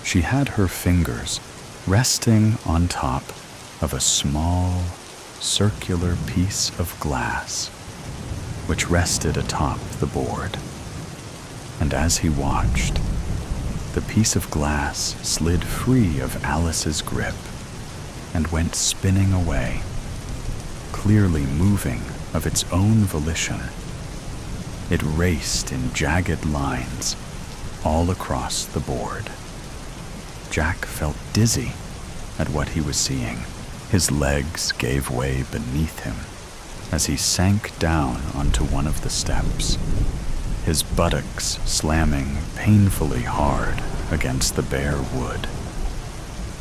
She had her fingers resting on top of a small, circular piece of glass, which rested atop the board. And as he watched, the piece of glass slid free of Alice's grip and went spinning away, clearly moving of its own volition. It raced in jagged lines all across the board. Jack felt dizzy at what he was seeing. His legs gave way beneath him as he sank down onto one of the steps, his buttocks slamming painfully hard against the bare wood.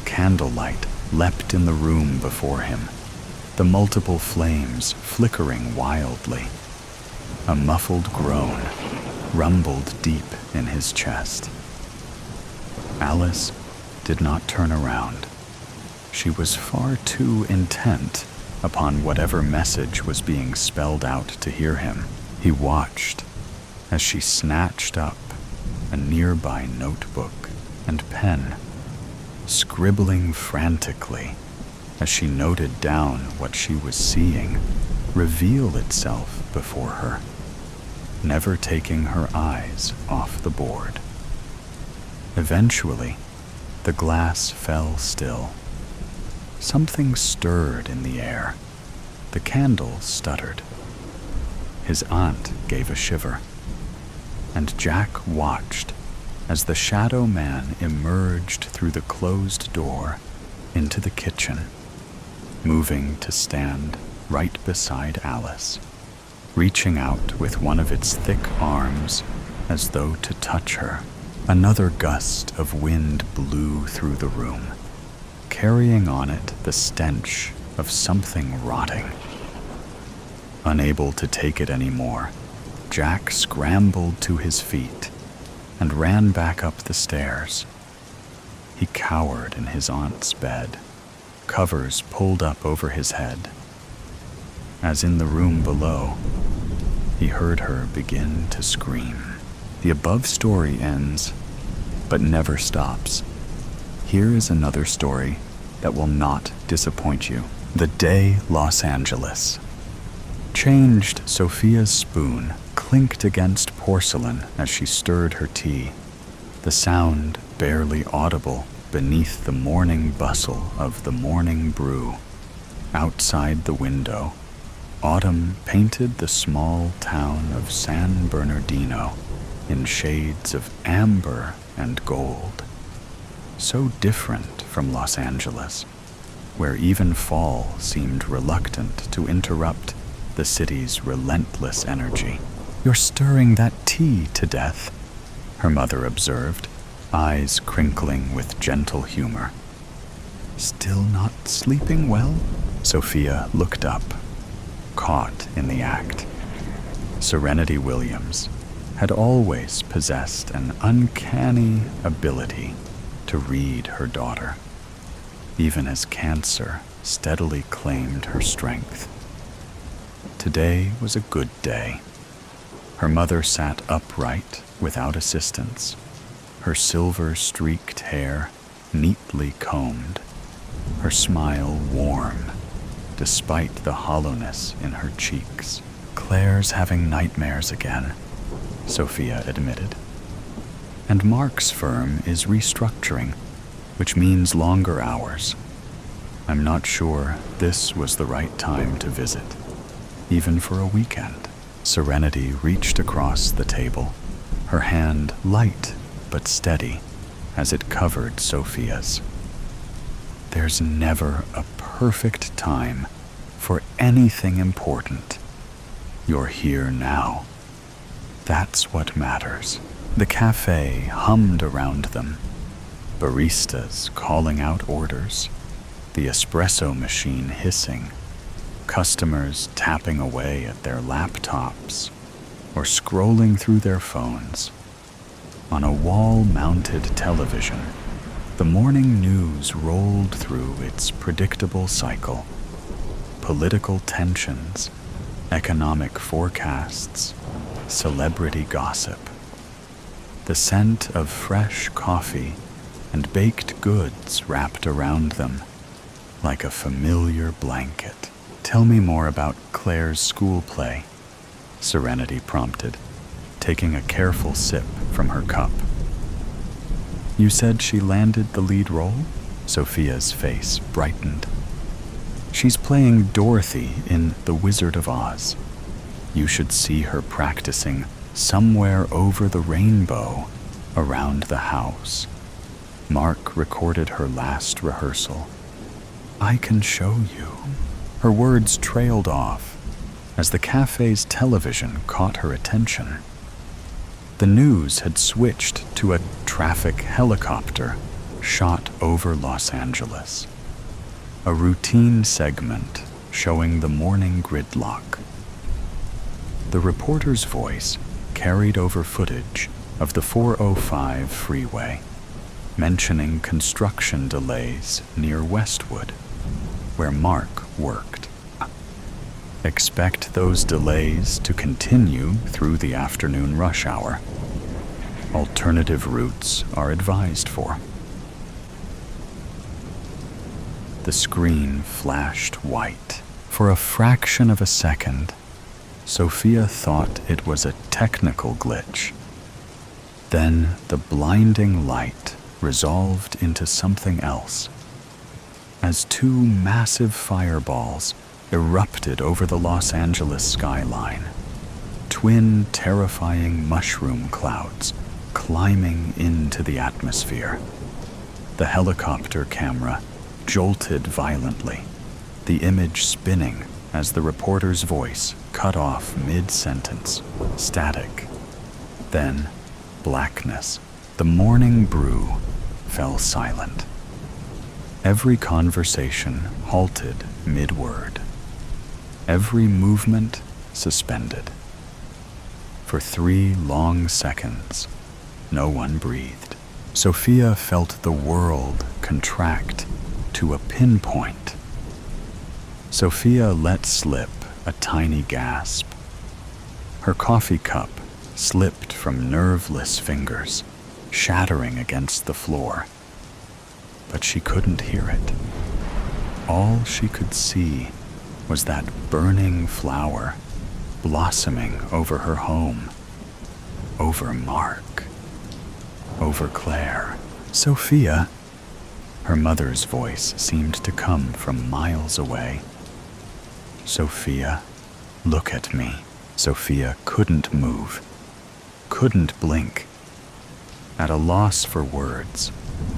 Candlelight leapt in the room before him, the multiple flames flickering wildly. A muffled groan rumbled deep in his chest. Alice did not turn around. She was far too intent upon whatever message was being spelled out to hear him. He watched as she snatched up a nearby notebook and pen, scribbling frantically as she noted down what she was seeing reveal itself before her, never taking her eyes off the board. Eventually, the glass fell still. Something stirred in the air. The candle stuttered. His aunt gave a shiver, and Jack watched as the shadow man emerged through the closed door into the kitchen, moving to stand right beside Alice, reaching out with one of its thick arms as though to touch her. Another gust of wind blew through the room, carrying on it the stench of something rotting. Unable to take it anymore, Jack scrambled to his feet and ran back up the stairs. He cowered in his aunt's bed, covers pulled up over his head. As in the room below, he heard her begin to scream. The above story ends, but never stops. Here is another story that will not disappoint you. The day Los Angeles. Changed Sophia's spoon clinked against porcelain as she stirred her tea, the sound barely audible beneath the morning bustle of the morning brew. Outside the window, autumn painted the small town of San Bernardino in shades of amber and gold. So different from Los Angeles, where even fall seemed reluctant to interrupt the city's relentless energy. "You're stirring that tea to death," her mother observed, eyes crinkling with gentle humor. "Still not sleeping well?" Sophia looked up, caught in the act. Serenity Williams had always possessed an uncanny ability to read her daughter, even as cancer steadily claimed her strength. Today was a good day. Her mother sat upright without assistance, her silver-streaked hair neatly combed, her smile warm despite the hollowness in her cheeks. "Claire's having nightmares again," Sophia admitted. "And Mark's firm is restructuring, which means longer hours. I'm not sure this was the right time to visit, even for a weekend." Serenity reached across the table, her hand light but steady as it covered Sophia's. "There's never a perfect time for anything important. You're here now. That's what matters." The cafe hummed around them, baristas calling out orders, the espresso machine hissing, customers tapping away at their laptops or scrolling through their phones. On a wall-mounted television, the morning news rolled through its predictable cycle. Political tensions, economic forecasts, celebrity gossip. The scent of fresh coffee and baked goods wrapped around them like a familiar blanket. "Tell me more about Claire's school play," Serenity prompted, taking a careful sip from her cup. "You said she landed the lead role?" Sophia's face brightened. "She's playing Dorothy in The Wizard of Oz. You should see her practicing Somewhere Over the Rainbow around the house. Mark recorded her last rehearsal. I can show you." Her words trailed off as the cafe's television caught her attention. The news had switched to a traffic helicopter shot over Los Angeles. A routine segment showing the morning gridlock. The reporter's voice carried over footage of the 405 freeway, mentioning construction delays near Westwood, where Mark worked. Expect those delays to continue through the afternoon rush hour. Alternative routes are advised for. The screen flashed white. For a fraction of a second, Sophia thought it was a technical glitch. Then the blinding light resolved into something else, as two massive fireballs erupted over the Los Angeles skyline, twin terrifying mushroom clouds climbing into the atmosphere. The helicopter camera jolted violently, the image spinning as the reporter's voice cut off mid-sentence. Static. Then blackness. The morning brew fell silent. Every conversation halted mid-word. Every movement suspended. For 3 long seconds, no one breathed. Sophia felt the world contract to a pinpoint. Sophia let slip a tiny gasp. Her coffee cup slipped from nerveless fingers, shattering against the floor. But she couldn't hear it. All she could see was that burning flower blossoming over her home, over Mark, over Claire. Sophia, her mother's voice seemed to come from miles away. Sophia, look at me. Sophia couldn't move, couldn't blink. At a loss for words,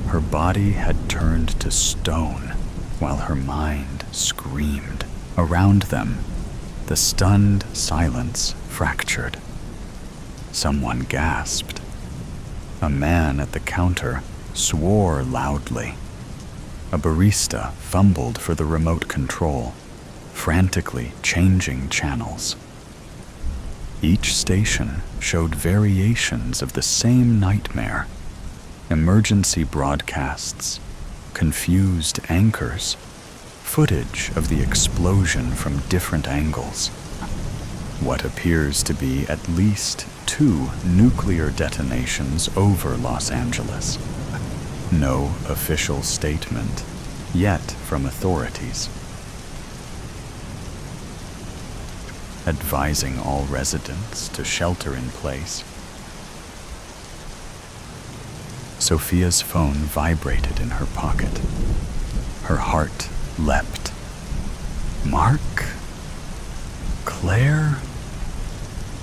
her body had turned to stone while her mind screamed. Around them, the stunned silence fractured. Someone gasped. A man at the counter swore loudly. A barista fumbled for the remote control, frantically changing channels. Each station showed variations of the same nightmare: emergency broadcasts, confused anchors, footage of the explosion from different angles. What appears to be at least 2 nuclear detonations over Los Angeles. No official statement yet from authorities, advising all residents to shelter in place. Sophia's phone vibrated in her pocket. Her heart leapt. Mark? Claire?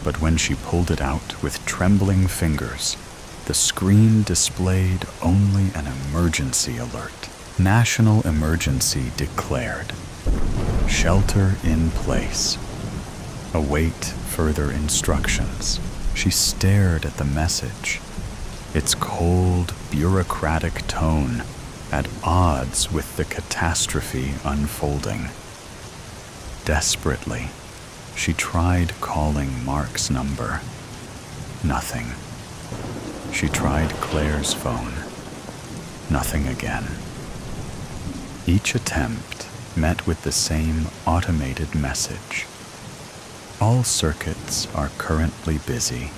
But when she pulled it out with trembling fingers, the screen displayed only an emergency alert. National emergency declared. Shelter in place. Await further instructions. She stared at the message, its cold, bureaucratic tone at odds with the catastrophe unfolding. Desperately, she tried calling Mark's number. Nothing. She tried Claire's phone. Nothing again. Each attempt met with the same automated message. All circuits are currently busy.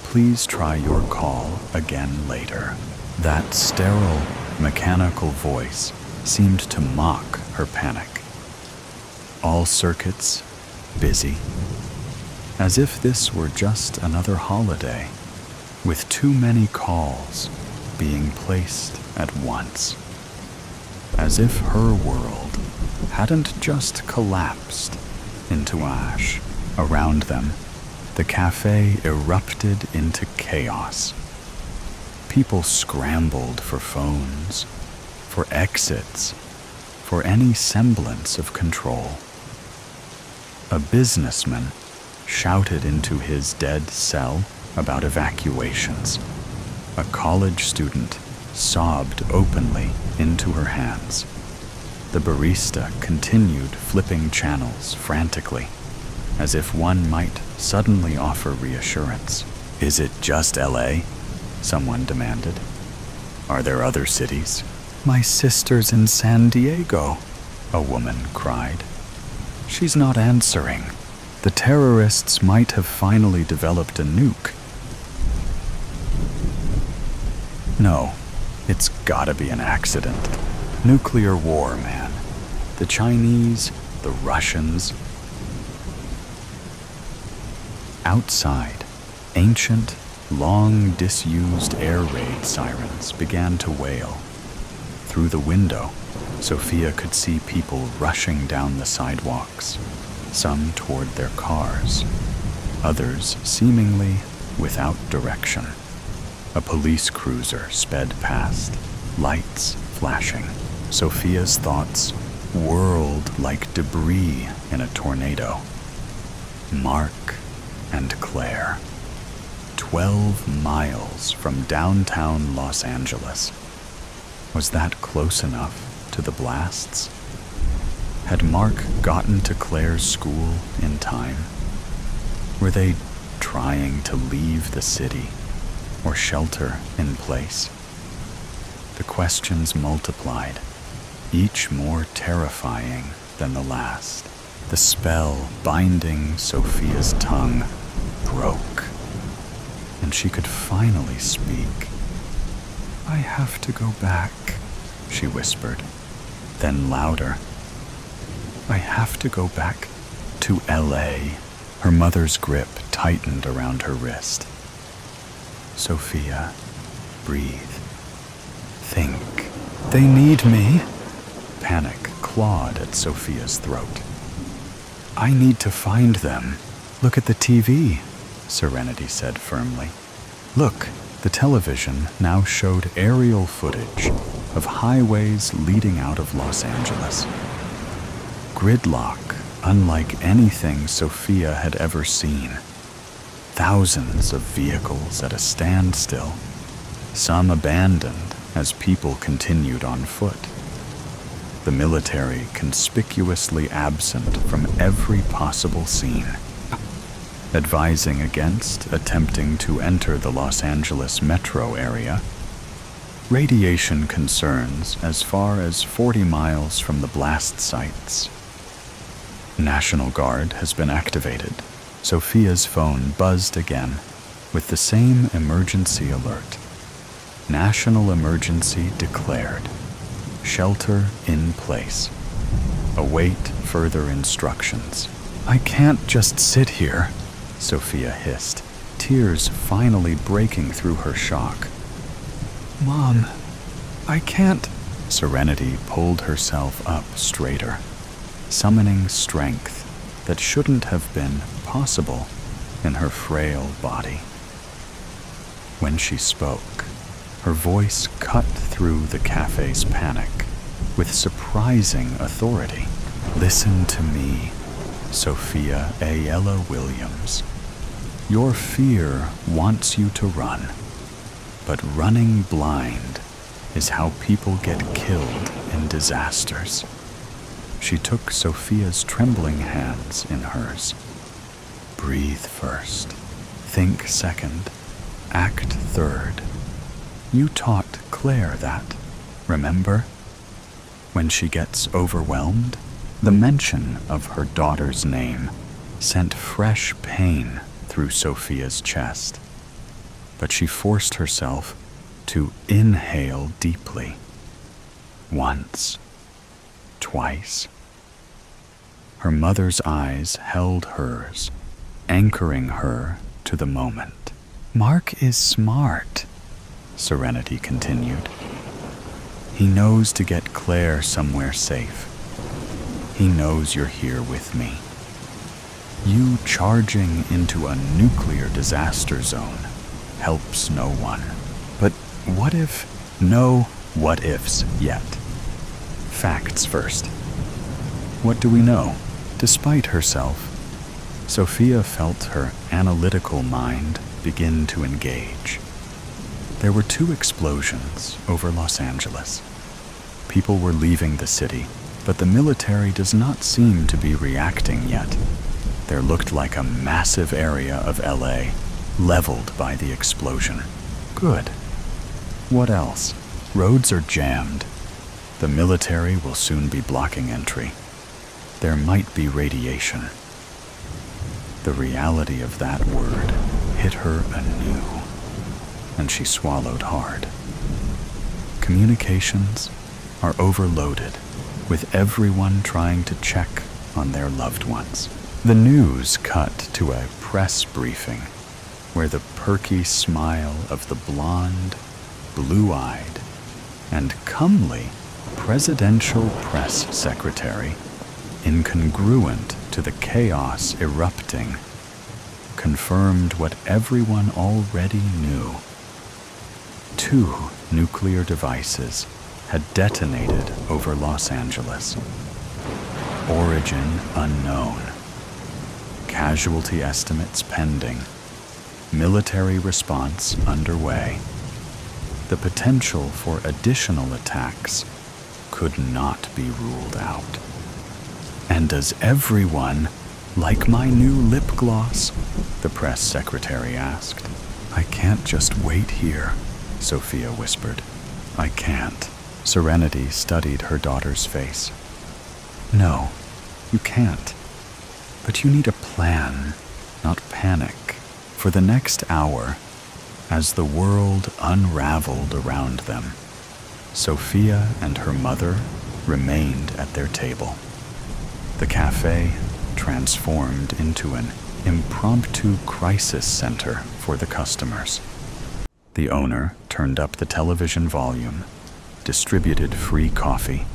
Please try your call again later. That sterile, mechanical voice seemed to mock her panic. All circuits busy. As if this were just another holiday, with too many calls being placed at once. As if her world hadn't just collapsed into ash. Around them, the cafe erupted into chaos. People scrambled for phones, for exits, for any semblance of control. A businessman shouted into his dead cell about evacuations. A college student sobbed openly into her hands. The barista continued flipping channels frantically, as if one might suddenly offer reassurance. Is it just LA? Someone demanded. Are there other cities? My sister's in San Diego, a woman cried. She's not answering. The terrorists might have finally developed a nuke. No, it's gotta be an accident. Nuclear war, man. The Chinese, the Russians. Outside, ancient, long disused air raid sirens began to wail. Through the window, Sophia could see people rushing down the sidewalks, some toward their cars, others seemingly without direction. A police cruiser sped past, lights flashing. Sophia's thoughts whirled like debris in a tornado. Mark and Claire, 12 miles from downtown Los Angeles. Was that close enough to the blasts? Had Mark gotten to Claire's school in time? Were they trying to leave the city or shelter in place? The questions multiplied, each more terrifying than the last. The spell binding Sophia's tongue broke, and she could finally speak. "I have to go back," she whispered, then louder. "I have to go back to LA." Her mother's grip tightened around her wrist. "Sophia, breathe. Think. They need me." Panic clawed at Sophia's throat. "I need to find them." "Look at the TV," Serenity said firmly. Look, the television now showed aerial footage of highways leading out of Los Angeles. Gridlock, unlike anything Sophia had ever seen. Thousands of vehicles at a standstill, some abandoned as people continued on foot. The military conspicuously absent from every possible scene, advising against attempting to enter the Los Angeles metro area. Radiation concerns as far as 40 miles from the blast sites. National Guard has been activated. Sophia's phone buzzed again with the same emergency alert. National emergency declared. Shelter in place. Await further instructions. "I can't just sit here," Sophia hissed, tears finally breaking through her shock. "Mom, I can't." Serenity pulled herself up straighter, summoning strength that shouldn't have been possible in her frail body. When she spoke, her voice cut through the cafe's panic with surprising authority. "Listen to me, Sophia Ayala Williams. Your fear wants you to run, but running blind is how people get killed in disasters." She took Sophia's trembling hands in hers. "Breathe first, think second, act third. You taught Claire that, remember? When she gets overwhelmed, the mention of her daughter's name sent fresh pain through Sophia's chest, but she forced herself to inhale deeply. Once, twice. Her mother's eyes held hers, anchoring her to the moment. "Mark is smart," Serenity continued. "He knows to get Claire somewhere safe. He knows you're here with me. You charging into a nuclear disaster zone helps no one. But what if? No what ifs yet. Facts first. What do we know? Despite herself, Sophia felt her analytical mind begin to engage. There were 2 explosions over Los Angeles. People were leaving the city, but the military does not seem to be reacting yet. There looked like a massive area of LA leveled by the explosion. Good. What else? Roads are jammed. The military will soon be blocking entry. There might be radiation. The reality of that word hit her anew, and she swallowed hard. Communications are overloaded, with everyone trying to check on their loved ones. The news cut to a press briefing where the perky smile of the blonde, blue-eyed, and comely presidential press secretary, incongruent to the chaos erupting, confirmed what everyone already knew. 2 nuclear devices had detonated over Los Angeles. Origin unknown. Casualty estimates pending. Military response underway. The potential for additional attacks could not be ruled out. "And does everyone like my new lip gloss?" the press secretary asked. "I can't just wait here," Sophia whispered. "I can't." Serenity studied her daughter's face. No, you can't. But you need a plan, not panic, for the next hour. As the world unraveled around them, Sophia and her mother remained at their table. The cafe transformed into an impromptu crisis center for the customers. The owner turned up the television volume, distributed free coffee,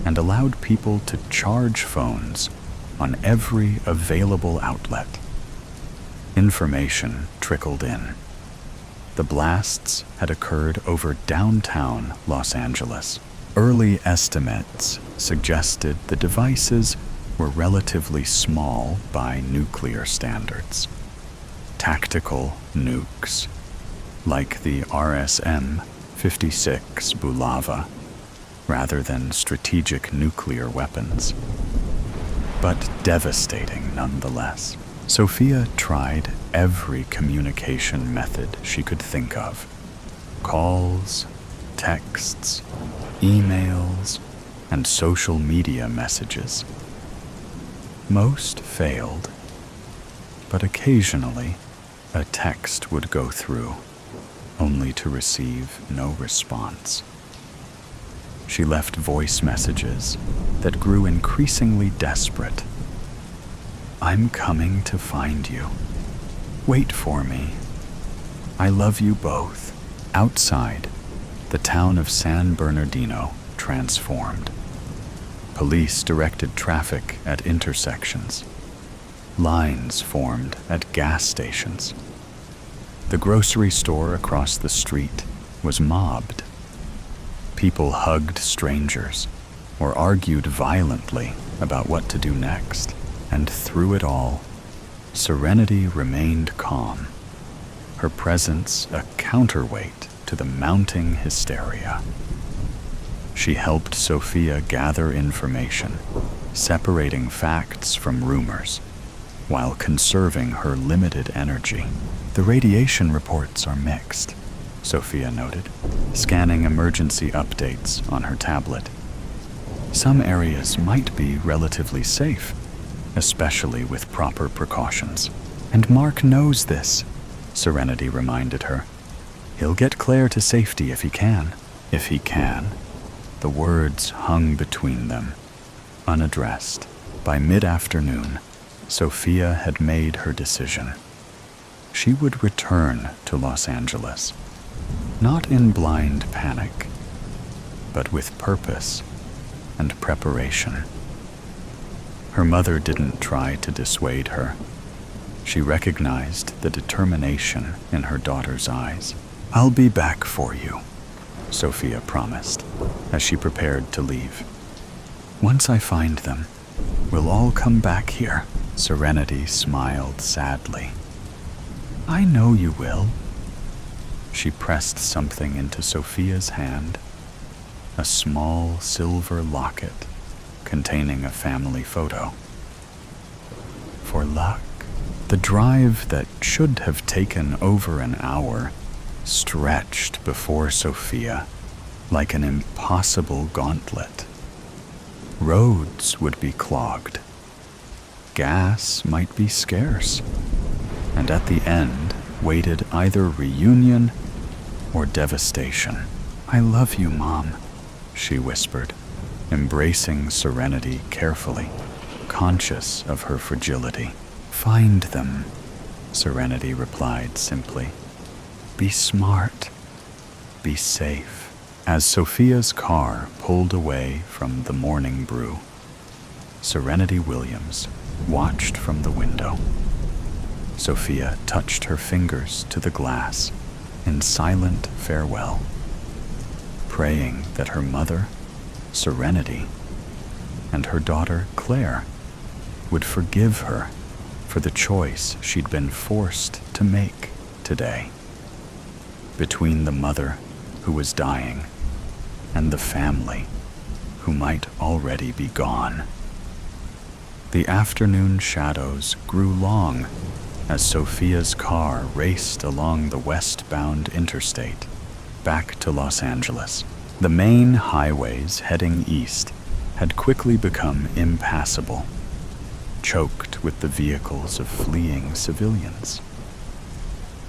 and allowed people to charge phones on every available outlet. Information trickled in. The blasts had occurred over downtown Los Angeles. Early estimates suggested the devices were relatively small by nuclear standards. Tactical nukes, like the RSM-56 Bulava, rather than strategic nuclear weapons. But devastating nonetheless. Sophia tried every communication method she could think of. Calls, texts, emails, and social media messages. Most failed, but occasionally a text would go through, only to receive no response. She left voice messages that grew increasingly desperate. I'm coming to find you. Wait for me. I love you both. Outside, the town of San Bernardino transformed. Police directed traffic at intersections. Lines formed at gas stations. The grocery store across the street was mobbed. People hugged strangers or argued violently about what to do next. And through it all, Serenity remained calm, her presence a counterweight to the mounting hysteria. She helped Sophia gather information, separating facts from rumors, while conserving her limited energy. The radiation reports are mixed, Sophia noted, scanning emergency updates on her tablet. Some areas might be relatively safe, especially with proper precautions. And Mark knows this, Serenity reminded her. He'll get Claire to safety if he can. If he can. The words hung between them, unaddressed. By mid-afternoon, Sophia had made her decision. She would return to Los Angeles, not in blind panic, but with purpose and preparation. Her mother didn't try to dissuade her. She recognized the determination in her daughter's eyes. I'll be back for you, Sophia promised, as she prepared to leave. Once I find them, we'll all come back here. Serenity smiled sadly. I know you will. She pressed something into Sophia's hand, a small silver locket containing a family photo. For luck, the drive that should have taken over an hour stretched before Sophia like an impossible gauntlet. Roads would be clogged. Gas might be scarce. And at the end waited either reunion or devastation. I love you, Mom, she whispered, embracing Serenity carefully, conscious of her fragility. Find them, Serenity replied simply. Be smart. Be safe. As Sophia's car pulled away from the morning brew, Serenity Williams watched from the window. Sophia touched her fingers to the glass in silent farewell, praying that her mother, Serenity, and her daughter, Claire, would forgive her for the choice she'd been forced to make today. Between the mother who was dying and the family who might already be gone. The afternoon shadows grew long as Sophia's car raced along the westbound interstate back to Los Angeles. The main highways heading east had quickly become impassable, choked with the vehicles of fleeing civilians.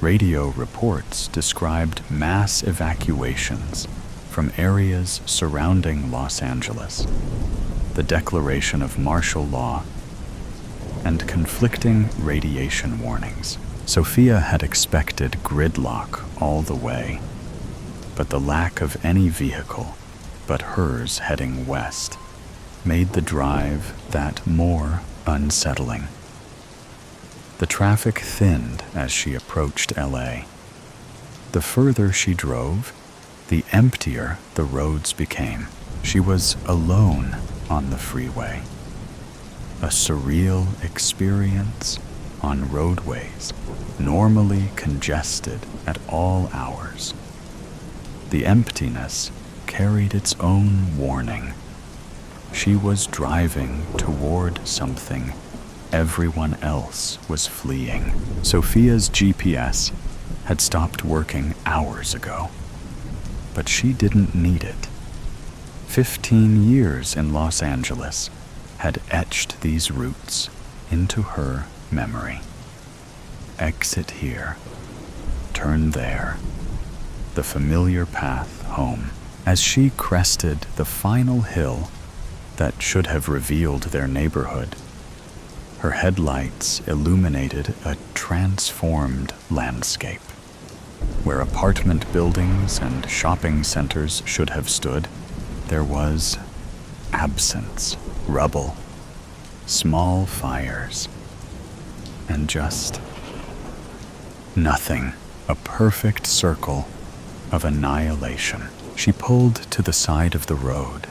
Radio reports described mass evacuations from areas surrounding Los Angeles, the declaration of martial law, and conflicting radiation warnings. Sophia had expected gridlock all the way, but the lack of any vehicle but hers heading west made the drive that more unsettling. The traffic thinned as she approached LA. The further she drove, the emptier the roads became. She was alone on the freeway. A surreal experience on roadways normally congested at all hours. The emptiness carried its own warning. She was driving toward something everyone else was fleeing. Sophia's GPS had stopped working hours ago, but she didn't need it. 15 years in Los Angeles had etched these routes into her memory. Exit here, turn there, the familiar path home. As she crested the final hill that should have revealed their neighborhood, her headlights illuminated a transformed landscape. Where apartment buildings and shopping centers should have stood, there was absence, rubble, small fires, and just nothing. A perfect circle of annihilation. She pulled to the side of the road,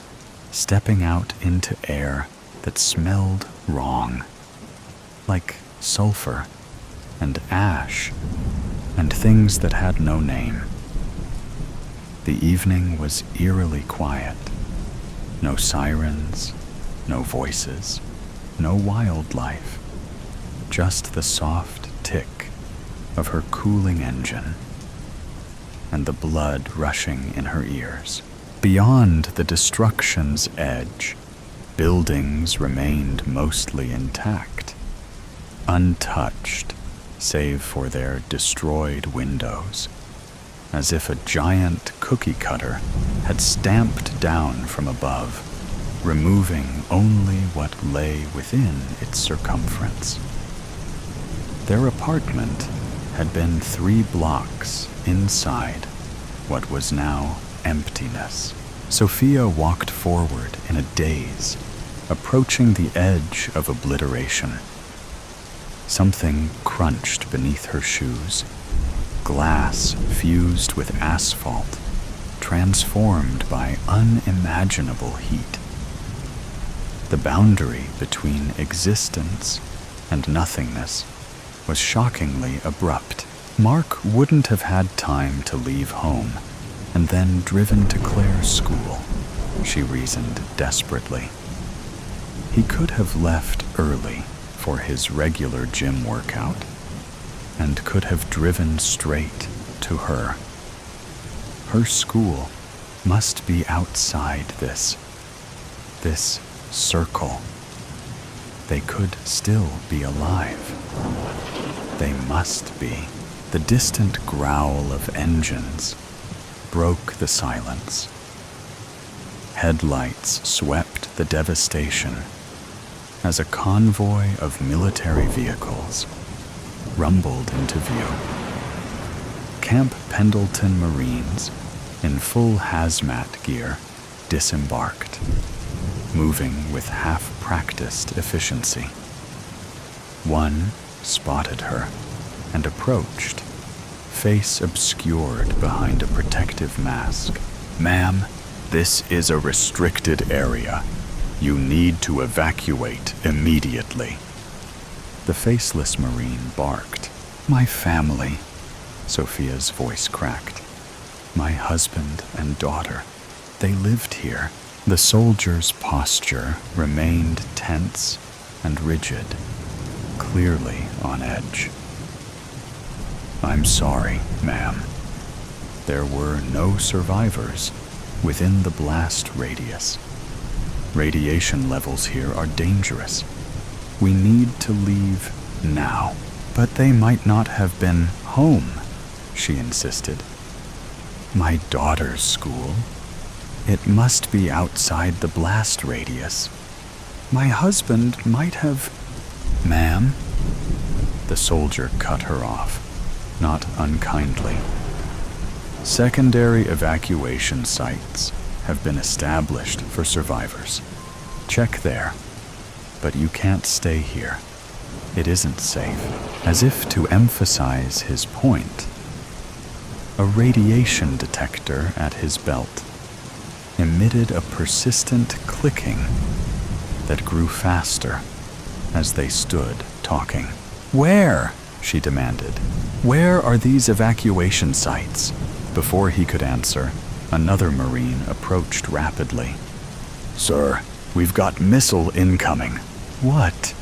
stepping out into air that smelled wrong, like sulfur and ash and things that had no name. The evening was eerily quiet. No sirens, no voices, no wildlife, just the soft tick of her cooling engine and the blood rushing in her ears. Beyond the destruction's edge, buildings remained mostly intact, untouched save for their destroyed windows, as if a giant cookie cutter had stamped down from above, removing only what lay within its circumference. Their apartment had been 3 blocks inside what was now emptiness. Sophia walked forward in a daze, approaching the edge of obliteration. Something crunched beneath her shoes. Glass fused with asphalt, transformed by unimaginable heat. The boundary between existence and nothingness was shockingly abrupt. Mark wouldn't have had time to leave home and then driven to Claire's school, she reasoned desperately. He could have left early for his regular gym workout and could have driven straight to her. Her school must be outside this circle. They could still be alive. They must be. The distant growl of engines broke the silence. Headlights swept the devastation as a convoy of military vehicles rumbled into view. Camp Pendleton Marines, in full hazmat gear, disembarked, moving with half-practiced efficiency. One spotted her and approached, face obscured behind a protective mask. "Ma'am, this is a restricted area. You need to evacuate immediately." The faceless Marine barked. "My family," Sophia's voice cracked. "My husband and daughter. They lived here." The soldier's posture remained tense and rigid, clearly on edge. "I'm sorry, ma'am. There were no survivors. within the blast radius. Radiation levels here are dangerous. We need to leave now. But they might not have been home, she insisted. My daughter's school? It must be outside the blast radius. My husband might have... Ma'am? The soldier cut her off, not unkindly. Secondary evacuation sites have been established for survivors. Check there, but you can't stay here. It isn't safe. As if to emphasize his point, a radiation detector at his belt emitted a persistent clicking that grew faster as they stood talking. Where? She demanded. Where are these evacuation sites? Before he could answer, another Marine approached rapidly. Sir, we've got missile incoming. What?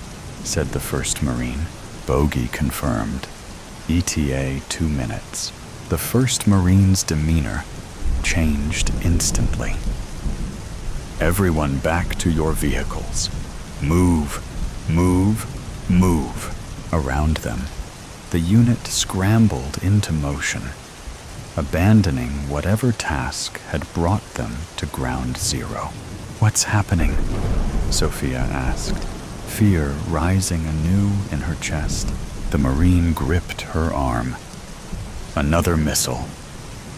Said the first Marine. Bogey confirmed. ETA 2 minutes. The first Marine's demeanor changed instantly. Everyone back to your vehicles. Move, move, move. Around them, the unit scrambled into motion, abandoning whatever task had brought them to ground zero. What's happening? Sophia asked, fear rising anew in her chest. The Marine gripped her arm. Another missile,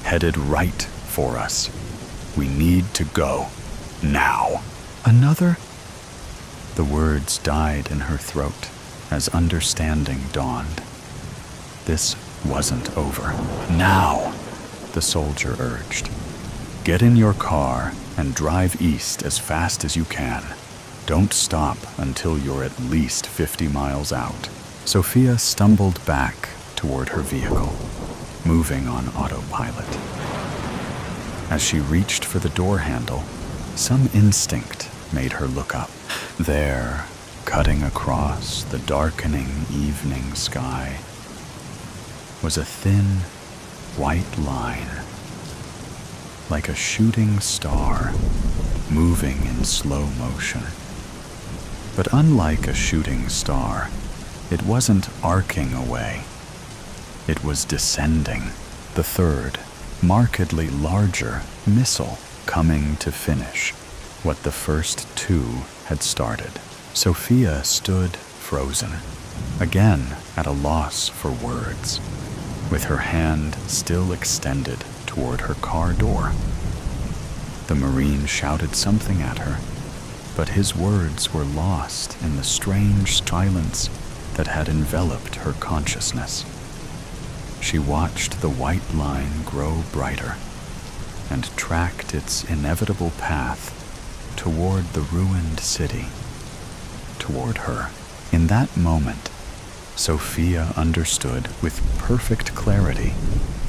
headed right for us. We need to go, now. Another? The words died in her throat as understanding dawned. This wasn't over. Now, the soldier urged. Get in your car and drive east as fast as you can. Don't stop until you're at least 50 miles out. Sophia stumbled back toward her vehicle, moving on autopilot. As she reached for the door handle, some instinct made her look up. There, cutting across the darkening evening sky, was a thin, white line, like a shooting star moving in slow motion. But unlike a shooting star, it wasn't arcing away. It was descending, the third, markedly larger missile coming to finish what the first two had started. Sophia stood frozen, again at a loss for words, with her hand still extended toward her car door. The Marine shouted something at her, but his words were lost in the strange silence that had enveloped her consciousness. She watched the white line grow brighter and tracked its inevitable path toward the ruined city, toward her. In that moment, Sophia understood with perfect clarity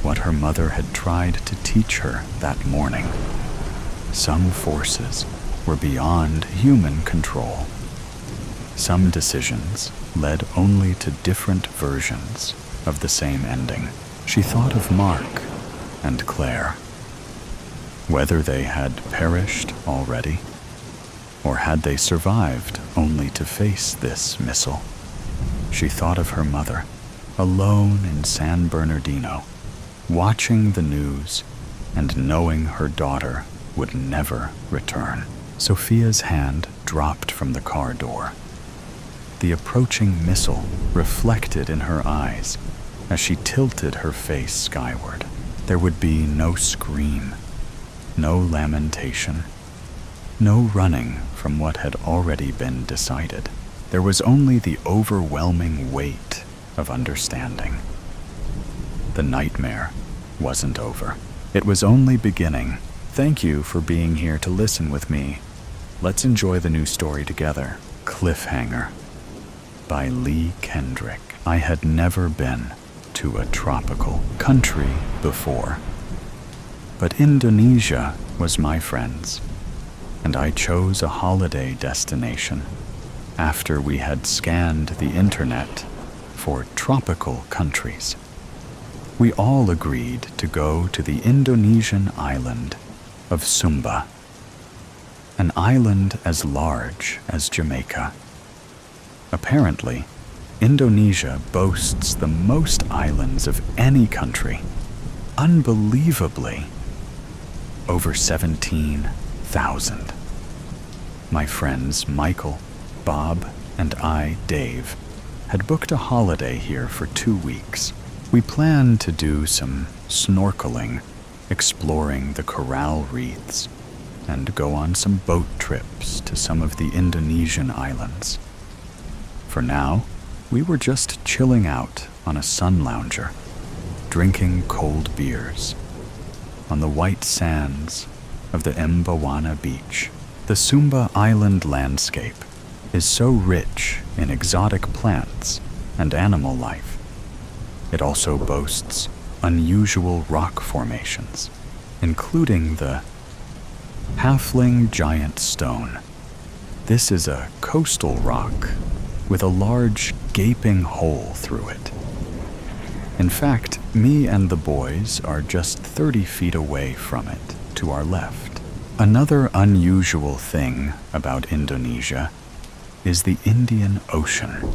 what her mother had tried to teach her that morning. Some forces were beyond human control. Some decisions led only to different versions of the same ending. She thought of Mark and Claire. Whether they had perished already, or had they survived only to face this missile. She thought of her mother, alone in San Bernardino, watching the news and knowing her daughter would never return. Sophia's hand dropped from the car door. The approaching missile reflected in her eyes as she tilted her face skyward. There would be no scream, no lamentation, no running from what had already been decided. There was only the overwhelming weight of understanding. The nightmare wasn't over. It was only beginning. Thank you for being here to listen with me. Let's enjoy the new story together. Cliffhanger by Lee Kendrick. I had never been to a tropical country before, but Indonesia was my friend's, and I chose a holiday destination after we had scanned the internet for tropical countries. We all agreed to go to the Indonesian island of Sumba, an island as large as Jamaica. Apparently, Indonesia boasts the most islands of any country. Unbelievably, over 17,000. My friends Michael, Bob, and I, Dave, had booked a holiday here for 2 weeks. We planned to do some snorkeling, exploring the coral reefs, and go on some boat trips to some of the Indonesian islands. For now, we were just chilling out on a sun lounger, drinking cold beers on the white sands of the Mbawana beach. The Sumba Island landscape is so rich in exotic plants and animal life. It also boasts unusual rock formations, including the Halfling Giant Stone. This is a coastal rock with a large gaping hole through it. In fact, me and the boys are just 30 feet away from it, to our left. Another unusual thing about Indonesia is the Indian Ocean.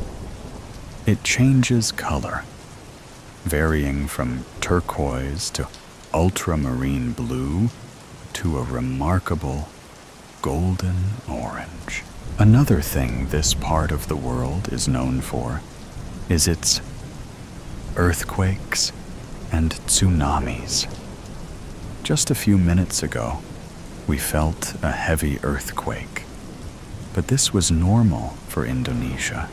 It changes color, varying from turquoise to ultramarine blue to a remarkable golden orange. Another thing this part of the world is known for is its earthquakes and tsunamis. Just a few minutes ago, we felt a heavy earthquake, but this was normal for Indonesia.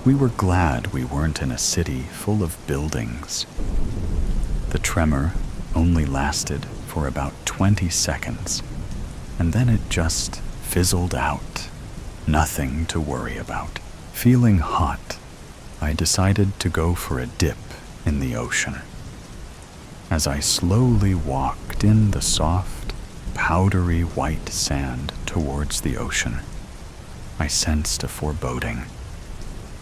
We were glad we weren't in a city full of buildings. The tremor only lasted for about 20 seconds, and then it just fizzled out. Nothing to worry about. Feeling hot, I decided to go for a dip in the ocean. As I slowly walked in the soft, powdery white sand towards the ocean, I sensed a foreboding.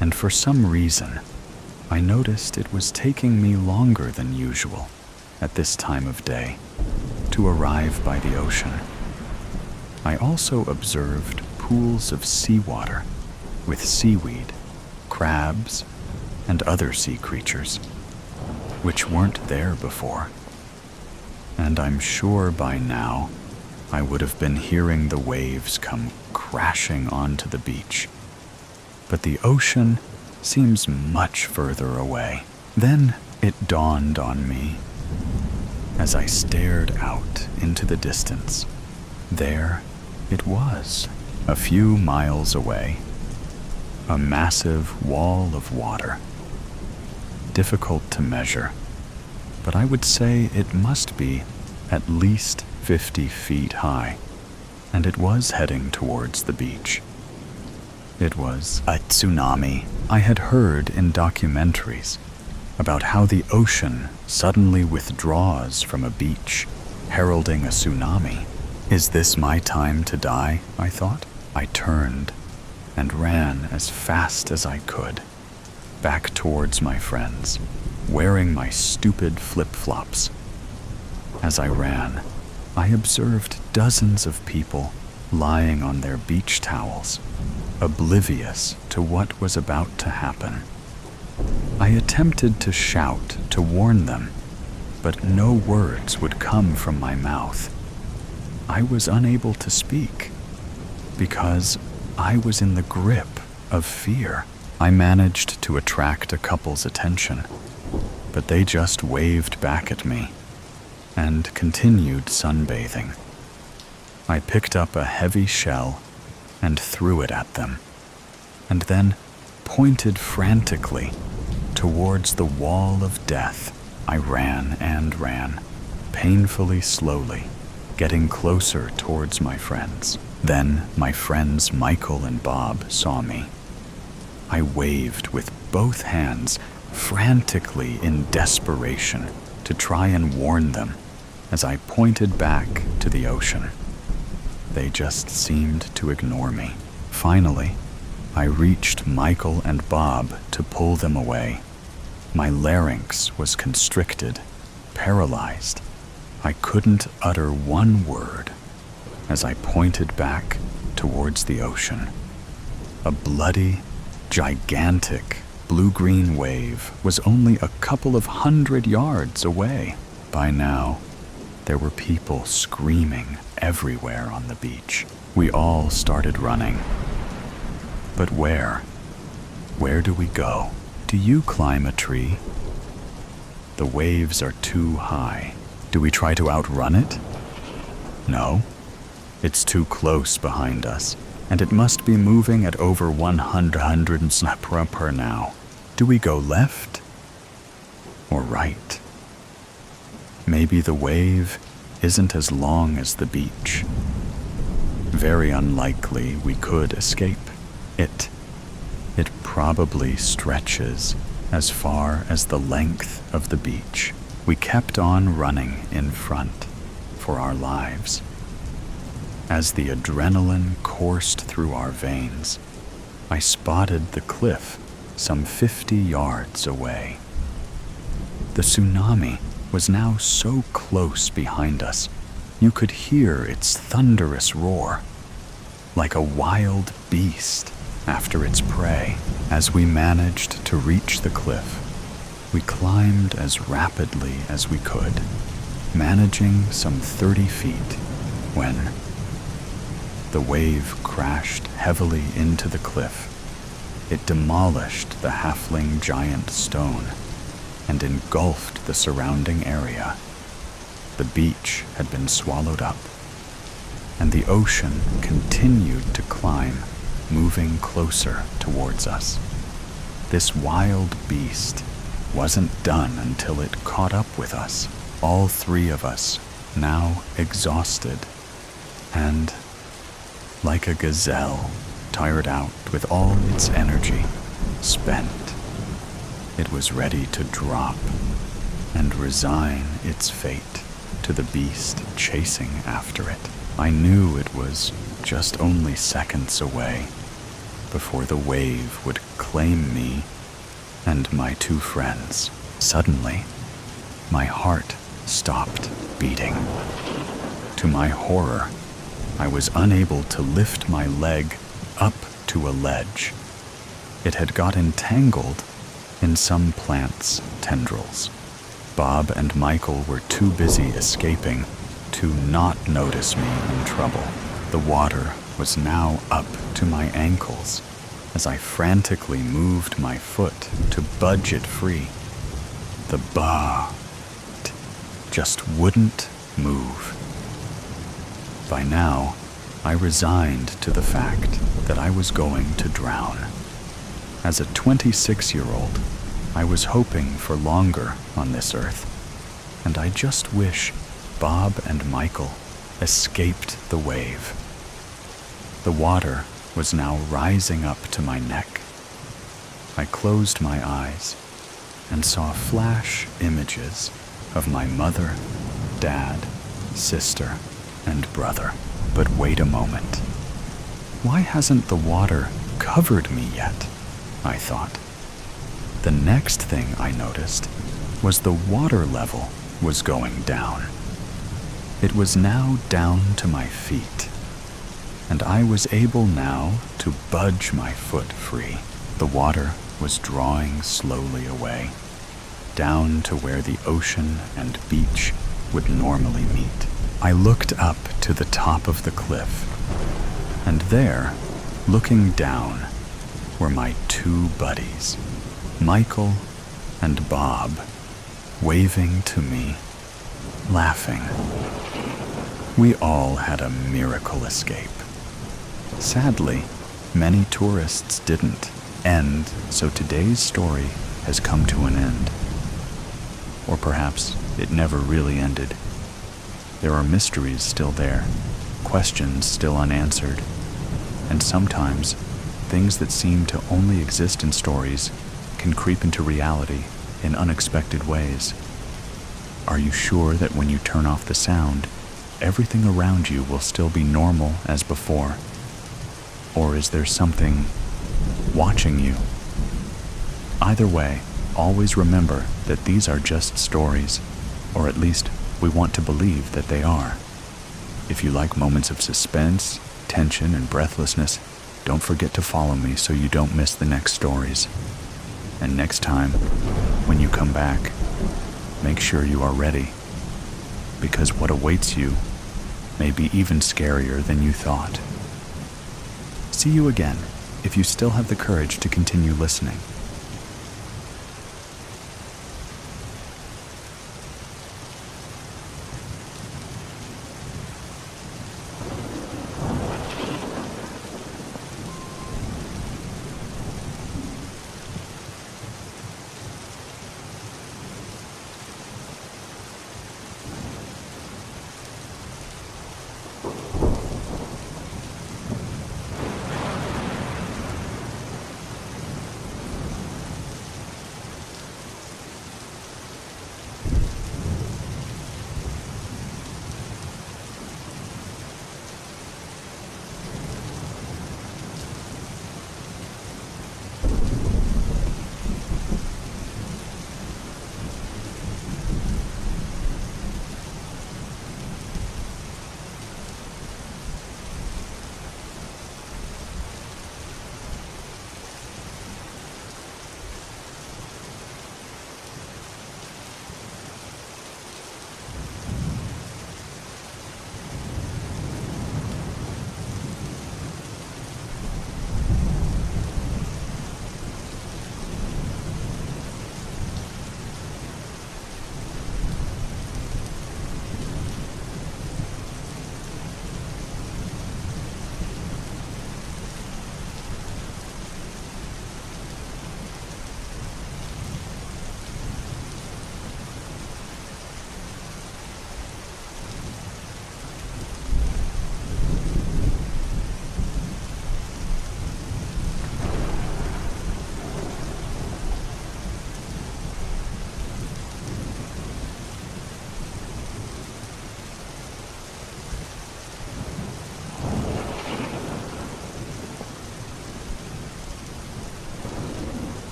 And for some reason, I noticed it was taking me longer than usual at this time of day to arrive by the ocean. I also observed pools of seawater with seaweed, crabs, and other sea creatures, which weren't there before. And I'm sure by now I would have been hearing the waves come crashing onto the beach. But the ocean seems much further away. Then it dawned on me as I stared out into the distance. There it was, a few miles away, a massive wall of water. Difficult to measure, but I would say it must be at least 50 feet high, and it was heading towards the beach. It was a tsunami. I had heard in documentaries about how the ocean suddenly withdraws from a beach, heralding a tsunami. Is this my time to die? I thought. I turned and ran as fast as I could, back towards my friends, wearing my stupid flip-flops. As I ran, I observed dozens of people lying on their beach towels, oblivious to what was about to happen. I attempted to shout to warn them, but no words would come from my mouth. I was unable to speak because I was in the grip of fear. I managed to attract a couple's attention, but they just waved back at me and continued sunbathing. I picked up a heavy shell and threw it at them, and then pointed frantically towards the wall of death. I ran and ran, painfully slowly, getting closer towards my friends. Then my friends Michael and Bob saw me. I waved with both hands, frantically in desperation, to try and warn them as I pointed back to the ocean. They just seemed to ignore me. Finally, I reached Michael and Bob to pull them away. My larynx was constricted, paralyzed, I couldn't utter one word as I pointed back towards the ocean. A bloody, gigantic blue-green wave was only a couple of 100 yards away. By now, there were people screaming everywhere on the beach. We all started running. But where? Where do we go? Do you climb a tree? The waves are too high. Do we try to outrun it? No. It's too close behind us, and it must be moving at over 100 per now. Do we go left or right? Maybe the wave isn't as long as the beach. Very unlikely we could escape it. It probably stretches as far as the length of the beach. We kept on running in front for our lives. As the adrenaline coursed through our veins, I spotted the cliff some 50 yards away. The tsunami was now so close behind us, you could hear its thunderous roar, like a wild beast after its prey. As we managed to reach the cliff, we climbed as rapidly as we could, managing some 30 feet when the wave crashed heavily into the cliff. It demolished the halfling giant stone and engulfed the surrounding area. The beach had been swallowed up, and the ocean continued to climb, moving closer towards us. This wild beast wasn't done until it caught up with us, all three of us now exhausted and, like a gazelle, tired out with all its energy, spent. It was ready to drop and resign its fate to the beast chasing after it. I knew it was just only seconds away before the wave would claim me and my two friends. Suddenly, my heart stopped beating. To my horror, I was unable to lift my leg up to a ledge. It had got entangled in some plant's tendrils. Bob and Michael were too busy escaping to not notice me in trouble. The water was now up to my ankles as I frantically moved my foot to budge it free. The boat just wouldn't move. By now, I resigned to the fact that I was going to drown. As a 26-year-old, I was hoping for longer on this earth, and I just wish Bob and Michael escaped the wave. The water was now rising up to my neck. I closed my eyes and saw flash images of my mother, dad, sister, and brother. But wait a moment. Why hasn't the water covered me yet? I thought. The next thing I noticed was the water level was going down. It was now down to my feet, and I was able now to budge my foot free. The water was drawing slowly away, down to where the ocean and beach would normally meet. I looked up to the top of the cliff, and there, looking down, were my two buddies, Michael and Bob, waving to me, laughing. We all had a miracle escape. Sadly, many tourists didn't, and so today's story has come to an end. Or perhaps it never really ended. There are mysteries still there, questions still unanswered, and sometimes things that seem to only exist in stories can creep into reality in unexpected ways. Are you sure that when you turn off the sound, everything around you will still be normal as before? Or is there something watching you? Either way, always remember that these are just stories, or at least We want to believe that they are. If you like moments of suspense, tension, and breathlessness, don't forget to follow me so you don't miss the next stories. And next time, when you come back, make sure you are ready, because what awaits you may be even scarier than you thought. See you again if you still have the courage to continue listening.